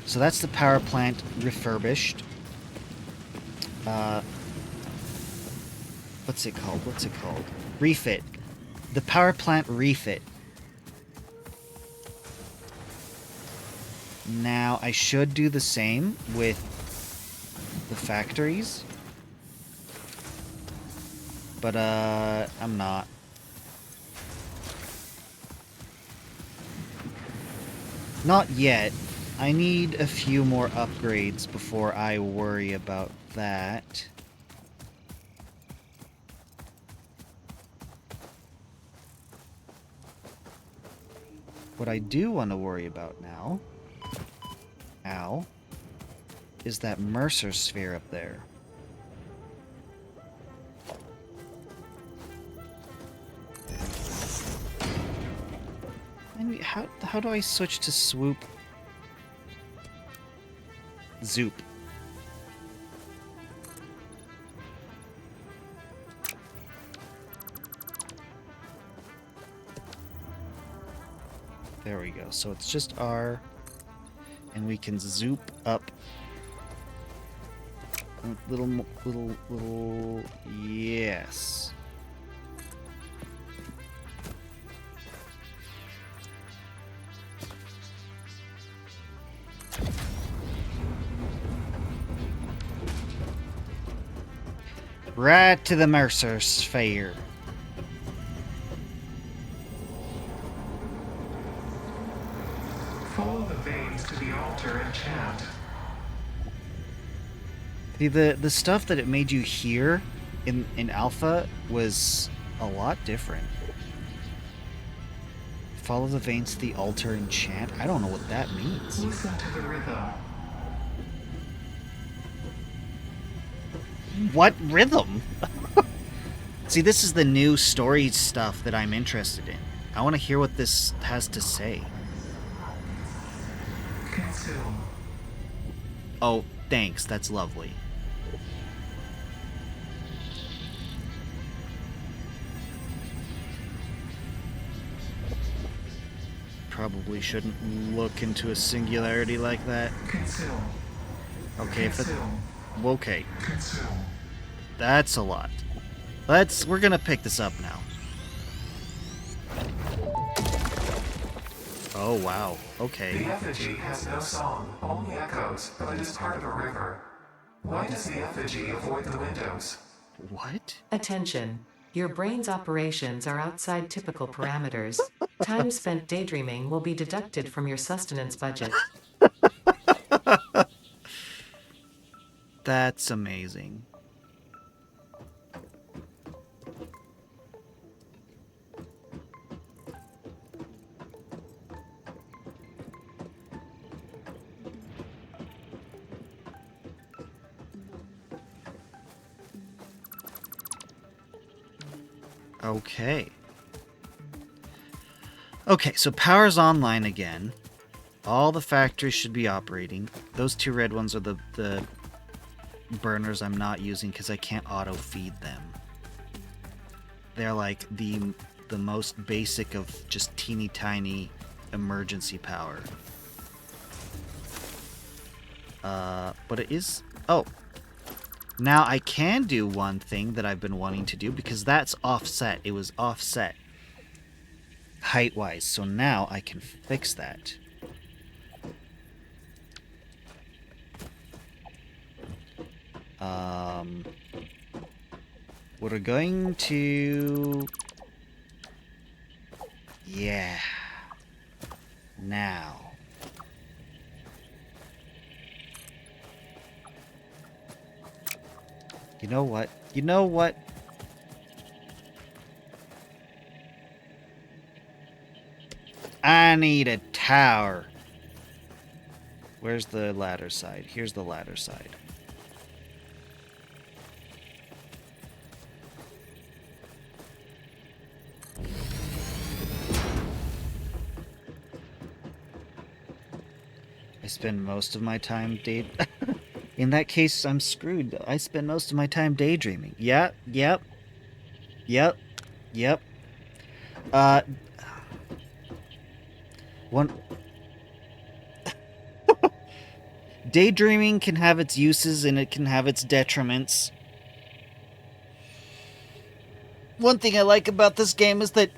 So that's the power plant refurbished. What's it called? What's it called? Refit. The power plant refit. Now, I should do the same with the factories. But, I'm not. Not yet. I need a few more upgrades before I worry about that. What I do want to worry about now, is that Mercer Sphere up there. I mean, how do I switch to swoop? Zoop. There we go. So it's just R, and we can zoop up. Little. Yes. Right to the Mercer Sphere. Follow the veins to the altar and chant. See, the stuff that it made you hear in Alpha was a lot different. Follow the veins to the altar and chant. I don't know what that means. Listen to the rhythm. What rhythm? See, this is the new story stuff that I'm interested in. I want to hear what this has to say. Consume. Oh, thanks. That's lovely. Probably shouldn't look into a singularity like that. Consume. Okay, if it, Consume. okay. Consume. That's a lot. We're gonna pick this up now. Oh, wow. The Okay. effigy has no song, only echoes, but it is part of a river. Why does the effigy avoid the windows? What? Attention. Your brain's operations are outside typical parameters. Time spent daydreaming will be deducted from your sustenance budget. That's amazing. Okay. Okay, so power's online again. All the factories should be operating. Those two red ones are the burners I'm not using because I can't auto feed them. They're like the most basic of just teeny tiny emergency power. But it is... Oh. Now I can do one thing that I've been wanting to do because that's offset. It was offset height-wise. So now I can fix that. We're going to... Yeah. Now. You know what? You know what? I need a tower. Where's the ladder side? Here's the ladder side. I spend most of my time In that case, I'm screwed. I spend most of my time daydreaming. Yep. One... Daydreaming can have its uses and it can have its detriments. One thing I like about this game is that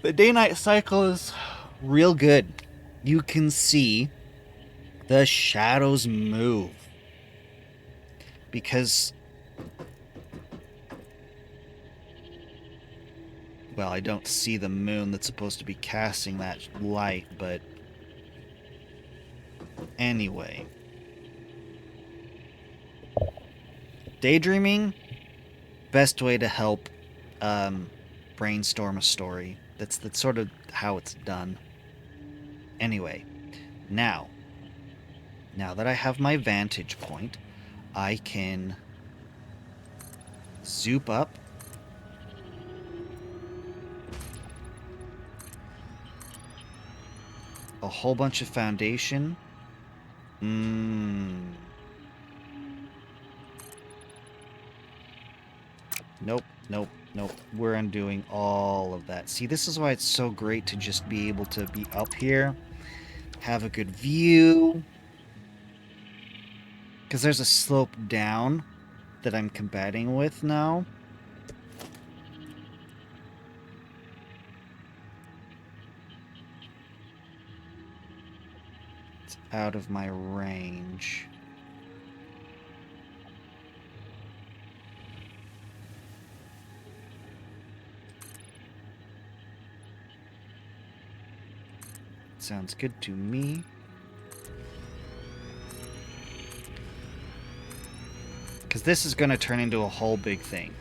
the day-night cycle is real good. You can see the shadows move. Because... Well, I don't see the moon that's supposed to be casting that light, but... Anyway. Daydreaming, best way to help brainstorm a story. That's sort of how it's done. Anyway, now that I have my vantage point, I can zoop up. A whole bunch of foundation. Nope. We're undoing all of that. See, this is why it's so great to just be able to be up here, have a good view. Because there's a slope down that I'm combating with now. It's out of my range. Sounds good to me. Because this is going to turn into a whole big thing.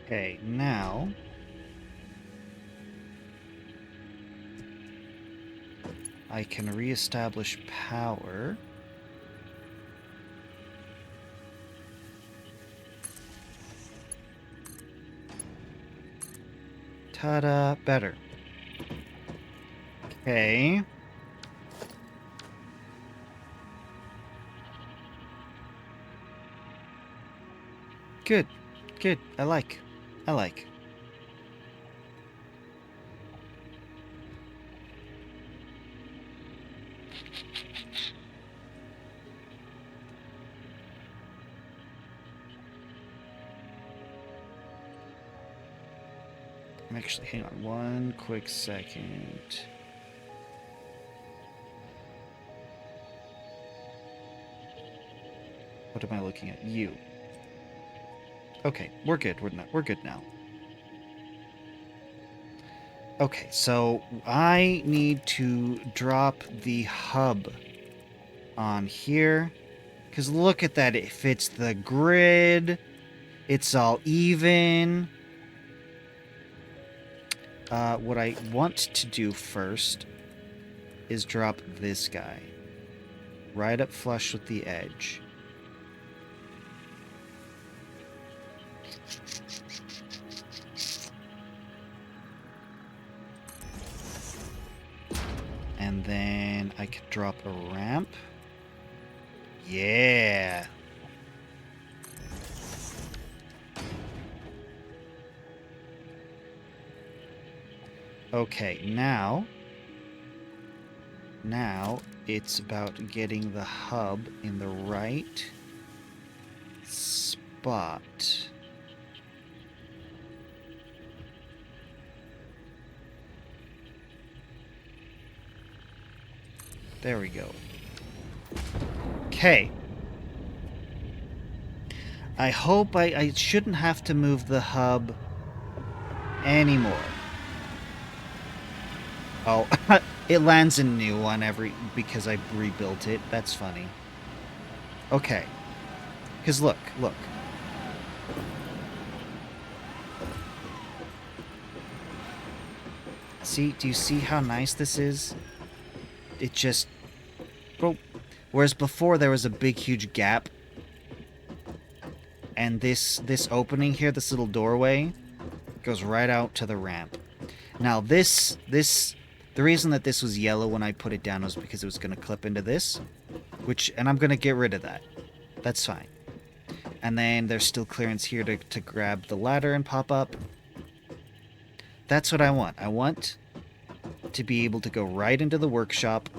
Okay, now... I can reestablish power. Ta-da! Better. Okay. Good. Good. I like. I like. Actually, hang on one quick second. What am I looking at? You. Okay, we're good. We're good now. Okay, so I need to drop the hub on here. Because look at that. It fits the grid. It's all even. What I want to do first is drop this guy. Right up flush with the edge. And then I could drop a ramp. Yeah. Okay, now it's about getting the hub in the right spot. There we go. Okay. I hope I shouldn't have to move the hub anymore. Oh, it lands a new one because I rebuilt it. That's funny. Okay. Because look. See, do you see how nice this is? It just... Oh. Whereas before there was a big, huge gap. And this opening here, this little doorway, goes right out to the ramp. Now the reason that this was yellow when I put it down was because it was going to clip into this. And I'm going to get rid of that. That's fine. And then there's still clearance here to grab the ladder and pop up. That's what I want. I want to be able to go right into the workshop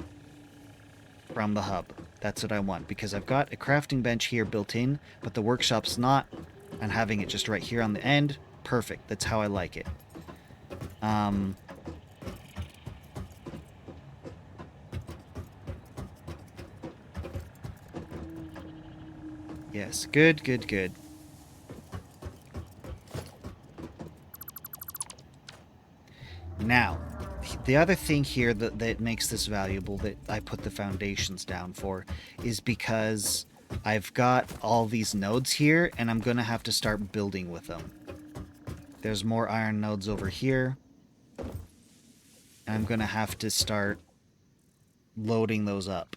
from the hub. That's what I want, because I've got a crafting bench here built in, but the workshop's not, and having it just right here on the end, perfect. That's how I like it. Yes, good. Now, the other thing here that makes this valuable, that I put the foundations down for, is because I've got all these nodes here, and I'm going to have to start building with them. There's more iron nodes over here, and I'm going to have to start loading those up.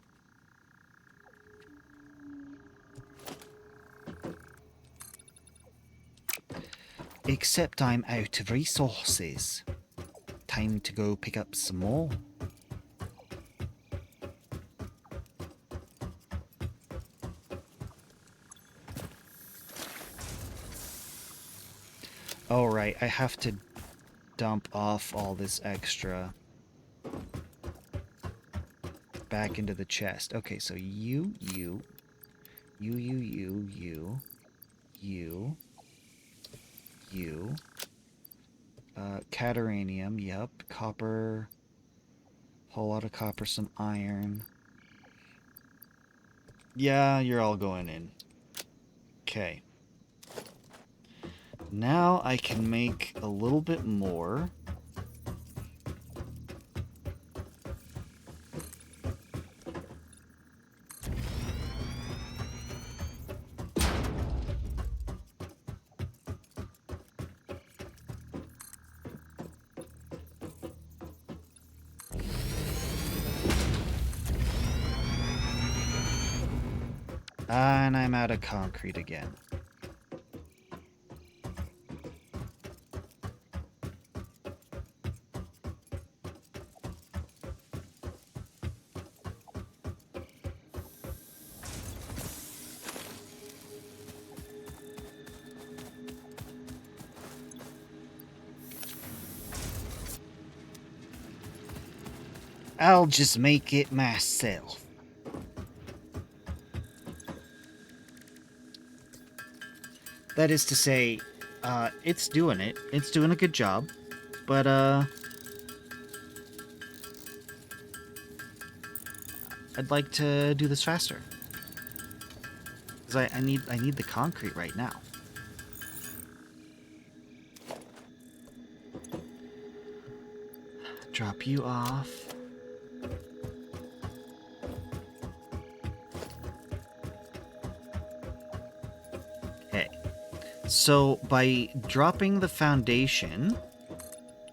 Except I'm out of resources. Time to go pick up some more. Oh, right, I have to dump off all this extra back into the chest. Okay, so you. Cataranium, yep. Copper. Whole lot of copper, some iron. Yeah, you're all going in. Okay. Now I can make a little bit more. And I'm out of concrete again. I'll just make it myself. That is to say, it's doing it. It's doing a good job. But, I'd like to do this faster. Because I need the concrete right now. Drop you off. Okay. So by dropping the foundation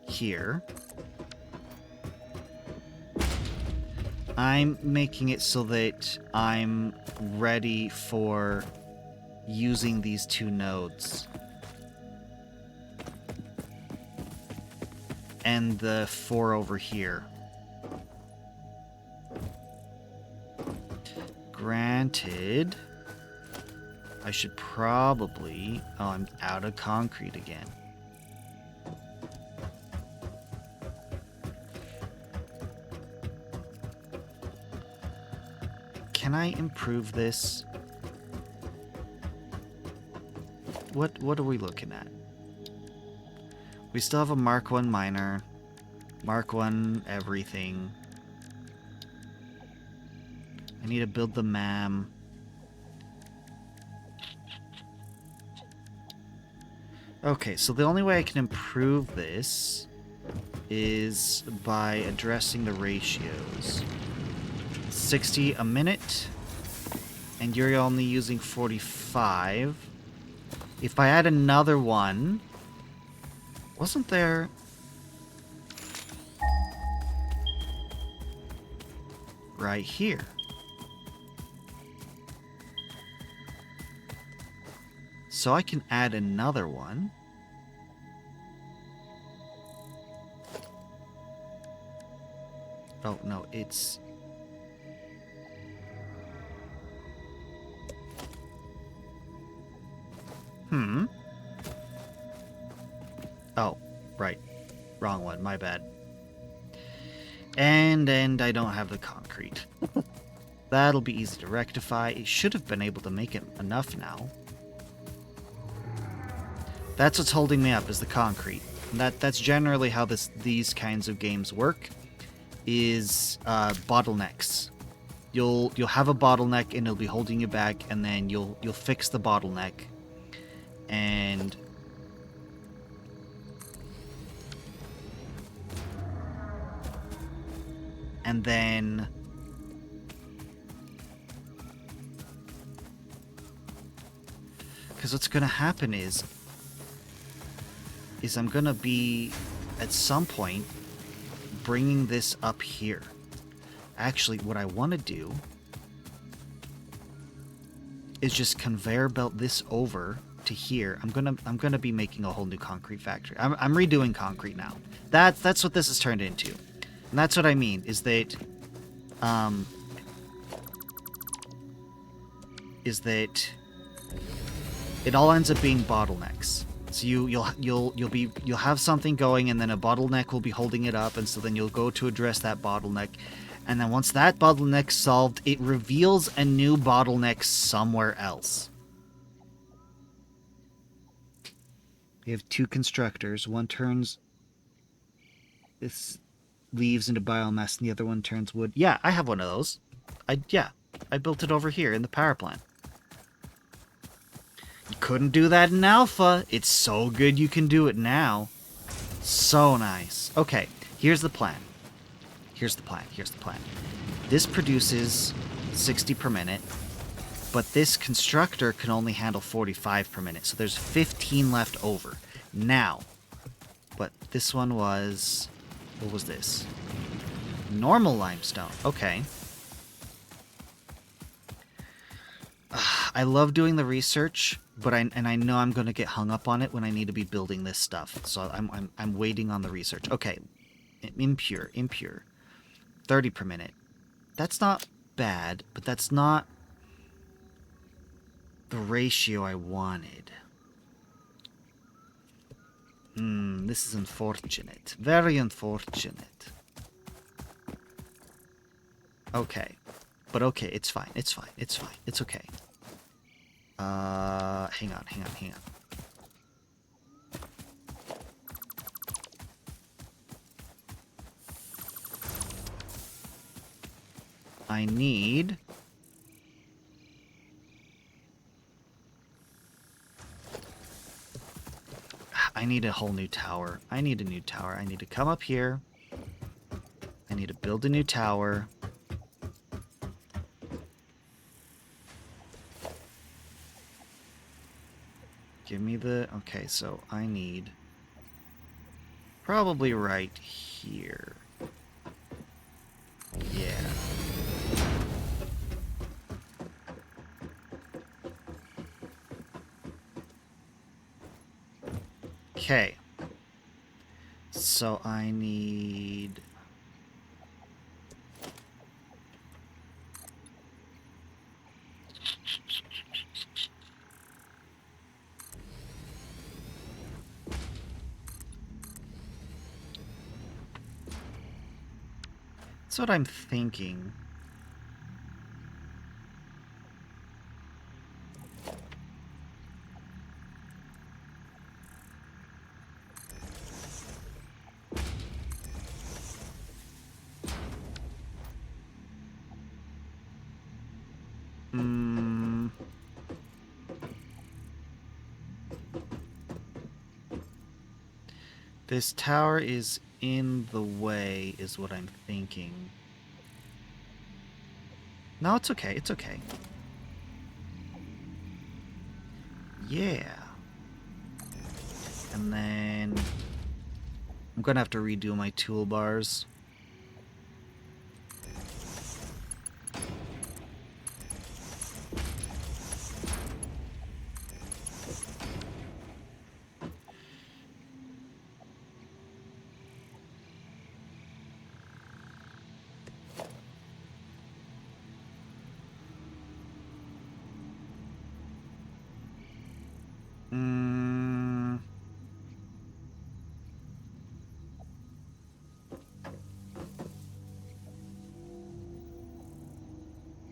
here, I'm making it so that I'm ready for using these two nodes. And the 4 over here. Granted, I should probably... Oh, I'm out of concrete again. Can I improve this? What are we looking at? We still have a Mark 1 miner. Mark 1 everything. I need to build the MAM. Okay, so the only way I can improve this is by addressing the ratios. 60 a minute, and you're only using 45. If I add another one... Wasn't there... Right here. So I can add another one. Oh, no, it's... Oh, right. Wrong one, my bad. And I don't have the concrete. That'll be easy to rectify. It should have been able to make it enough now. That's what's holding me up, is the concrete. And that's generally how these kinds of games work, is bottlenecks. You'll have a bottleneck and it'll be holding you back, and then you'll fix the bottleneck. And then because what's going to happen is I'm going to be at some point bringing this up here. Actually, what I want to do is just conveyor belt this over to here. I'm gonna be making a whole new concrete factory. I'm redoing concrete now. That's what this has turned into. And that's what I mean, is that it all ends up being bottlenecks. So you'll have something going, and then a bottleneck will be holding it up, and so then you'll go to address that bottleneck, and then once that bottleneck's solved, it reveals a new bottleneck somewhere else. We have two constructors. One turns this leaves into biomass, and the other one turns wood. Yeah, I have one of those. I built it over here in the power plant. You couldn't do that in alpha. It's so good you can do it now. So nice. Okay, here's the plan. Here's the plan. This produces 60 per minute, but this constructor can only handle 45 per minute, so there's 15 left over. Now, but this one was... What was this? Normal limestone. Okay. I love doing the research, but I know I'm going to get hung up on it when I need to be building this stuff. So I'm waiting on the research. Okay. Impure. 30 per minute. That's not bad, but that's not the ratio I wanted. This is unfortunate. Very unfortunate. Okay. But okay, it's fine. It's fine. It's fine. It's okay. Hang on. I need... I need a whole new tower. I need a new tower. I need to come up here. I need to build a new tower. Give me the... Okay, so I need... Probably right here. Yeah. Okay. So I need... That's what I'm thinking. This tower is in the way, is what I'm thinking. No, it's okay. It's okay. Yeah. And then... I'm gonna have to redo my toolbars.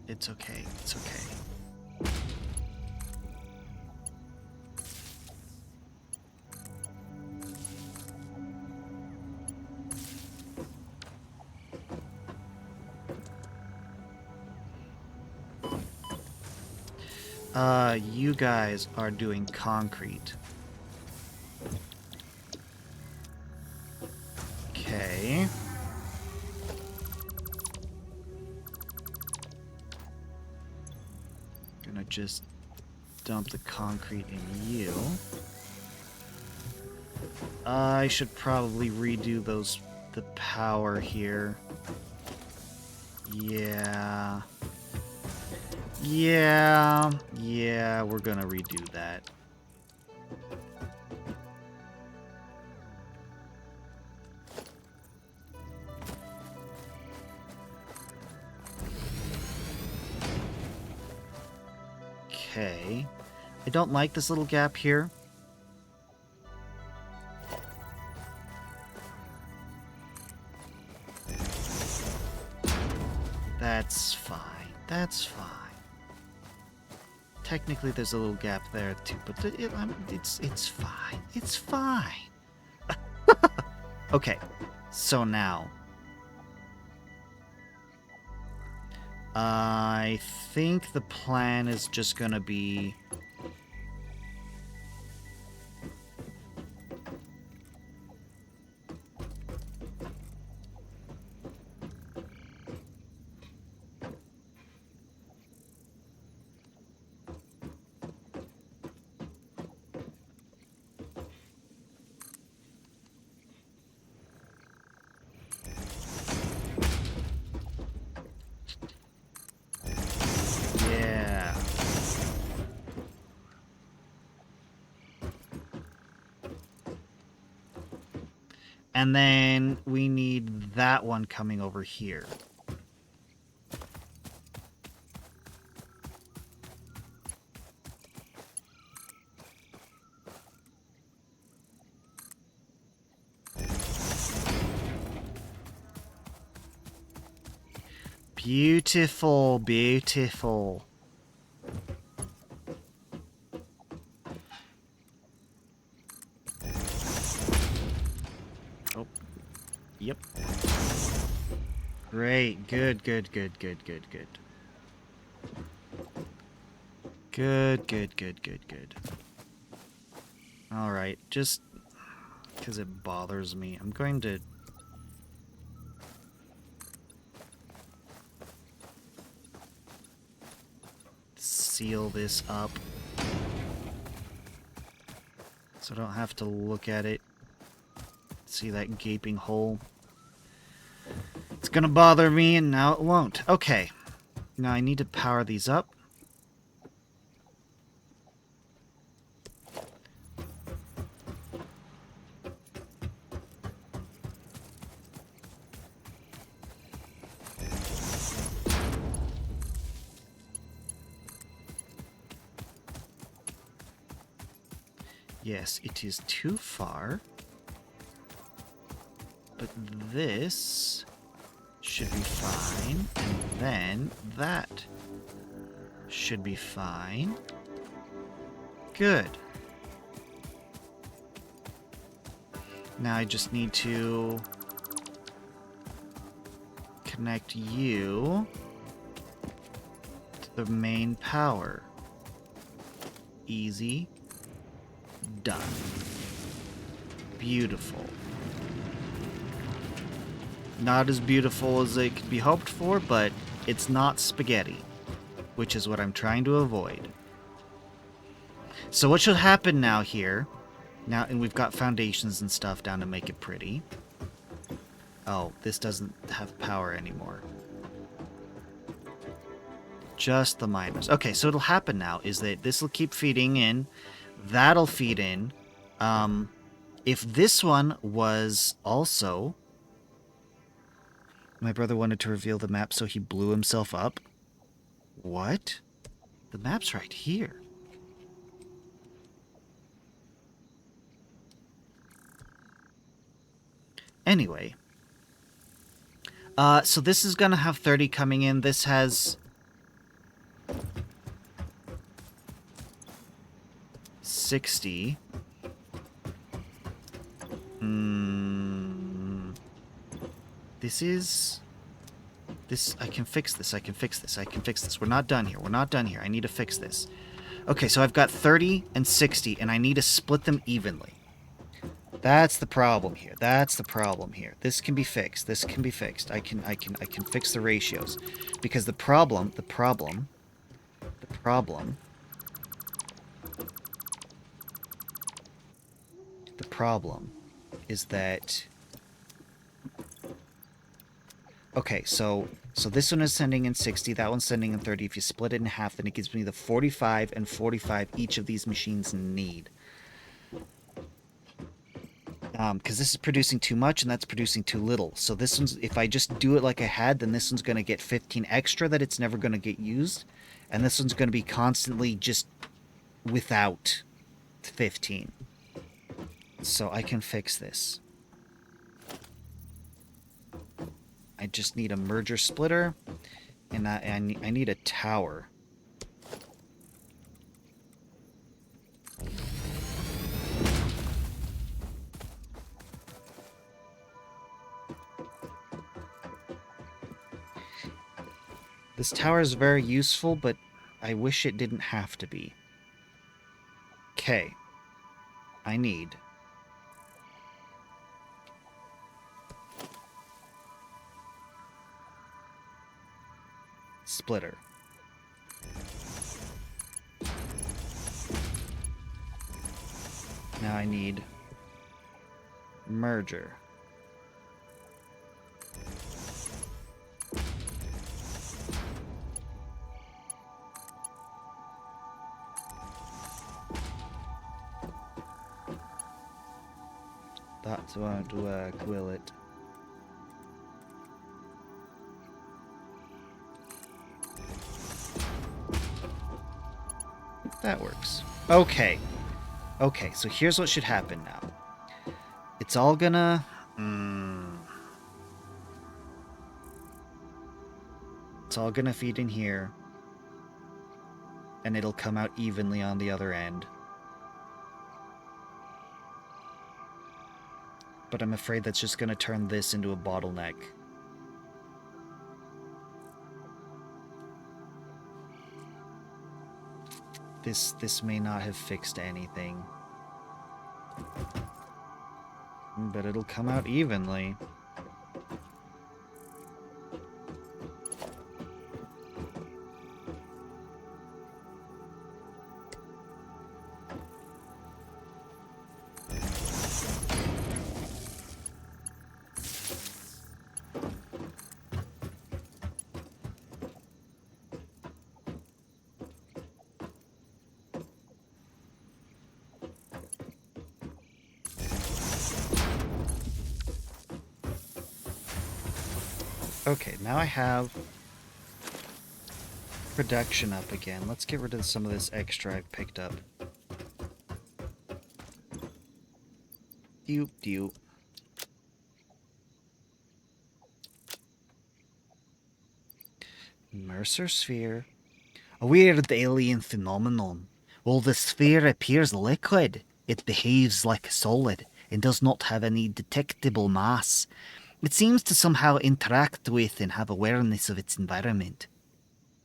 It's okay. It's okay. You guys are doing concrete. Okay. Gonna just dump the concrete in you. I should probably redo the power here. Yeah. Yeah, we're gonna redo that. Okay. I don't like this little gap here. That's fine. That's fine. Technically, there's a little gap there too, but it's fine. It's fine. Okay, so now I think the plan is just gonna be and then we need that one coming over here. Beautiful, beautiful. Oh, yep. Great, good, good, good, good, good, good. Good, good, good, good, good. Alright, just because it bothers me, I'm going to... seal this up. So I don't have to look at it. See that gaping hole? It's gonna bother me, and now it won't. Okay. Now I need to power these up. Yes, it is too far. But this should be fine. And then that should be fine. Good. Now I just need to connect you to the main power. Easy. Done. Beautiful. Not as beautiful as it could be hoped for, but it's not spaghetti, which is what I'm trying to avoid. So what should happen now here, and we've got foundations and stuff down to make it pretty. Oh, this doesn't have power anymore. Just the miners. Okay, so what'll happen now is that this will keep feeding in. That'll feed in. If this one was also... My brother wanted to reveal the map, so he blew himself up. What? The map's right here. Anyway. So this is gonna have 30 coming in. This has... 60. This is... This, I can fix this, I can fix this, I can fix this. We're not done here, we're not done here. I need to fix this. Okay, so I've got 30 and 60, and I need to split them evenly. That's the problem here. That's the problem here. This can be fixed. This can be fixed. I can fix the ratios. Because the problem is that... Okay, so this one is sending in 60, that one's sending in 30. If you split it in half, then it gives me the 45 and 45 each of these machines need. Because this is producing too much and that's producing too little. So this one's, if I just do it like I had, then this one's going to get 15 extra that it's never going to get used. And this one's going to be constantly just without 15. So I can fix this. I just need a merger splitter, and I need a tower. This tower is very useful, but I wish it didn't have to be. Okay. I need... splitter. Now I need merger. That won't work, will it? That works. Okay. Okay, so here's what should happen now. It's all gonna... it's all gonna feed in here. And it'll come out evenly on the other end. But I'm afraid that's just gonna turn this into a bottleneck. This may not have fixed anything. But it'll come out evenly. Okay, now I have production up again. Let's get rid of some of this extra I've picked up. Doop doop. Mercer Sphere. A weird alien phenomenon. While the sphere appears liquid, it behaves like a solid and does not have any detectable mass. It seems to somehow interact with and have awareness of its environment.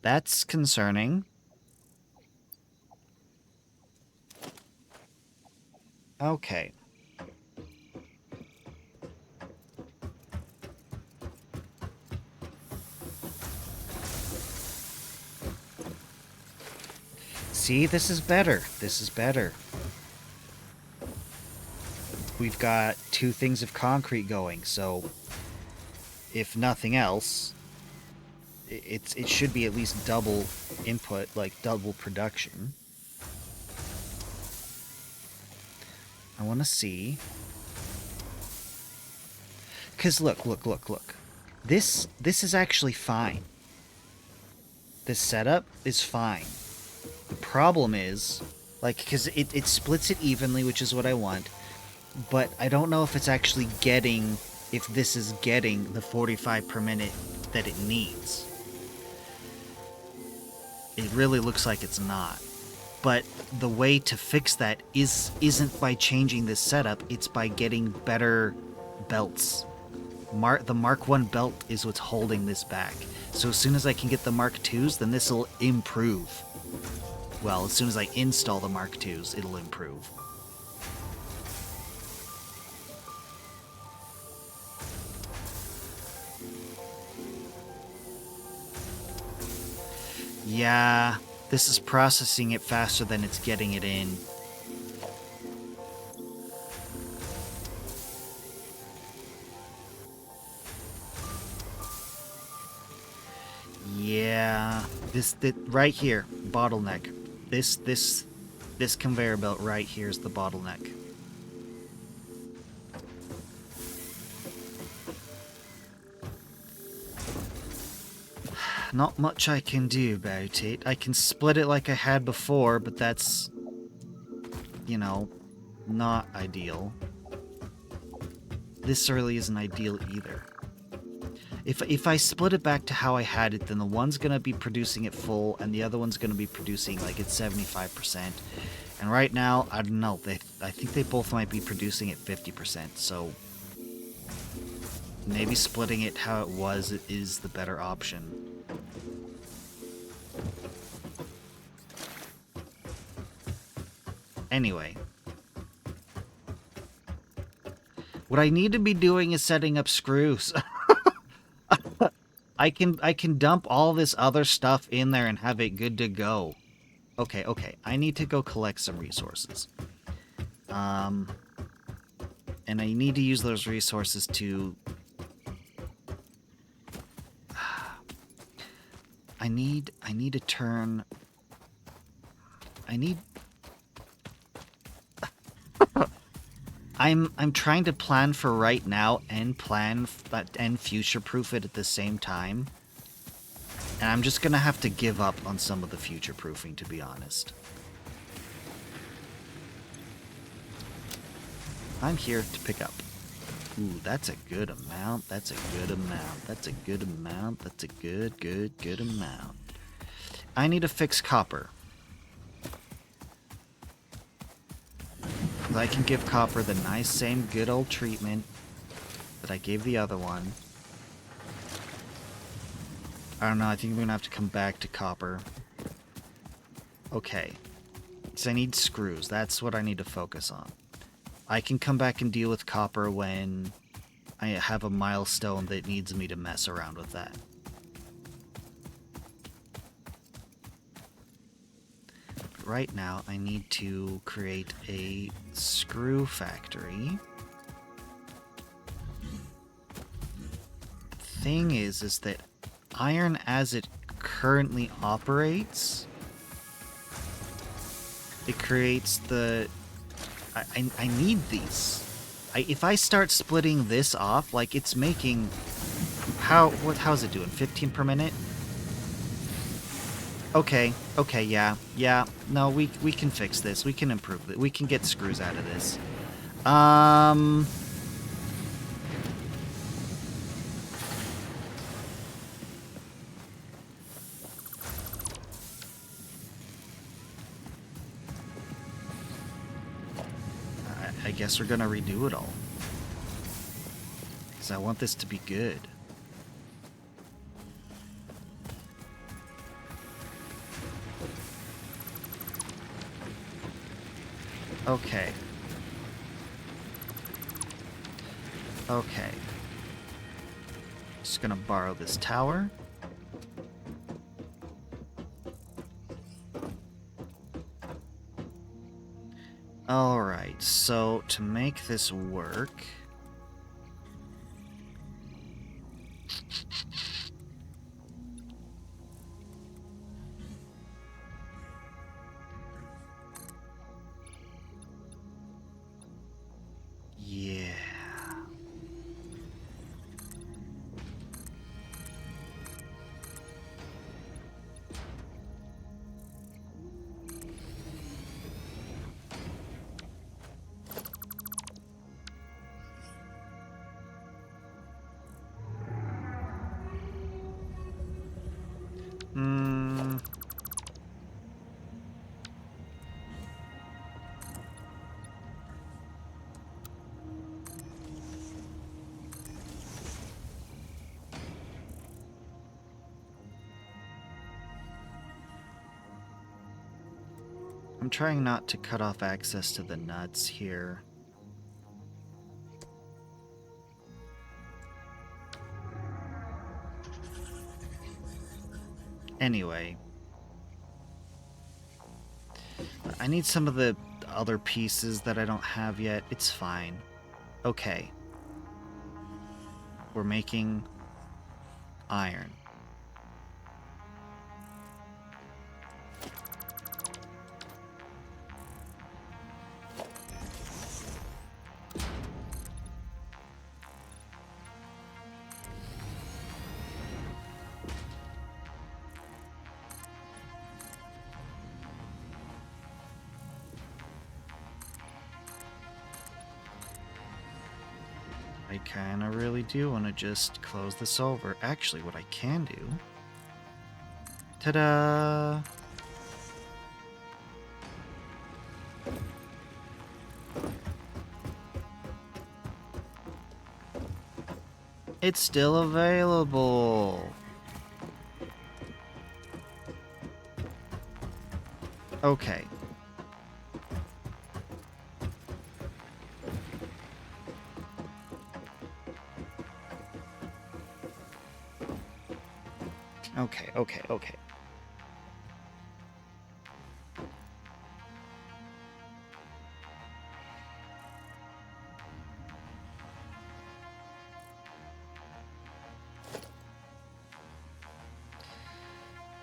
That's concerning. Okay. See, this is better. This is better. We've got 2 things of concrete going, so if nothing else, it should be at least double input, like double production. I want to see. Because look. This is actually fine. This setup is fine. The problem is, like, because it splits it evenly, which is what I want, but I don't know if it's actually getting, if this is getting the 45 per minute that it needs. It really looks like it's not. But the way to fix that isn't by changing this setup, it's by getting better belts. The Mark 1 belt is what's holding this back. So as soon as I can get the Mark 2s, then this will improve. Well, as soon as I install the Mark 2s, it'll improve. Yeah, this is processing it faster than it's getting it in. Yeah, this right here, bottleneck. This conveyor belt right here is the bottleneck. Not much I can do about it. I can split it like I had before, but that's, you know, not ideal. This really isn't ideal either. If I split it back to how I had it, then the one's gonna be producing it full, and the other one's gonna be producing like it's 75%. And right now, I don't know. I think they both might be producing at 50%. So maybe splitting it how it was is the better option. Anyway, what I need to be doing is setting up screws. I can dump all this other stuff in there and have it good to go. Okay. I need to go collect some resources. And I need to use those resources to... I need to turn... I need... I'm trying to plan for right now and and future-proof it at the same time. And I'm just gonna have to give up on some of the future-proofing, to be honest. I'm here to pick up Ooh, that's a good amount. That's a good amount. That's a good amount. That's a good amount. I need to fix copper. I can give copper the nice same good old treatment that I gave the other one. I don't know, I think we're gonna have to come back to copper. Okay. So I need screws. That's what I need to focus on. I can come back and deal with copper when I have a milestone that needs me to mess around with that. But right now, I need to create a screw factory. The thing is that iron as it currently operates, it creates the... I need these. If I start splitting this off, like it's making... How's it doing? 15 per minute? Okay, yeah. No, we can fix this. We can improve it. We can get screws out of this. I guess we're gonna redo it all. Because I want this to be good. Okay. Okay. Just gonna borrow this tower. Alright, so to make this work... Yeah... I'm trying not to cut off access to the nuts here. Anyway. I need some of the other pieces that I don't have yet. It's fine. Okay. We're making iron. I kinda really do want to just close this over. Actually, what I can do... Ta-da! It's still available! Okay. Okay.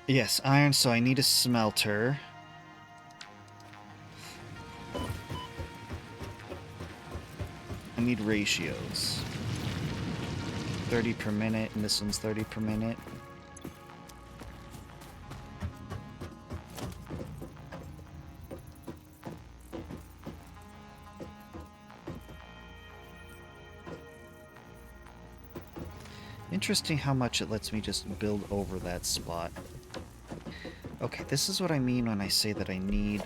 Yes, iron, so I need a smelter. I need ratios. 30 per minute, and this one's 30 per minute. Interesting how much it lets me just build over that spot. Okay, this is what I mean when I say that I need...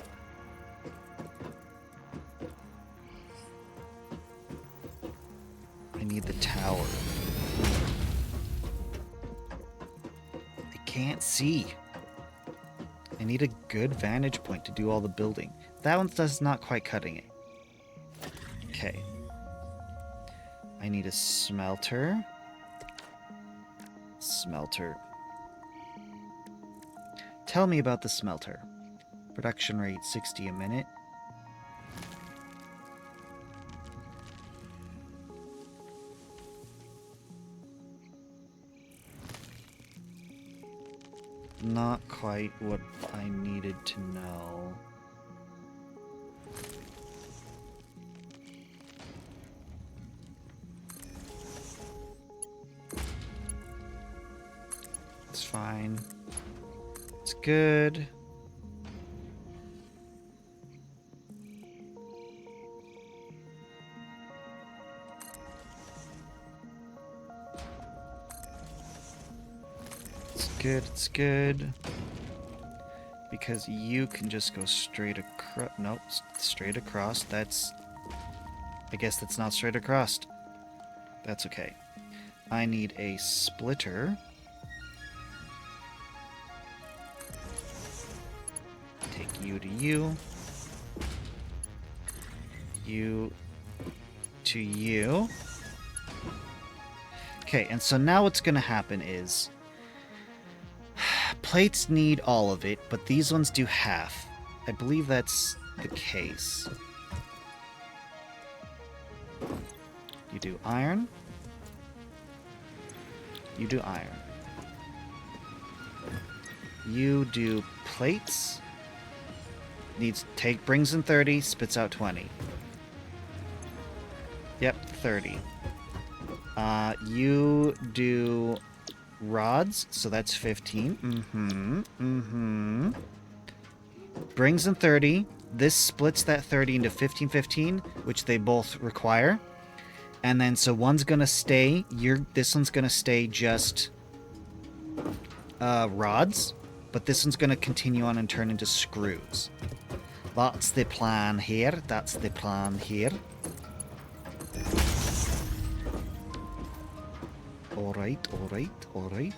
I need the tower. I can't see. I need a good vantage point to do all the building. That one's just not quite cutting it. Okay. I need a smelter. Smelter. Tell me about the smelter. Production rate 60 a minute. Not quite what I needed to know. It's fine. It's good. It's good, it's good. Because you can just go straight across. Nope, straight across. That's... I guess that's not straight across. That's okay. I need a splitter. Take you to you. You to you. Okay, and so now what's going to happen is... plates need all of it, but these ones do half. I believe that's the case. You do iron. You do iron. You do plates. Brings in 30, spits out 20. Yep, 30. You do rods, so that's 15. Brings in 30. This splits that 30 into 15, 15, which they both require. And then, so one's gonna stay, this one's gonna stay just rods, but this one's gonna continue on and turn into screws. That's the plan here, that's the plan here. Alright, alright, alright.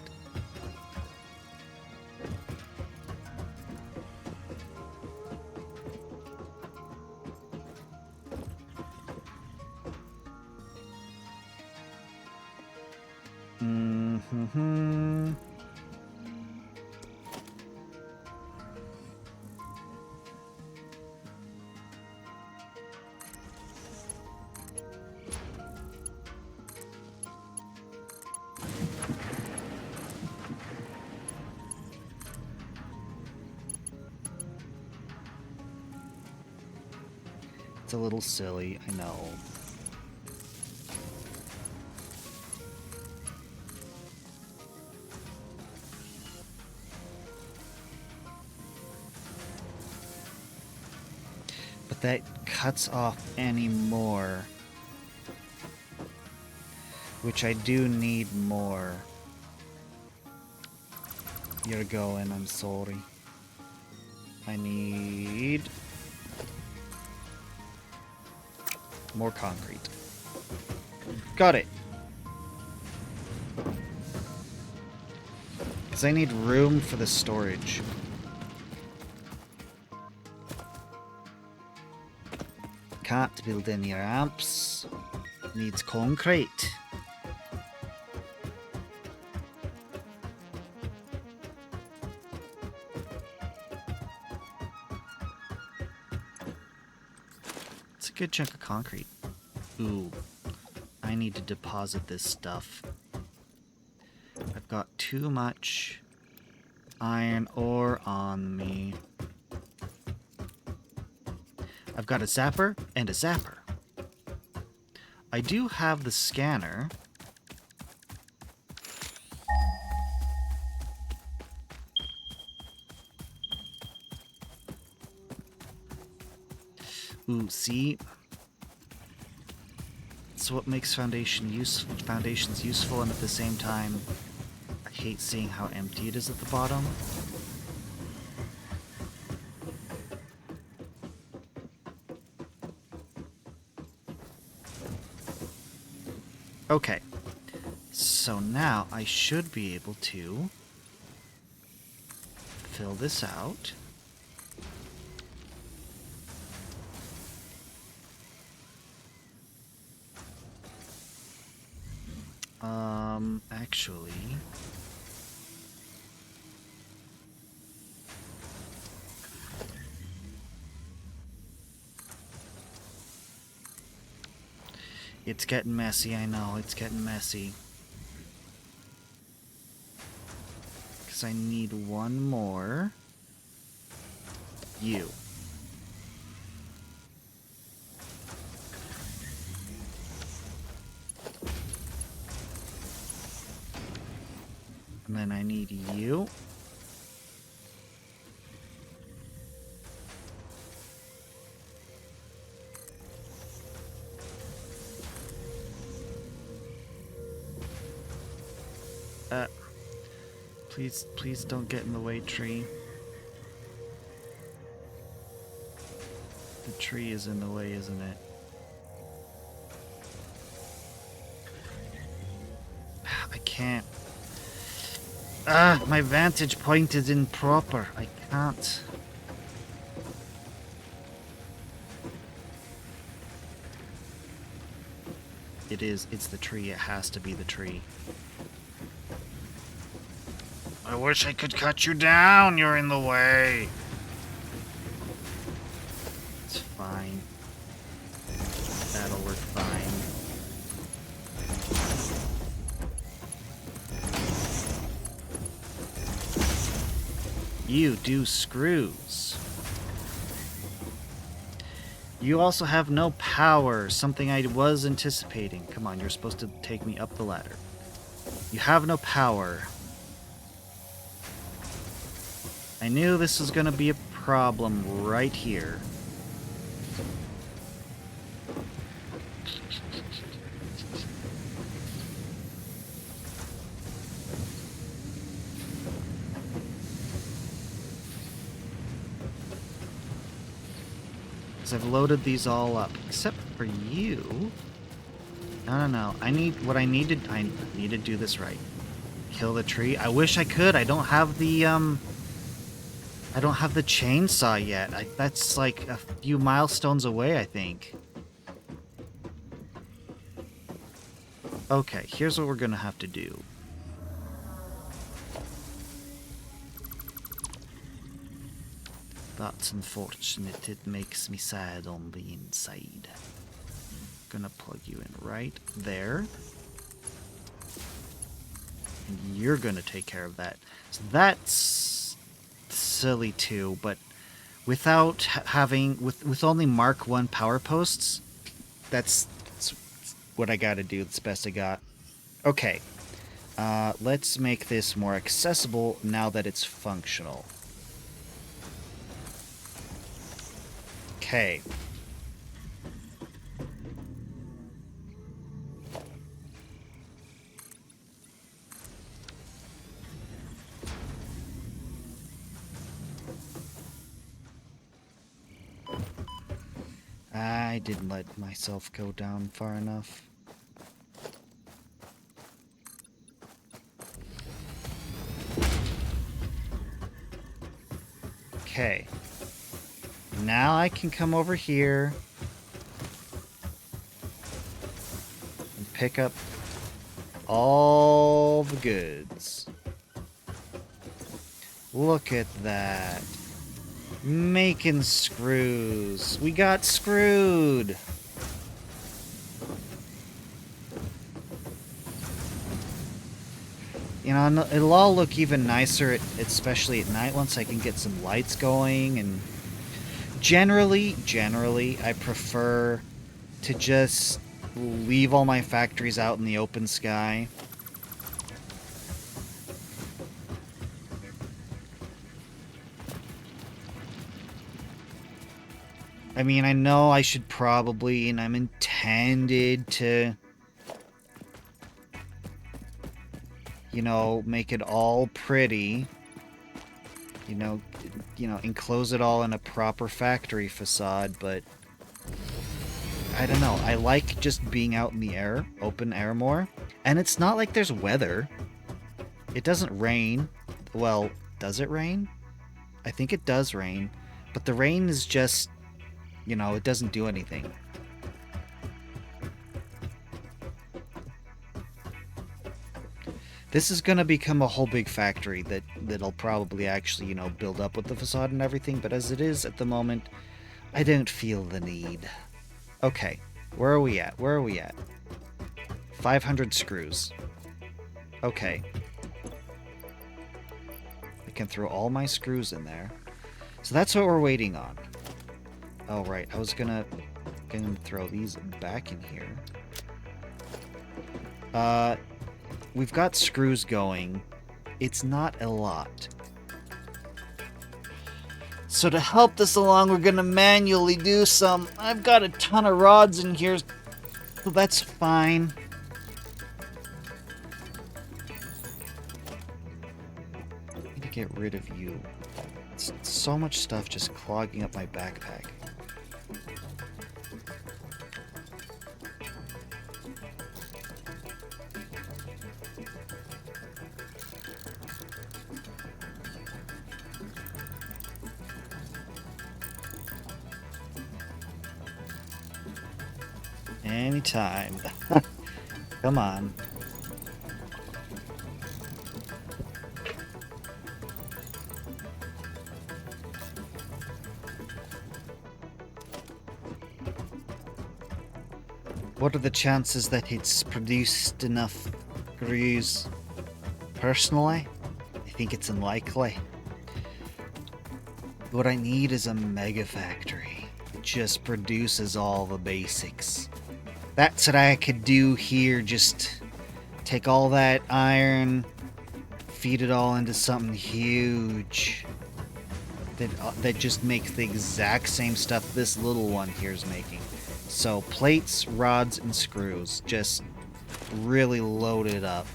It's a little silly, I know. But that cuts off any more. Which I do need more. You're going, I'm sorry. I need... more concrete. Got it. Because I need room for the storage. Can't build any ramps. Needs concrete. It's a good chunk of concrete. Ooh. I need to deposit this stuff. I've got too much iron ore on me. I've got a zapper and a zapper. I do have the scanner. Ooh, see? That's what makes foundations useful, and at the same time, I hate seeing how empty it is at the bottom. Okay. So now I should be able to fill this out. Actually, it's getting messy, I know, it's getting messy. Because I need one more. You. And then I need you. Please don't get in the way, tree. The tree is in the way, isn't it? I can't. My vantage point is improper. I can't. It's the tree. It has to be the tree. I wish I could cut you down. You're in the way. It's fine. That'll work fine. You do screws. You also have no power, something I was anticipating. Come on, you're supposed to take me up the ladder. You have no power. I knew this was going to be a problem right here. Because I've loaded these all up, except for you. No. I need to do this right. Kill the tree. I wish I could. I don't have the chainsaw yet. That's like a few milestones away, I think. Okay, here's what we're gonna have to do. That's unfortunate. It makes me sad on the inside. Gonna plug you in right there. And you're gonna take care of that. So that's silly too, but without having with only Mark 1 power posts, that's what I gotta do. It's the best I got. Okay. Let's make this more accessible now that it's functional. Okay. I didn't let myself go down far enough. Okay. Now I can come over here and pick up all the goods. Look at that. Making screws. We got screwed. You know, it'll all look even nicer, especially at night once I can get some lights going. And generally, I prefer to just leave all my factories out in the open sky. I mean, I know I should probably, and I'm intended to, you know, make it all pretty. You know, enclose it all in a proper factory facade, but I don't know. I like just being out in the air, open air more. And it's not like there's weather. It doesn't rain. Well, does it rain? I think it does rain. But the rain is just, you know, it doesn't do anything. This is going to become a whole big factory that'll probably actually, you know, build up with the facade and everything. But as it is at the moment, I don't feel the need. Okay, where are we at? Where are we at? 500 screws. Okay. I can throw all my screws in there. So that's what we're waiting on. Oh, right. I was gonna throw these back in here. We've got screws going. It's not a lot. So to help this along, we're gonna manually do some. I've got a ton of rods in here, so that's fine. I need to get rid of you. It's so much stuff just clogging up my backpack. Anytime. Come on. What are the chances that it's produced enough screws? Personally, I think it's unlikely. What I need is a mega factory. It just produces all the basics. That's what I could do here, just take all that iron, feed it all into something huge that just makes the exact same stuff this little one here is making. So plates, rods, and screws, just really load it up.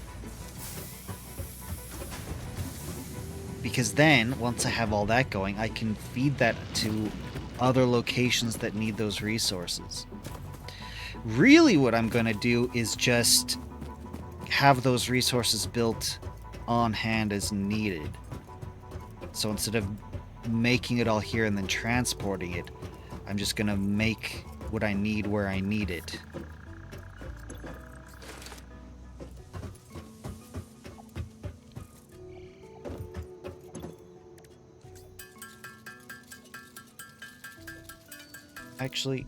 Because then, once I have all that going, I can feed that to other locations that need those resources. Really what I'm going to do is just have those resources built on hand as needed. So instead of making it all here and then transporting it, I'm just going to make what I need where I need it. Actually,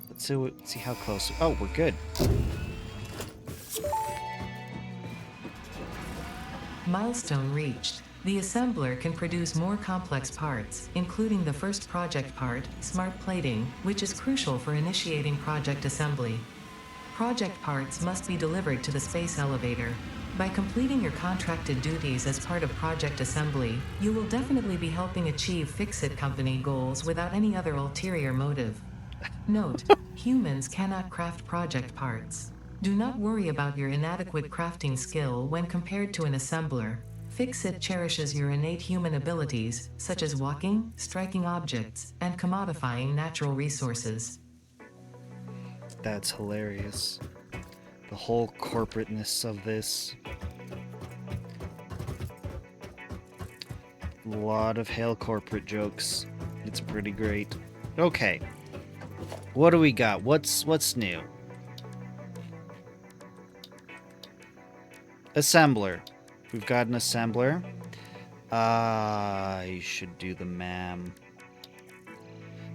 let's see how close. Oh, we're good. Milestone reached. The assembler can produce more complex parts, including the first project part, smart plating, which is crucial for initiating project assembly. Project parts must be delivered to the space elevator. By completing your contracted duties as part of project assembly, you will definitely be helping achieve Fix-It Company goals without any other ulterior motive. Note, humans cannot craft project parts. Do not worry about your inadequate crafting skill when compared to an assembler. Fix-It cherishes your innate human abilities, such as walking, striking objects, and commodifying natural resources. That's hilarious. The whole corporateness of this. A lot of hail corporate jokes. It's pretty great. Okay. What do we got? What's new? Assembler. We've got an assembler. I should do the MAM.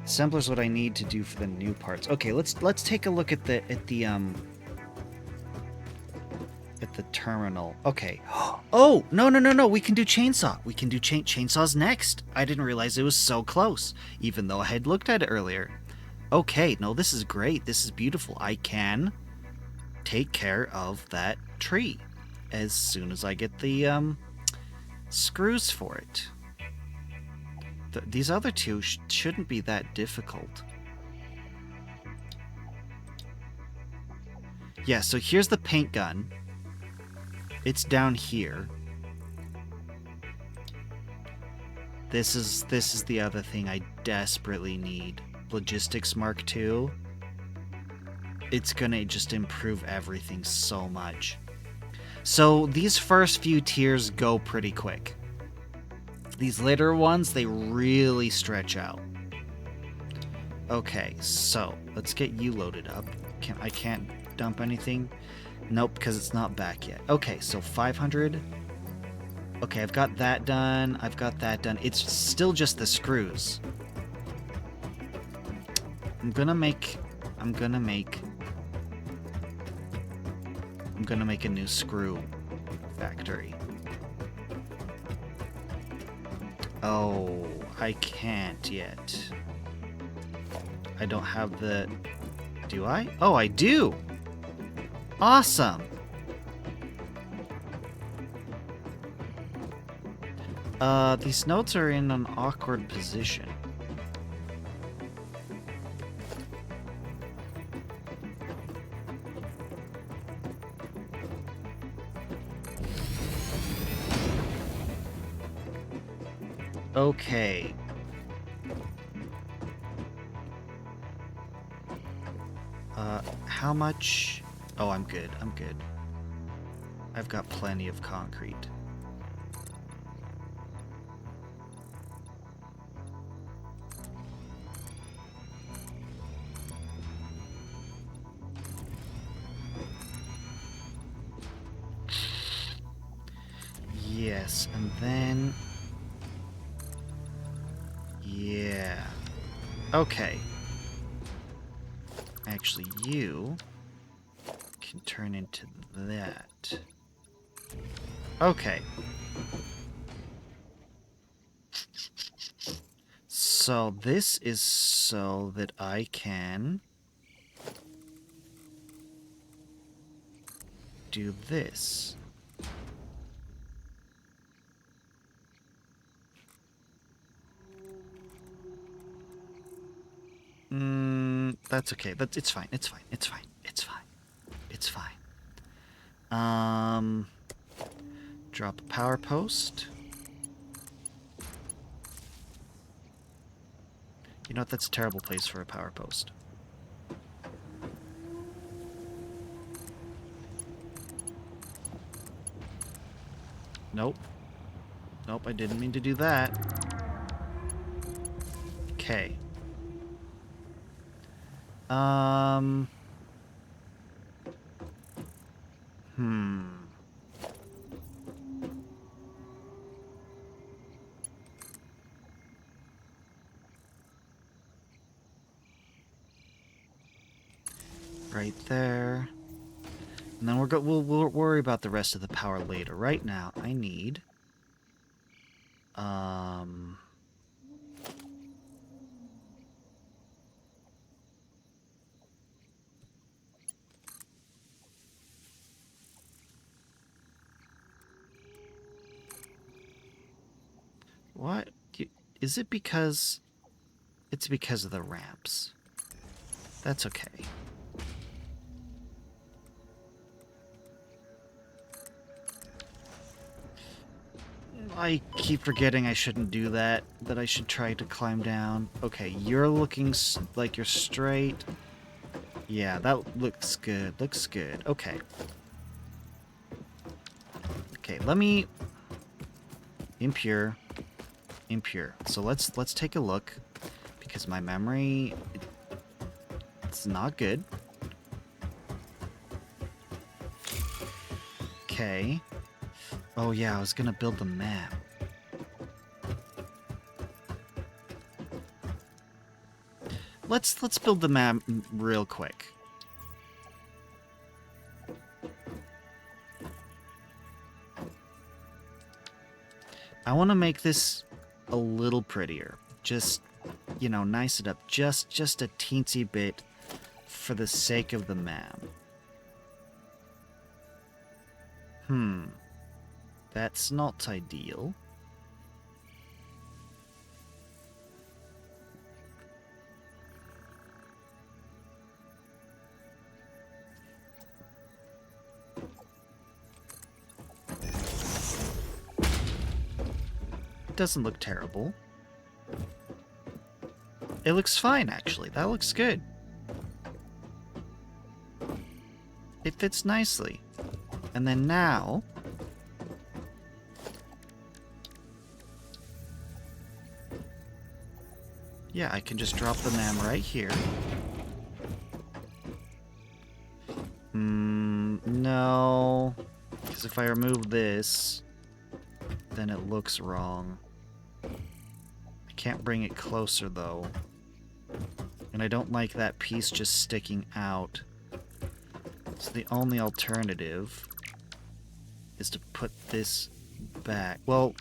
Assembler's what I need to do for the new parts. Okay, let's take a look at the terminal. Okay. Oh, no. We can do chainsaw. We can do chainsaws next. I didn't realize it was so close, even though I had looked at it earlier. Okay, no, this is great. This is beautiful. I can take care of that tree as soon as I get the screws for it. These other two shouldn't be that difficult. Yeah, so here's the paint gun. It's down here. This is the other thing I desperately need. Logistics Mark II. It's gonna just improve everything so much. So these first few tiers go pretty quick. These later ones, they really stretch out. Okay, so let's get you loaded up. I can't dump anything? Nope, because it's not back yet. Okay, so 500. Okay, I've got that done. I've got that done. It's still just the screws. I'm gonna make a new screw factory. Oh, I can't yet. I don't have the... Do I? Oh, I do! Awesome! These notes are in an awkward position. Okay. How much? Oh, I'm good. I'm good. I've got plenty of concrete. Yes, and then... Yeah. Okay. Actually, you can turn into that. Okay. So this is so that I can do this. That's okay. It's fine. It's fine. It's fine. It's fine. It's fine. Drop a power post. You know what? That's a terrible place for a power post. Nope. Nope, I didn't mean to do that. Okay. Right there. And then we'll worry about the rest of the power later. Right now, I need... What? Is it because... It's because of the ramps. That's okay. I keep forgetting I shouldn't do that. That I should try to climb down. Okay, you're looking like you're straight. Yeah, that looks good. Looks good. Okay. Okay, let me... Impure. Impure. So let's take a look. Because my memory... It's not good. Okay. Oh yeah, I was gonna build the map. Let's build the map real quick. I want to make this a little prettier. Just, you know, nice it up just a teensy bit for the sake of the map. That's not ideal. doesn't look terrible. It looks fine, actually. That looks good. It fits nicely. And then now... yeah, I can just drop the MAM right here. No. Because if I remove this, then it looks wrong. I can't bring it closer, though. And I don't like that piece just sticking out. So the only alternative is to put this back. Well,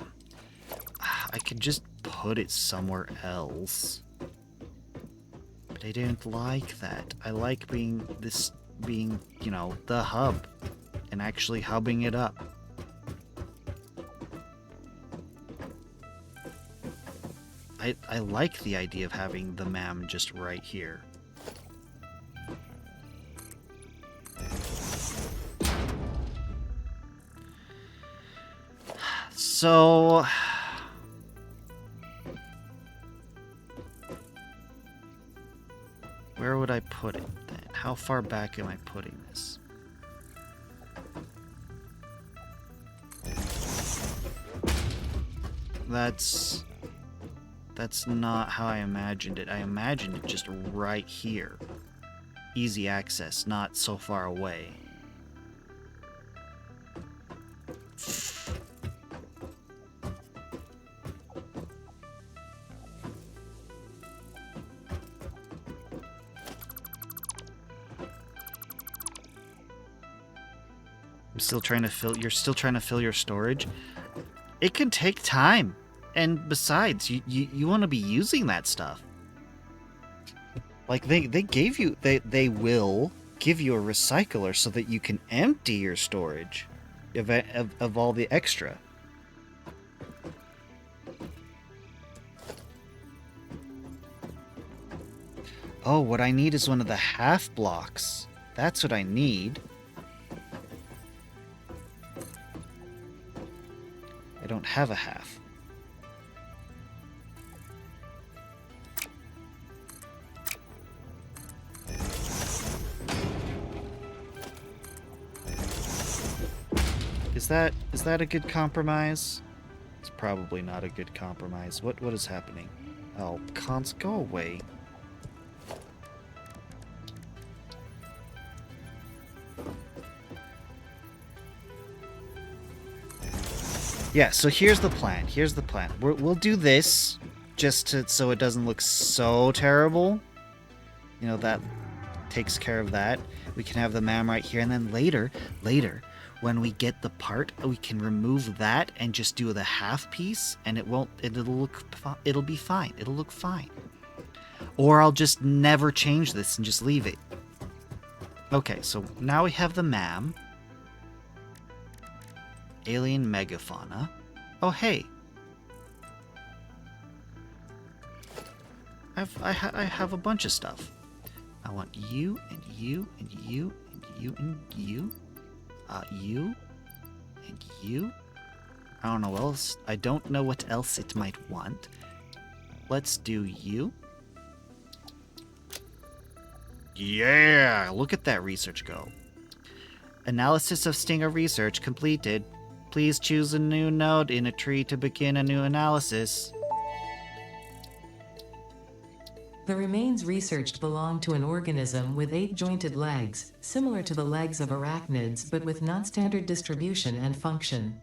I could just put it somewhere else. But I don't like that. I like being, you know, the hub. And actually hubbing it up. I like the idea of having the MAM just right here. So... where would I put it then? How far back am I putting this? That's not how I imagined it. I imagined it just right here. Easy access, not so far away. I'm still trying to fill... you're still trying to fill your storage? It can take time. And besides, you want to be using that stuff. Like, they gave you... They will give you a recycler so that you can empty your storage of all the extra. Oh, what I need is one of the half blocks. That's what I need. I don't have a half. Is that a good compromise? It's probably not a good compromise. What is happening? Oh, cons, go away. Yeah, so here's the plan. Here's the plan. We'll do this just so it doesn't look so terrible. You know, that takes care of that. We can have the MAM right here, and then later, when we get the part, we can remove that and just do the half piece, and it'll be fine. It'll look fine. Or I'll just never change this and just leave it. Okay, so now we have the MAM. Alien megafauna. Oh, hey. I have a bunch of stuff. I want you and you and you and you and you. You and you. I don't know what else. I don't know what else it might want. Let's do you. Yeah, look at that research go. Analysis of Stinger research completed. Please choose a new node in a tree to begin a new analysis. The remains researched belong to an organism with 8 jointed legs, similar to the legs of arachnids but with non-standard distribution and function.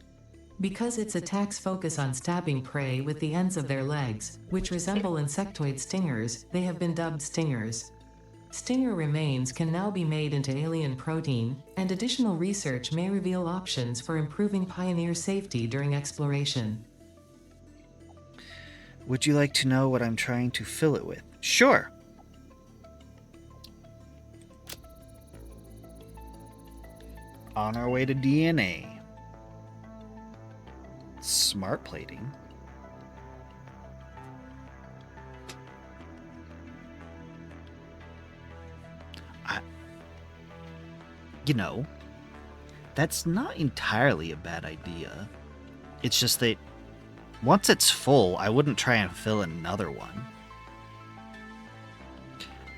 Because its attacks focus on stabbing prey with the ends of their legs, which resemble insectoid stingers, they have been dubbed stingers. Stinger remains can now be made into alien protein, and additional research may reveal options for improving Pioneer safety during exploration. Would you like to know what I'm trying to fill it with? Sure. On our way to DNA. Smart plating. You know, that's not entirely a bad idea. It's just that Once it's full, I wouldn't try and fill another one.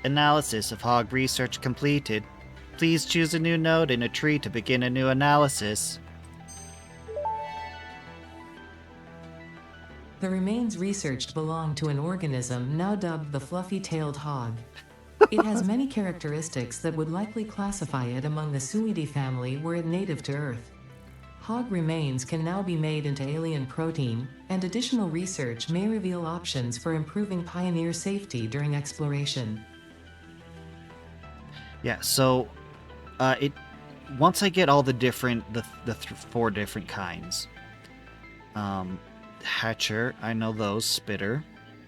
Analysis of hog research completed. Please choose a new node in a tree to begin a new analysis. The remains researched belong to an organism now dubbed the fluffy-tailed hog. It has many characteristics that would likely classify it among the Suidae family were it native to Earth. Hog remains can now be made into alien protein, and additional research may reveal options for improving pioneer safety during exploration. Yeah, so once I get all the different four different kinds. Hatcher, I know those. Spitter.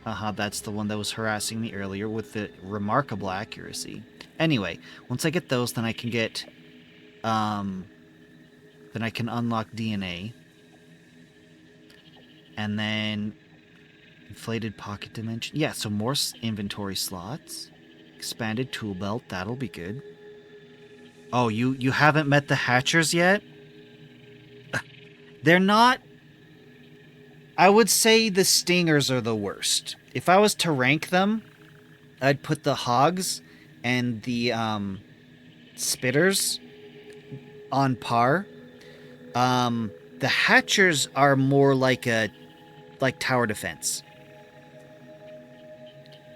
That's the one that was harassing me earlier with the remarkable accuracy. Anyway, once I get those, then I can get then I can unlock DNA. And then inflated pocket dimension. Yeah, so more inventory slots. Expanded tool belt, that'll be good. Oh, you haven't met the Hatchers yet? They're not... I would say the Stingers are the worst. If I was to rank them, I'd put the Hogs and the Spitters on par. The Hatchers are more like tower defense.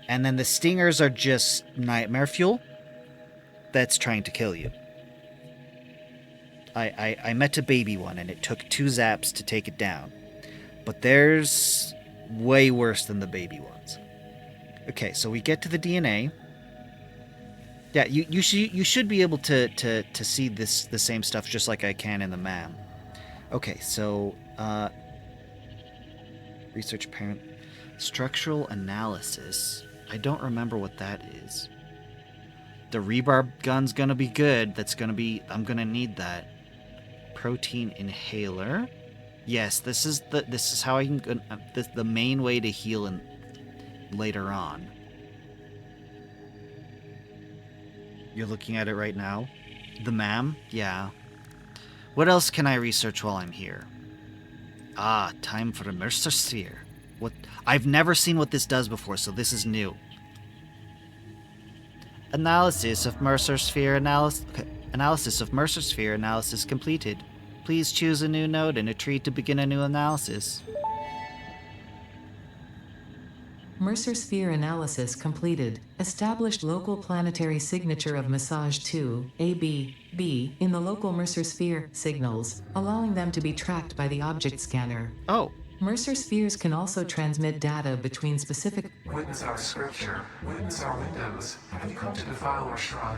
And then the Stingers are just nightmare fuel that's trying to kill you. I met a baby one, and it took 2 zaps to take it down. But there's way worse than the baby ones. Okay, so we get to the DNA. Yeah, you should be able to see the same stuff just like I can in the MAM. Okay, so research parent structural analysis. I don't remember what that is. The rebar gun's gonna be good. I'm gonna need that. Protein inhaler. Yes, this is how I can the main way to heal later on. You're looking at it right now? The MAM? Yeah. What else can I research while I'm here? Time for a Mercer Sphere. What? I've never seen what this does before, so this is new. Analysis of Mercer Sphere analysis of Mercer Sphere analysis completed. Please choose a new node in a tree to begin a new analysis. Mercer Sphere analysis completed. Established local planetary signature of massage 2, AB, in the local Mercer Sphere signals, allowing them to be tracked by the object scanner. Oh. Mercer Spheres can also transmit data between specific... Witness our scripture, witness our windows. Have you come to defile our shrine?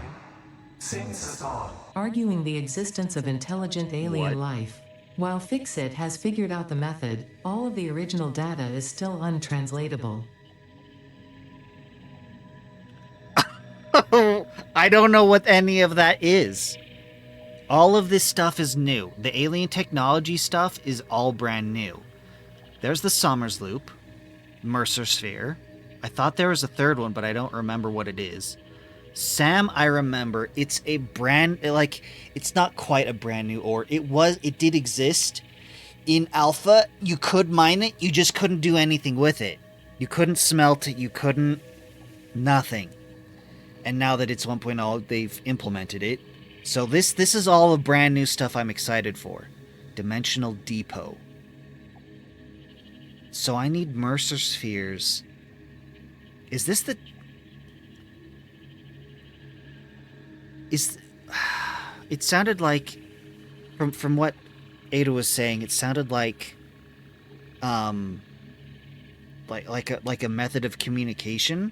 Sing us a song. Arguing the existence of intelligent alien life. While Fixit has figured out the method, all of the original data is still untranslatable. I don't know what any of that is. All of this stuff is new. The alien technology stuff is all brand new. There's the Summers Loop, Mercer Sphere. I thought there was a third one, but I don't remember what it is. Sam, I remember. It's a it's not quite a brand new ore. It did exist in alpha. You could mine it, you just couldn't do anything with it. You couldn't smelt it, nothing. And now that it's 1.0, they've implemented it. So this is all the brand new stuff I'm excited for. Dimensional Depot. So I need Mercer Spheres. Is this the... It sounded like... From what Ada was saying, it sounded like... like a method of communication.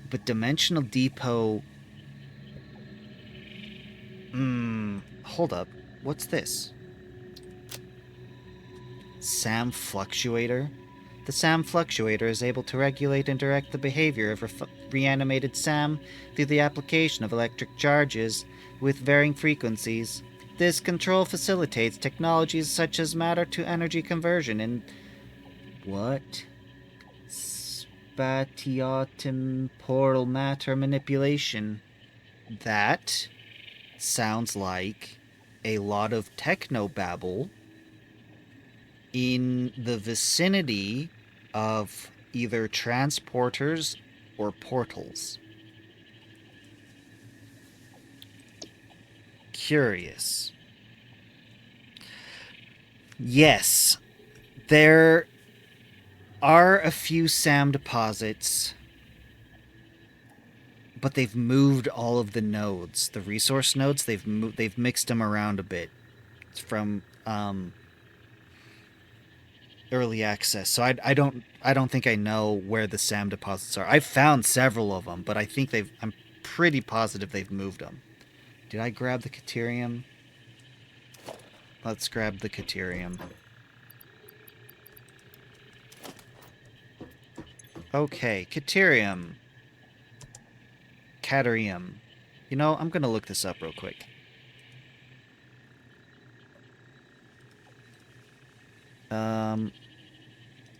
But Dimensional Depot... hold up. What's this? SAM Fluctuator? The SAM Fluctuator is able to regulate and direct the behavior of reanimated SAM through the application of electric charges with varying frequencies. This control facilitates technologies such as matter-to-energy conversion and... What? Spatiotemporal matter manipulation. That sounds like a lot of technobabble in the vicinity of either transporters or portals. Curious. Yes, there are a few SAM deposits, but they've moved all of the nodes, the resource nodes. They've mixed them around a bit from early access. So I don't think I know where the SAM deposits are. I've found several of them, but I think I'm pretty positive they've moved them. Did I grab the Caterium? Let's grab the Caterium. Okay, Caterium. Caterium. You know, I'm gonna look this up real quick.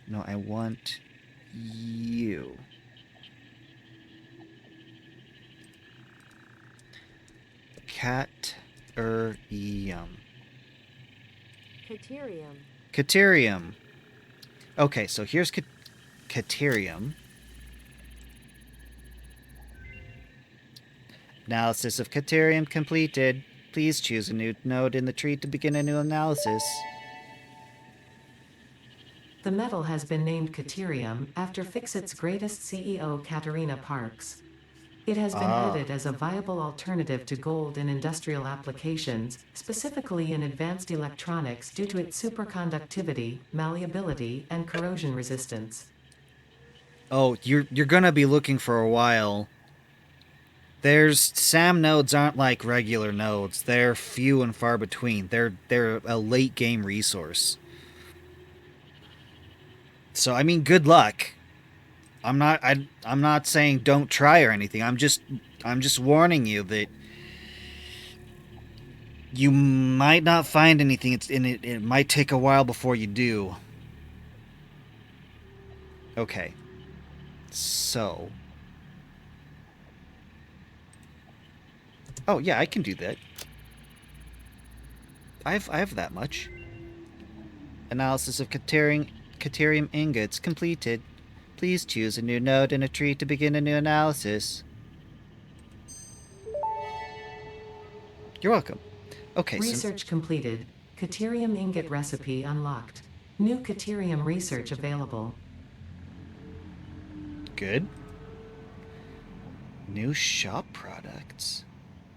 No, I want you. Caterium. Caterium. Caterium. Okay, so here's Caterium. Analysis of Caterium completed. Please choose a new node in the tree to begin a new analysis. The metal has been named Caterium after Fixit's greatest CEO Katerina Parks. It has been added as a viable alternative to gold in industrial applications, specifically in advanced electronics due to its superconductivity, malleability, and corrosion resistance. Oh, you're gonna be looking for a while. SAM nodes aren't like regular nodes. They're few and far between. They're a late game resource. So I mean, good luck. I'm not saying don't try or anything. I'm just warning you that you might not find anything. It might take a while before you do. Okay. So. Oh yeah, I can do that. I have that much. Analysis of Caterium ingots completed. Please choose a new node in a tree to begin a new analysis. You're welcome. Okay, Research completed. Caterium ingot recipe unlocked. New Caterium research available. Good. New shop products.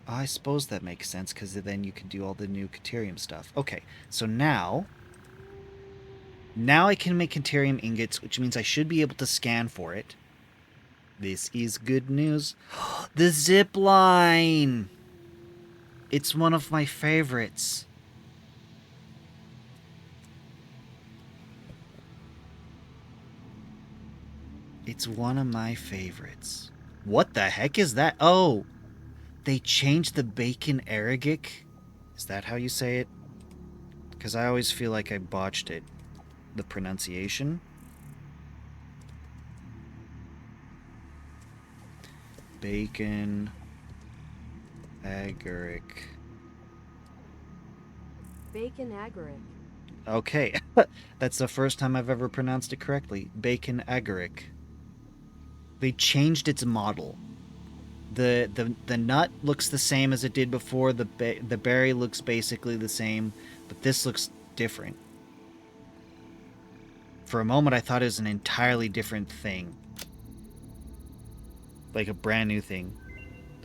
I suppose that makes sense, because then you can do all the new Caterium stuff. Okay, so now I can make Caterium ingots, which means I should be able to scan for it. This is good news. The zip line! It's one of my favorites. It's one of my favorites. What the heck is that? Oh, they changed the bacon aragic? Is that how you say it? Because I always feel like I botched it. The pronunciation. Bacon agaric. Bacon agaric. Okay, that's the first time I've ever pronounced it correctly. Bacon agaric. They changed its model. The nut looks the same as it did before. The berry looks basically the same, but this looks different. For a moment, I thought it was an entirely different thing, like a brand new thing.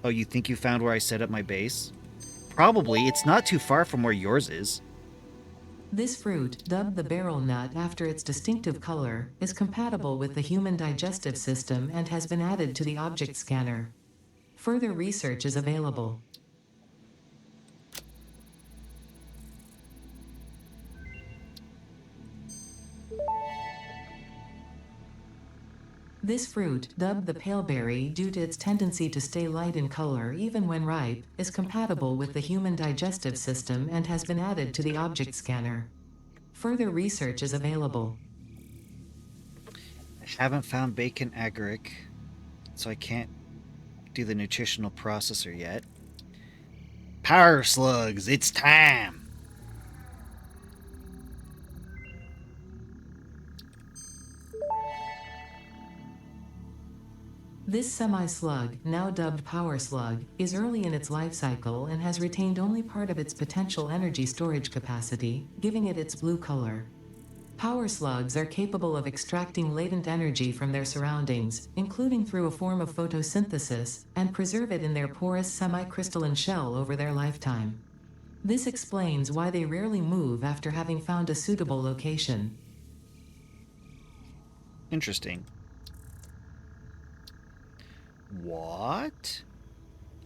Oh, you think you found where I set up my base? Probably. It's not too far from where yours is. This fruit, dubbed the barrel nut after its distinctive color, is compatible with the human digestive system and has been added to the object scanner. Further research is available. This fruit, dubbed the paleberry due to its tendency to stay light in color even when ripe, is compatible with the human digestive system and has been added to the object scanner. Further research is available. I haven't found bacon agaric, so I can't do the nutritional processor yet. Power slugs, it's time! This semi-slug, now dubbed Power Slug, is early in its life cycle and has retained only part of its potential energy storage capacity, giving it its blue color. Power slugs are capable of extracting latent energy from their surroundings, including through a form of photosynthesis, and preserve it in their porous semi-crystalline shell over their lifetime. This explains why they rarely move after having found a suitable location. Interesting. What?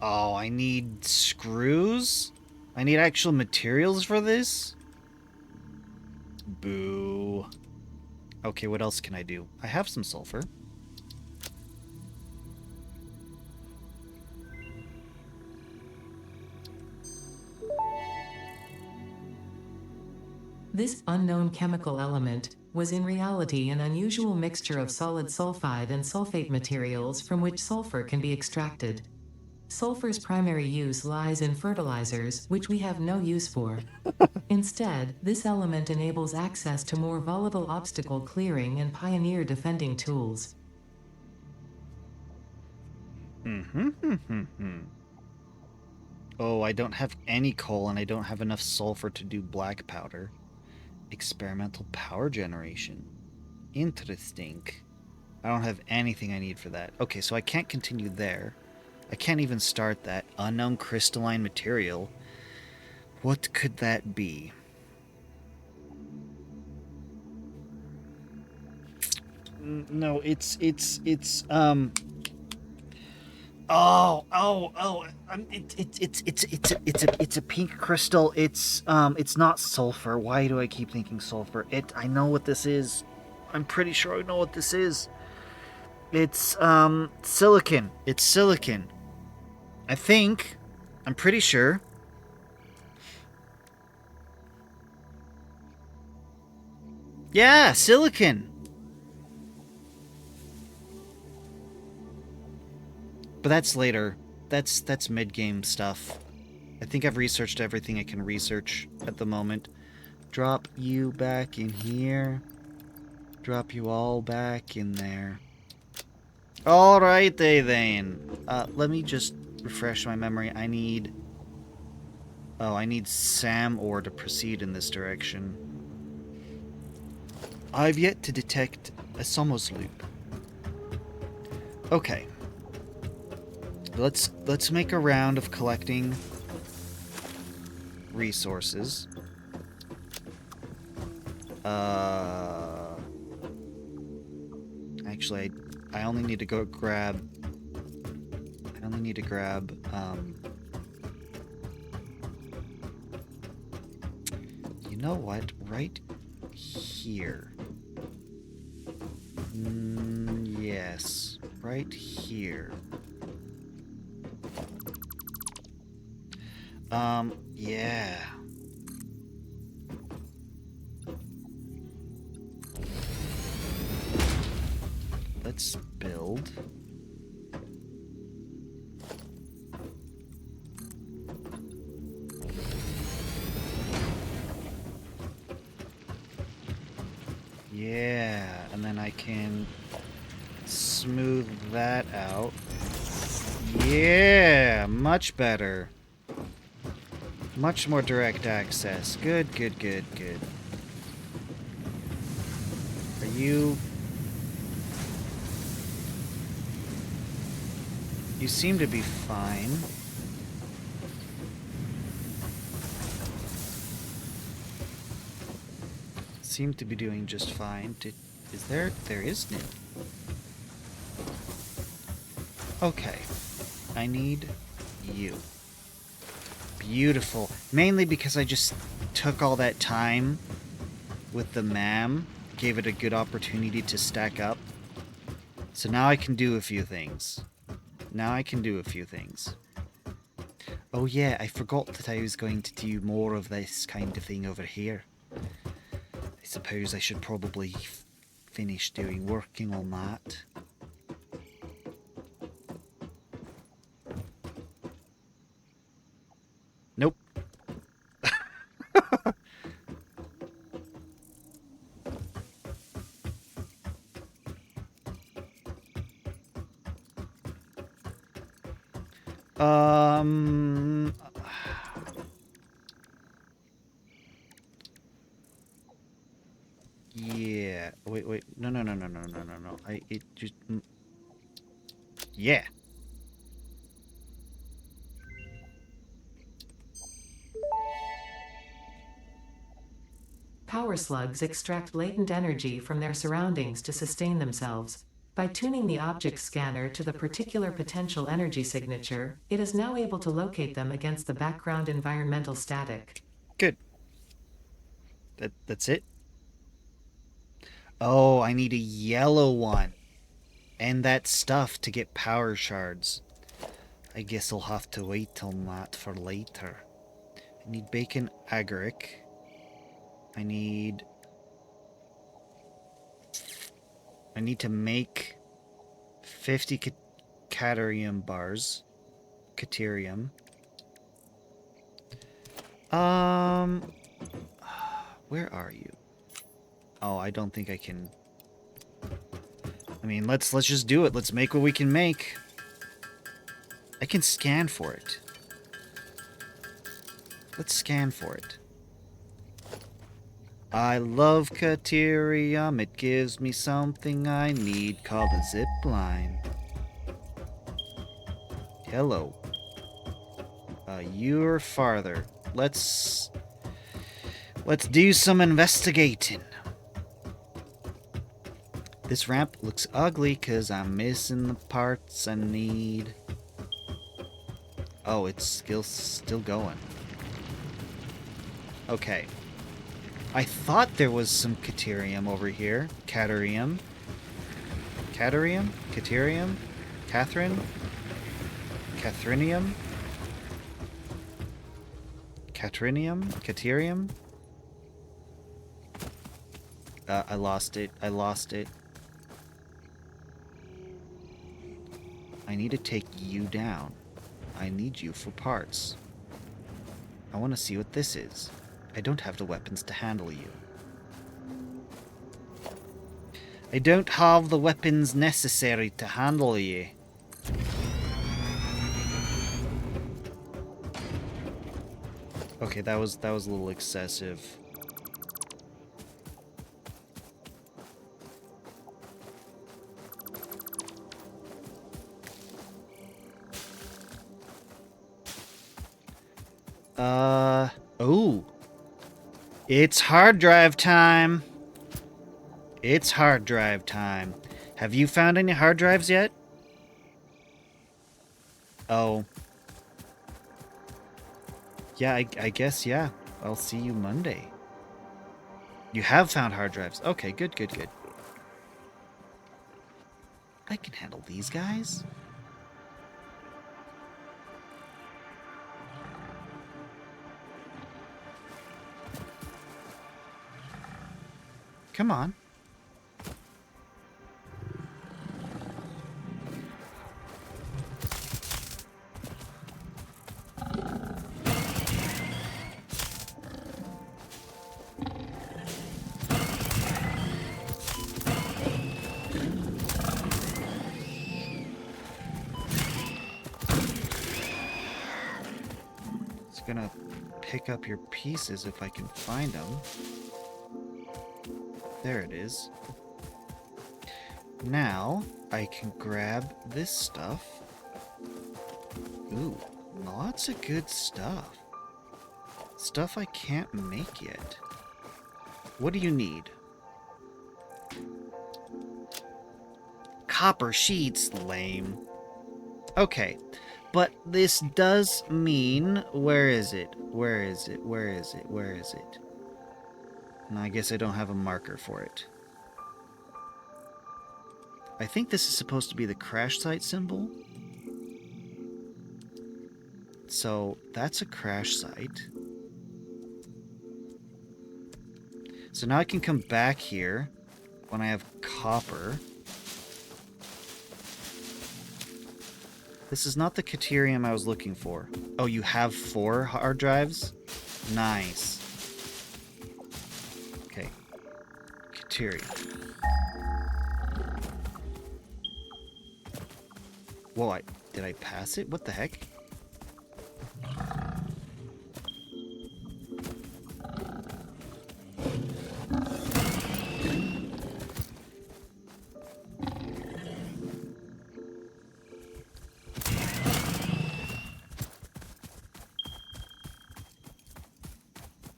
Oh, I need screws? I need actual materials for this? Boo. Okay, what else can I do? I have some sulfur. This unknown chemical element was in reality an unusual mixture of solid sulfide and sulfate materials from which sulfur can be extracted. Sulfur's primary use lies in fertilizers, which we have no use for. Instead, this element enables access to more volatile obstacle clearing and pioneer defending tools. Oh, I don't have any coal and I don't have enough sulfur to do black powder. Experimental power generation. Interesting. I don't have anything I need for that. Okay, so I can't continue there. I can't even start that. Unknown crystalline material. What could that be? No, it's it's a pink crystal. It's not sulfur. Why do I keep thinking sulfur? I know what this is. I'm pretty sure I know what this is. It's silicon. It's silicon. I think. I'm pretty sure. Yeah, silicon. But that's later. That's mid-game stuff. I think I've researched everything I can research at the moment. Drop you back in here. Drop you all back in there. Alright then. Let me just refresh my memory. I need SAM ore to proceed in this direction. I've yet to detect a Summers loop. Okay. Let's make a round of collecting resources. Actually, I only need to go grab. I only need to grab. You know what? Right here. Yes, right here. Yeah. Let's build. Yeah, and then I can smooth that out. Yeah, much better. Much more direct access. Good, good, good, good. Are you... You seem to be fine. Seem to be doing just fine. Is there... There is new. Okay. I need you. Beautiful. Mainly because I just took all that time with the MAM. Gave it a good opportunity to stack up. So now I can do a few things. Now I can do a few things. Oh yeah, I forgot that I was going to do more of this kind of thing over here. I suppose I should probably finish working on that. Nope. Yeah. Wait. No. It just. Yeah. Power slugs extract latent energy from their surroundings to sustain themselves. By tuning the object scanner to the particular potential energy signature, it is now able to locate them against the background environmental static. Good. That's it. Oh, I need a yellow one. And that stuff to get power shards. I guess I'll have to wait till that for later. I need bacon agaric. I need to make 50 caterium bars. Caterium. Where are you? Oh, I don't think I can. I mean, let's just do it. Let's make what we can make. I can scan for it. Let's scan for it. I love Caterium. It gives me something I need called a zip line. Hello. You're farther. Let's do some investigating. This ramp looks ugly because I'm missing the parts I need. Oh, it's still going. Okay. I thought there was some Caterium over here. Caterium? Caterium? Catherine? Cathrinium? Caterium? I lost it. I need to take you down. I need you for parts. I want to see what this is. I don't have the weapons to handle you. I don't have the weapons necessary to handle you. Okay, that was a little excessive. Oh. It's hard drive time. Have you found any hard drives yet? Oh. Yeah, I guess, yeah. I'll see you Monday. You have found hard drives. Okay, good. I can handle these guys. Come on. It's gonna pick up your pieces if I can find them. There it is. Now, I can grab this stuff. Ooh, lots of good stuff. Stuff I can't make yet. What do you need? Copper sheets? Lame. Okay, but this does mean... Where is it? And I guess I don't have a marker for it. I think this is supposed to be the crash site symbol. So that's a crash site. So now I can come back here when I have copper. This is not the Caterium I was looking for. Oh, you have 4 hard drives? Nice. Okay. Caterium. Whoa, did I pass it? What the heck?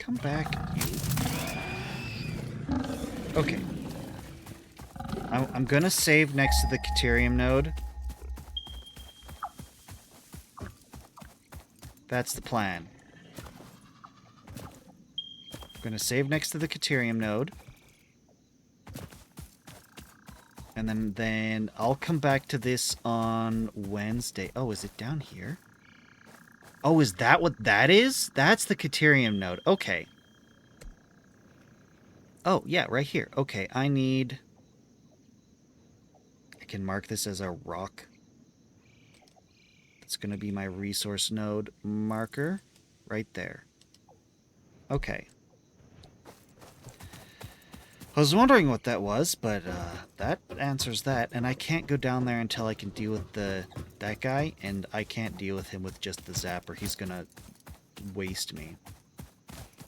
Come back, you. Okay. I'm gonna save next to the Caterium node. That's the plan. I'm gonna save next to the Caterium node. And then I'll come back to this on Wednesday. Oh, is it down here? Oh, is that what that is? That's the Caterium node. Okay. Oh, yeah, right here. Okay, I can mark this as a rock. It's going to be my resource node marker right there. Okay. I was wondering what that was, but that answers that. And I can't go down there until I can deal with that guy, and I can't deal with him with just the zapper. He's going to waste me.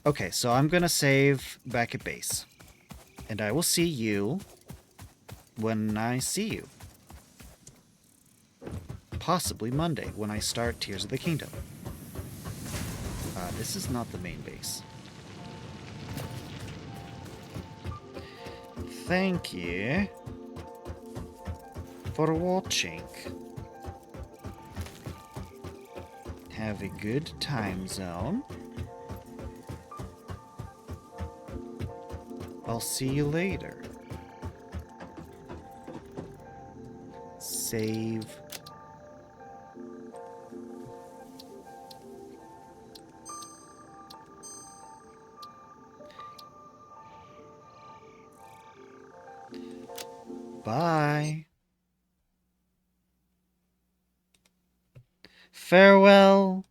Okay, so I'm going to save back at base. And I will see you when I see you. Possibly Monday, when I start Tears of the Kingdom. This is not the main base. Thank you for watching. Have a good time zone. I'll see you later. Save. Bye. Farewell.